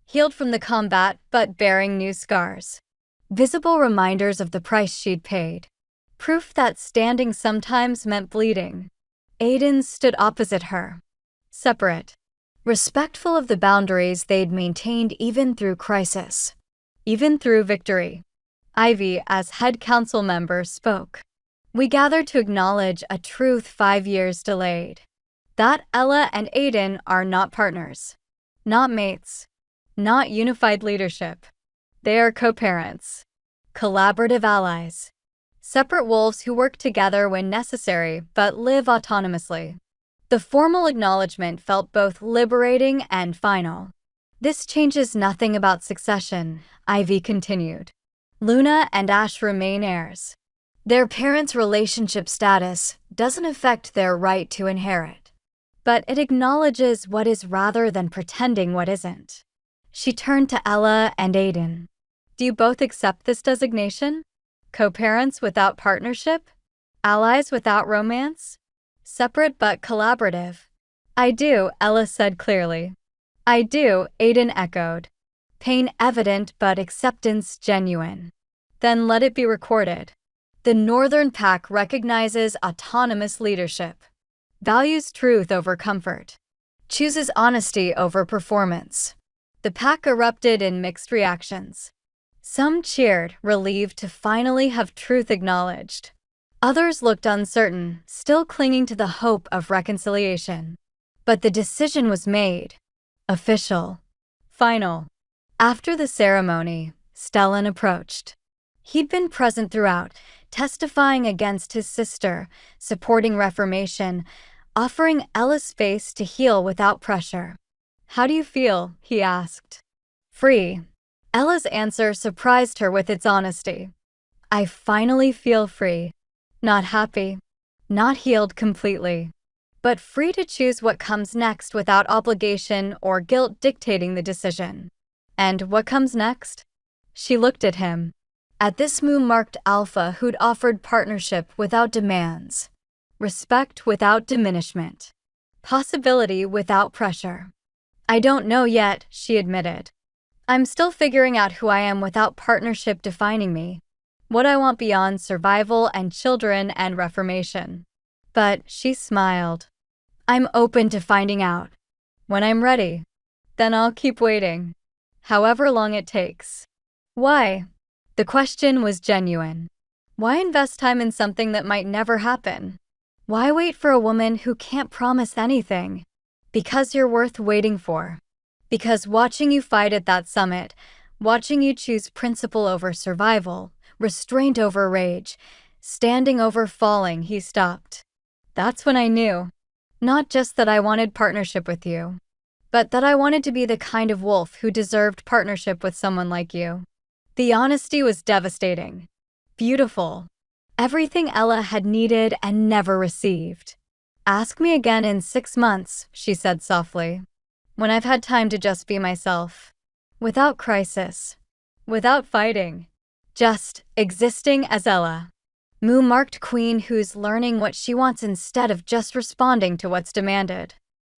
healed from the combat but bearing new scars. Visible reminders of the price she'd paid. Proof that standing sometimes meant bleeding. Aiden stood opposite her. Separate. Respectful of the boundaries they'd maintained even through crisis. Even through victory. Ivy, as head council member, spoke. We gathered to acknowledge a truth 5 years delayed. That Ella and Aiden are not partners. Not mates. Not unified leadership. They are co-parents. Collaborative allies. Separate wolves who work together when necessary but live autonomously. The formal acknowledgement felt both liberating and final. This changes nothing about succession, Ivy continued. Luna and Ash remain heirs. Their parents' relationship status doesn't affect their right to inherit. But it acknowledges what is rather than pretending what isn't. She turned to Ella and Aiden. Do you both accept this designation? Co-parents without partnership? Allies without romance? Separate but collaborative. I do, Ella said clearly. I do, Aiden echoed. Pain evident but acceptance genuine. Then let it be recorded. The Northern Pack recognizes autonomous leadership. Values truth over comfort. Chooses honesty over performance. The pack erupted in mixed reactions. Some cheered, relieved to finally have truth acknowledged. Others looked uncertain, still clinging to the hope of reconciliation. But the decision was made. Official. Final. After the ceremony, Stellan approached. He'd been present throughout, testifying against his sister, supporting reformation, offering Ella space to heal without pressure. How do you feel? He asked. Free. Ella's answer surprised her with its honesty. I finally feel free. Not happy. Not healed completely. But free to choose what comes next without obligation or guilt dictating the decision. And what comes next? She looked at him. At this moon-marked alpha who'd offered partnership without demands. Respect without diminishment. Possibility without pressure. I don't know yet, she admitted. I'm still figuring out who I am without partnership defining me. What I want beyond survival and children and reformation. But she smiled. I'm open to finding out. When I'm ready. Then I'll keep waiting. However long it takes. Why? The question was genuine. Why invest time in something that might never happen? Why wait for a woman who can't promise anything? Because you're worth waiting for. Because watching you fight at that summit, watching you choose principle over survival, restraint over rage, standing over falling, he stopped. That's when I knew. Not just that I wanted partnership with you, but that I wanted to be the kind of wolf who deserved partnership with someone like you. The honesty was devastating. Beautiful. Everything Ella had needed and never received. Ask me again in 6 months, she said softly. When I've had time to just be myself. Without crisis. Without fighting. Just existing as Ella. Moon-marked queen who's learning what she wants instead of just responding to what's demanded.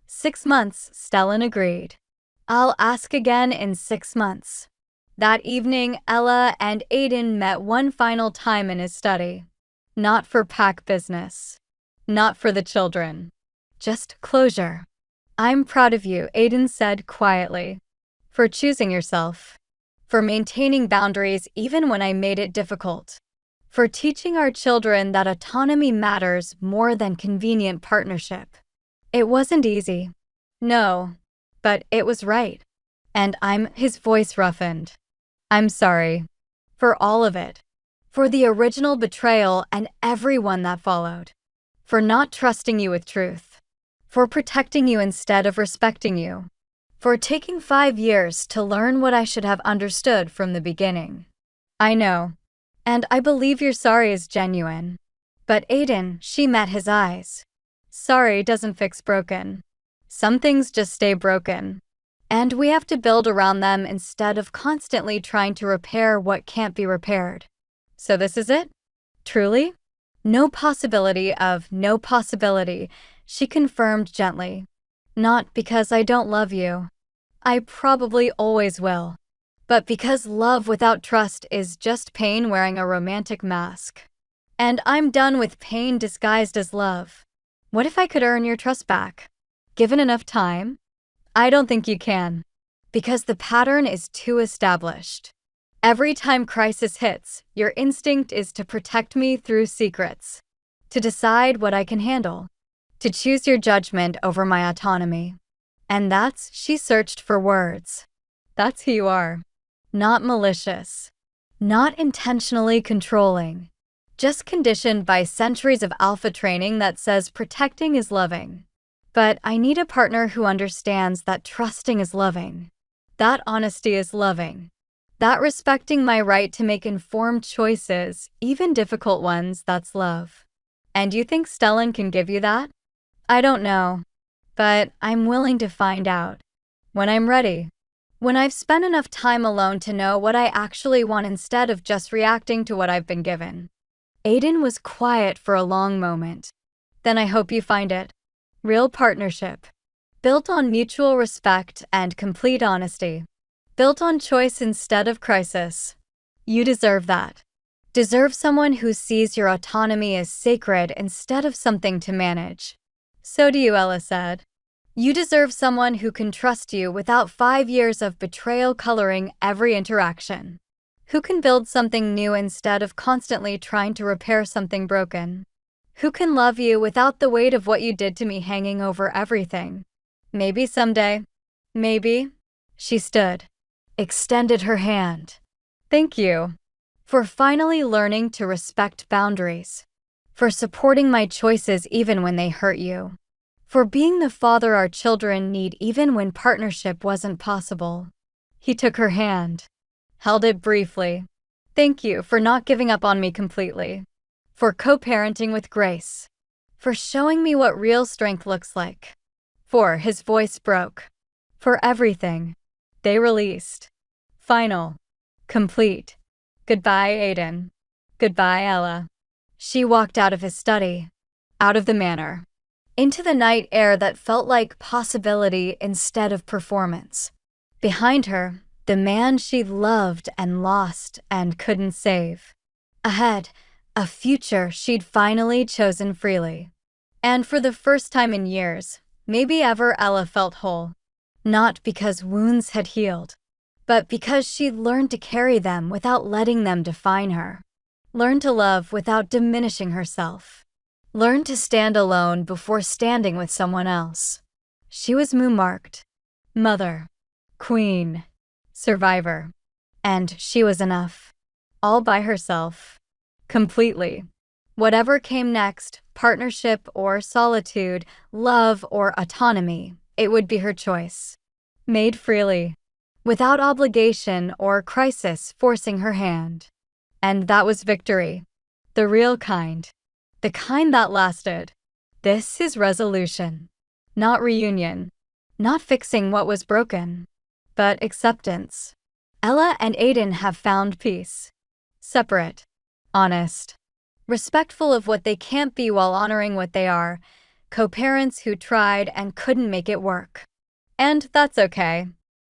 6 months, Stellan agreed. I'll ask again in 6 months. That evening, Ella and Aiden met one final time in his study. Not for pack business. Not for the children. Just closure. I'm proud of you, Aiden said quietly. For choosing yourself. For maintaining boundaries even when I made it difficult. For teaching our children that autonomy matters more than convenient partnership. It wasn't easy. No, but it was right. And his voice roughened. I'm sorry. For all of it. For the original betrayal and everyone that followed. For not trusting you with truth. For protecting you instead of respecting you. For taking 5 years to learn what I should have understood from the beginning. I know. And I believe your sorry is genuine. But Aiden, she met his eyes. Sorry doesn't fix broken. Some things just stay broken. And we have to build around them instead of constantly trying to repair what can't be repaired. So this is it? Truly? No possibility of no possibility, she confirmed gently. Not because I don't love you. I probably always will. But because love without trust is just pain wearing a romantic mask. And I'm done with pain disguised as love. What if I could earn your trust back? Given enough time? I don't think you can. Because the pattern is too established. Every time crisis hits, your instinct is to protect me through secrets. To decide what I can handle. To choose your judgment over my autonomy. And she searched for words. That's who you are. Not malicious. Not intentionally controlling. Just conditioned by centuries of alpha training that says protecting is loving. But I need a partner who understands that trusting is loving. That honesty is loving. That respecting my right to make informed choices, even difficult ones, that's love. And you think Stellan can give you that? I don't know. But I'm willing to find out. When I'm ready. When I've spent enough time alone to know what I actually want instead of just reacting to what I've been given. Aiden was quiet for a long moment. Then I hope you find it. Real partnership. Built on mutual respect and complete honesty. Built on choice instead of crisis. You deserve that. Deserve someone who sees your autonomy as sacred instead of something to manage. So do you, Ella said. You deserve someone who can trust you without 5 years of betrayal coloring every interaction. Who can build something new instead of constantly trying to repair something broken. Who can love you without the weight of what you did to me hanging over everything. Maybe someday. Maybe. She stood. Extended her hand. Thank you. For finally learning to respect boundaries. For supporting my choices even when they hurt you. For being the father our children need even when partnership wasn't possible. He took her hand. Held it briefly. Thank you for not giving up on me completely. For co-parenting with grace. For showing me what real strength looks like. For his voice broke. For everything. They released. Final. Complete. Goodbye, Aiden. Goodbye, Ella. She walked out of his study. Out of the manor. Into the night air that felt like possibility instead of performance. Behind her, the man she loved and lost and couldn't save. Ahead, a future she'd finally chosen freely. And for the first time in years, maybe ever, Ella felt whole. Not because wounds had healed, but because she'd learned to carry them without letting them define her. Learned to love without diminishing herself. Learned to stand alone before standing with someone else. She was moon-marked. Mother. Queen. Survivor. And she was enough. All by herself. Completely. Whatever came next, partnership or solitude, love or autonomy, it would be her choice. Made freely. Without obligation or crisis forcing her hand. And that was victory. The real kind. The kind that lasted. This is resolution. Not reunion. Not fixing what was broken. But acceptance. Ella and Aiden have found peace. Separate. Honest. Respectful of what they can't be while honoring what they are. Co-parents who tried and couldn't make it work. And that's okay.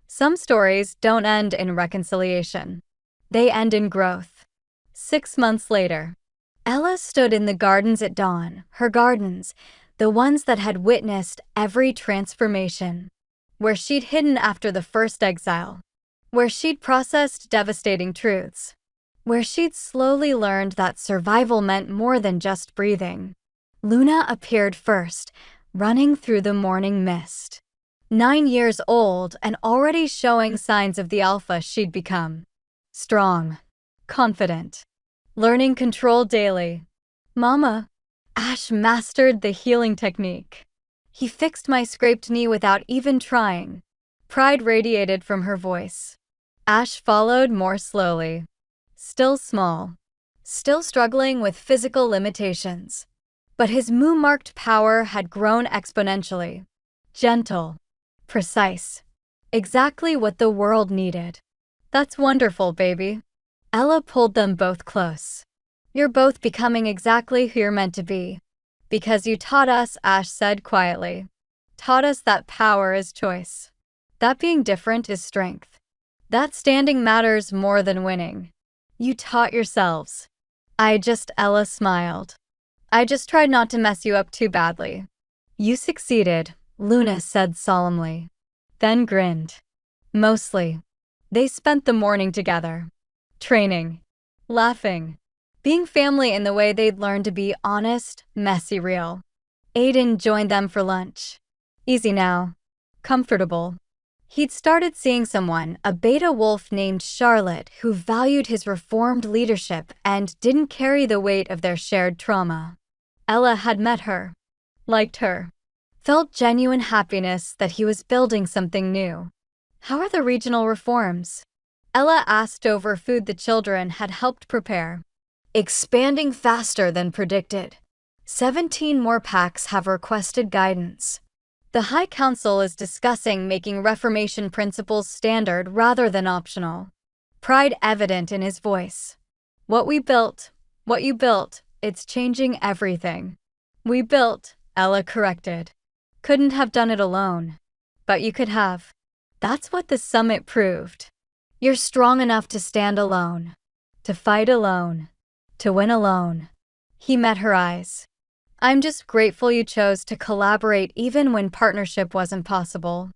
Some stories don't end in reconciliation. They end in growth. 6 months later. Ella stood in the gardens at dawn, her gardens, the ones that had witnessed every transformation. Where she'd hidden after the first exile. Where she'd processed devastating truths. Where she'd slowly learned that survival meant more than just breathing. Luna appeared first, running through the morning mist. 9 years old and already showing signs of the alpha she'd become. Strong. Confident. Learning control daily. Mama. Ash mastered the healing technique. He fixed my scraped knee without even trying. Pride radiated from her voice. Ash followed more slowly. Still small. still struggling with physical limitations. But his mu-marked power had grown exponentially. Gentle. Precise. Exactly what the world needed. That's wonderful, baby. Ella pulled them both close. You're both becoming exactly who you're meant to be. Because you taught us, Ash said quietly. Taught us that power is choice. That being different is strength. That standing matters more than winning. You taught yourselves. Ella smiled. I just tried not to mess you up too badly. You succeeded, Luna said solemnly. Then grinned. Mostly. They spent the morning together. Training. Laughing. Being family in the way they'd learned to be honest, messy real. Aiden joined them for lunch. Easy now. Comfortable. He'd started seeing someone, a beta wolf named Charlotte, who valued his reformed leadership and didn't carry the weight of their shared trauma. Ella had met her. Liked her. Felt genuine happiness that he was building something new. How are the regional reforms? Ella asked over food the children had helped prepare. Expanding faster than predicted. 17 more packs have requested guidance. The High Council is discussing making Reformation principles standard rather than optional. Pride evident in his voice. What you built, it's changing everything. We built, Ella corrected. Couldn't have done it alone. But you could have. That's what the summit proved. You're strong enough to stand alone. To fight alone. To win alone. He met her eyes. I'm just grateful you chose to collaborate even when partnership wasn't possible.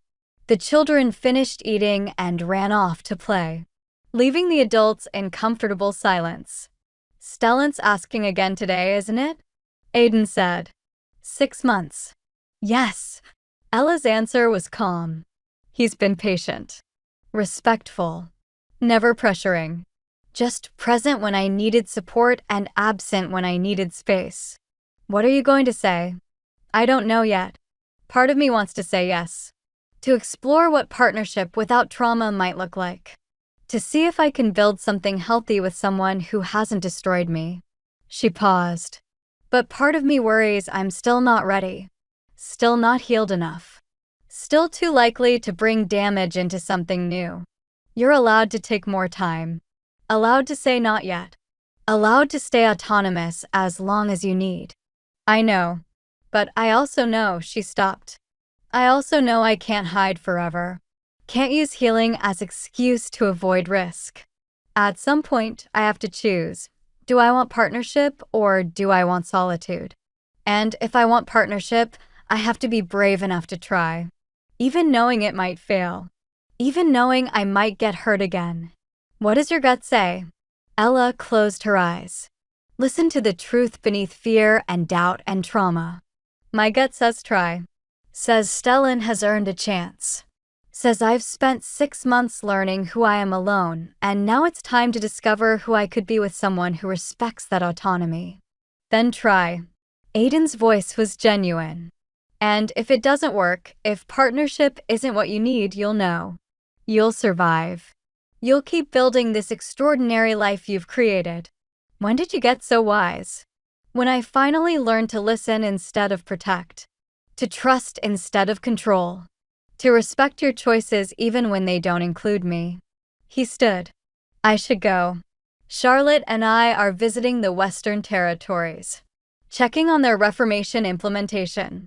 The children finished eating and ran off to play, leaving the adults in comfortable silence. Stellan's asking again today, isn't it? Aiden said. 6 months. Yes. Ella's answer was calm. He's been patient. Respectful. Never pressuring. Just present when I needed support and absent when I needed space. What are you going to say? I don't know yet. Part of me wants to say yes. To explore what partnership without trauma might look like. To see if I can build something healthy with someone who hasn't destroyed me. She paused. But part of me worries I'm still not ready. Still not healed enough. Still too likely to bring damage into something new. You're allowed to take more time. Allowed to say not yet. Allowed to stay autonomous as long as you need. I know. But I also know, she stopped. I also know I can't hide forever. Can't use healing as excuse to avoid risk. At some point, I have to choose. Do I want partnership or do I want solitude? And if I want partnership, I have to be brave enough to try. Even knowing it might fail. Even knowing I might get hurt again. What does your gut say? Ella closed her eyes. Listen to the truth beneath fear and doubt and trauma. My gut says try. Says Stellan has earned a chance. Says I've spent 6 months learning who I am alone, and now it's time to discover who I could be with someone who respects that autonomy. Then try. Aiden's voice was genuine. And if it doesn't work, if partnership isn't what you need, you'll know. You'll survive. You'll keep building this extraordinary life you've created. When did you get so wise? When I finally learned to listen instead of protect. To trust instead of control. To respect your choices even when they don't include me. He stood. I should go. Charlotte and I are visiting the Western Territories. Checking on their Reformation implementation.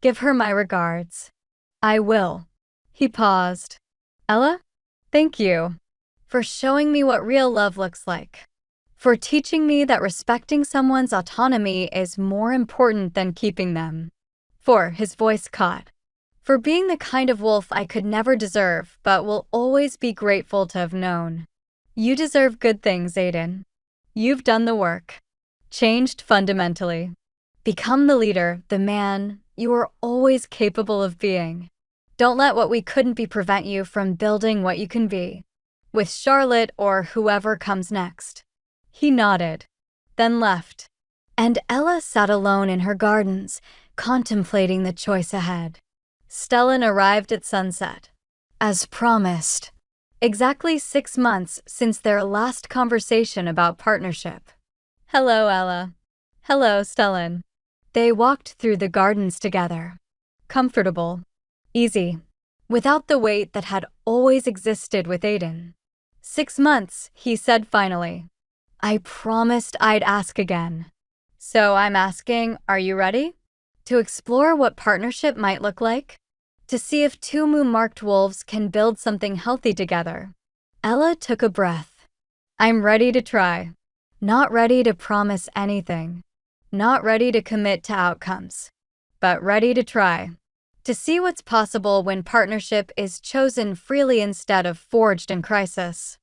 Give her my regards. I will. He paused. Ella? Thank you. For showing me what real love looks like. For teaching me that respecting someone's autonomy is more important than keeping them. For, his voice caught. For being the kind of wolf I could never deserve, but will always be grateful to have known. You deserve good things, Aiden. You've done the work. Changed fundamentally. Become the leader, the man you are always capable of being. Don't let what we couldn't be prevent you from building what you can be. With Charlotte or whoever comes next. He nodded, then left. And Ella sat alone in her gardens, contemplating the choice ahead. Stellan arrived at sunset. As promised. Exactly 6 months since their last conversation about partnership. Hello, Ella. Hello, Stellan. They walked through the gardens together. Comfortable. Easy. Without the weight that had always existed with Aiden. 6 months, he said finally. I promised I'd ask again. So I'm asking, are you ready? To explore what partnership might look like? To see if two moon-marked wolves can build something healthy together. Ella took a breath. I'm ready to try. Not ready to promise anything. Not ready to commit to outcomes. But ready to try. To see what's possible when partnership is chosen freely instead of forged in crisis.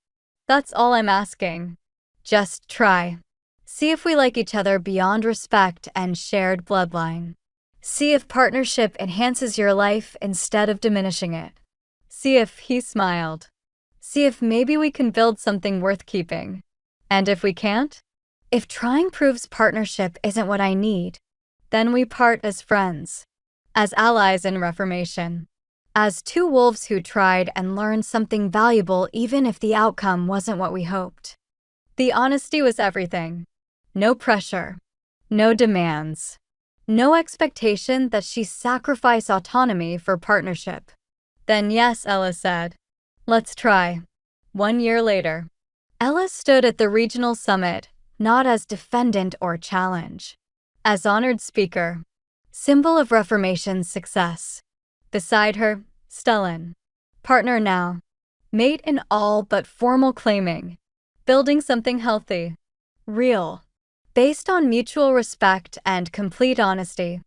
That's all I'm asking. Just try. See if we like each other beyond respect and shared bloodline. See if partnership enhances your life instead of diminishing it. See if he smiled. See if maybe we can build something worth keeping. And if we can't? If trying proves partnership isn't what I need, then we part as friends. As allies in reformation. As two wolves who tried and learned something valuable even if the outcome wasn't what we hoped. The honesty was everything. No pressure. No demands. No expectation that she sacrifice autonomy for partnership. Then yes, Ella said. Let's try. 1 year later. Ella stood at the regional summit, not as defendant or challenge. As honored speaker. Symbol of Reformation's success. Beside her, Stellan. Partner now. Mate in all but formal claiming. Building something healthy. Real. Based on mutual respect and complete honesty.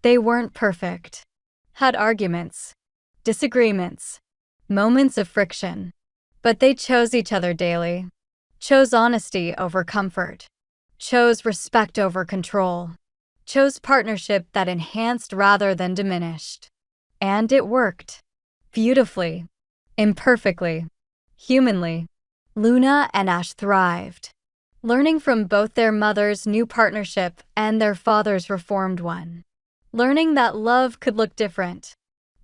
They weren't perfect. Had arguments. Disagreements. Moments of friction. But they chose each other daily. Chose honesty over comfort. Chose respect over control. Chose partnership that enhanced rather than diminished. And it worked. Beautifully. Imperfectly. Humanly. Luna and Ash thrived. Learning from both their mother's new partnership and their father's reformed one. Learning that love could look different.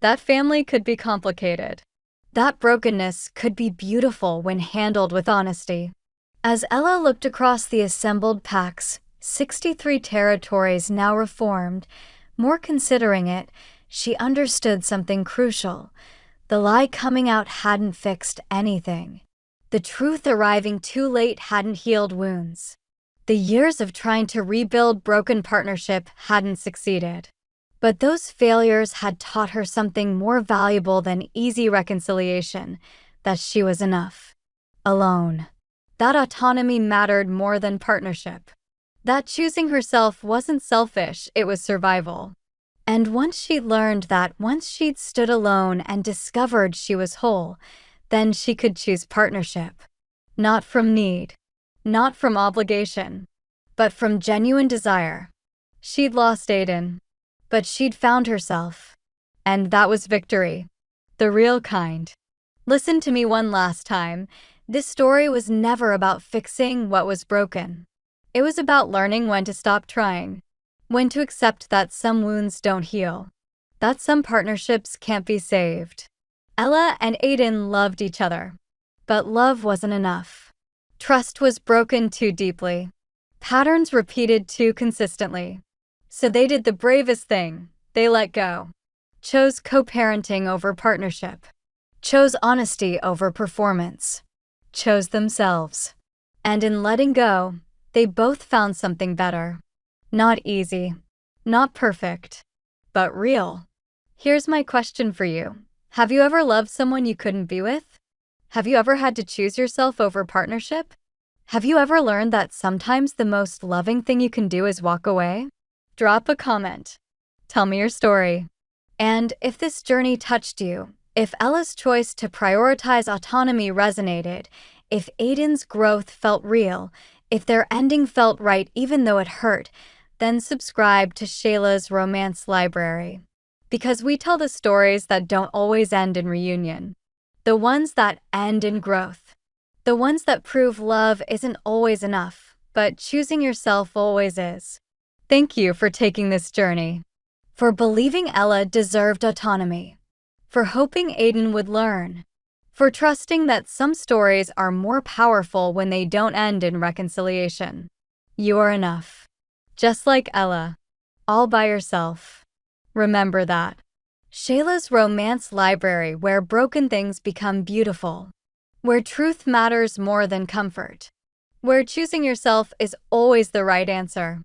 That family could be complicated. That brokenness could be beautiful when handled with honesty. As Ella looked across the assembled packs, 63 territories now reformed, more considering it, she understood something crucial. The lie coming out hadn't fixed anything. The truth arriving too late hadn't healed wounds. The years of trying to rebuild broken partnership hadn't succeeded. But those failures had taught her something more valuable than easy reconciliation, that she was enough. Alone. That autonomy mattered more than partnership. That choosing herself wasn't selfish, it was survival. And once she'd learned that, once she'd stood alone and discovered she was whole, then she could choose partnership. Not from need. Not from obligation. But from genuine desire. She'd lost Aiden. But she'd found herself. And that was victory. The real kind. Listen to me one last time. This story was never about fixing what was broken. It was about learning when to stop trying. When to accept that some wounds don't heal. That some partnerships can't be saved. Ella and Aiden loved each other. But love wasn't enough. Trust was broken too deeply. Patterns repeated too consistently. So they did the bravest thing. They let go. Chose co-parenting over partnership. Chose honesty over performance. Chose themselves. And in letting go, they both found something better. Not easy. Not perfect. But real. Here's my question for you. Have you ever loved someone you couldn't be with? Have you ever had to choose yourself over partnership? Have you ever learned that sometimes the most loving thing you can do is walk away? Drop a comment. Tell me your story. And if this journey touched you, if Ella's choice to prioritize autonomy resonated, if Aiden's growth felt real, if their ending felt right even though it hurt, then subscribe to Shayla's Romance Library. Because we tell the stories that don't always end in reunion. The ones that end in growth. The ones that prove love isn't always enough, but choosing yourself always is. Thank you for taking this journey. For believing Ella deserved autonomy. For hoping Aiden would learn. For trusting that some stories are more powerful when they don't end in reconciliation. You are enough. Just like Ella. All by yourself. Remember that. Shayla's romance library, where broken things become beautiful. Where truth matters more than comfort. Where choosing yourself is always the right answer.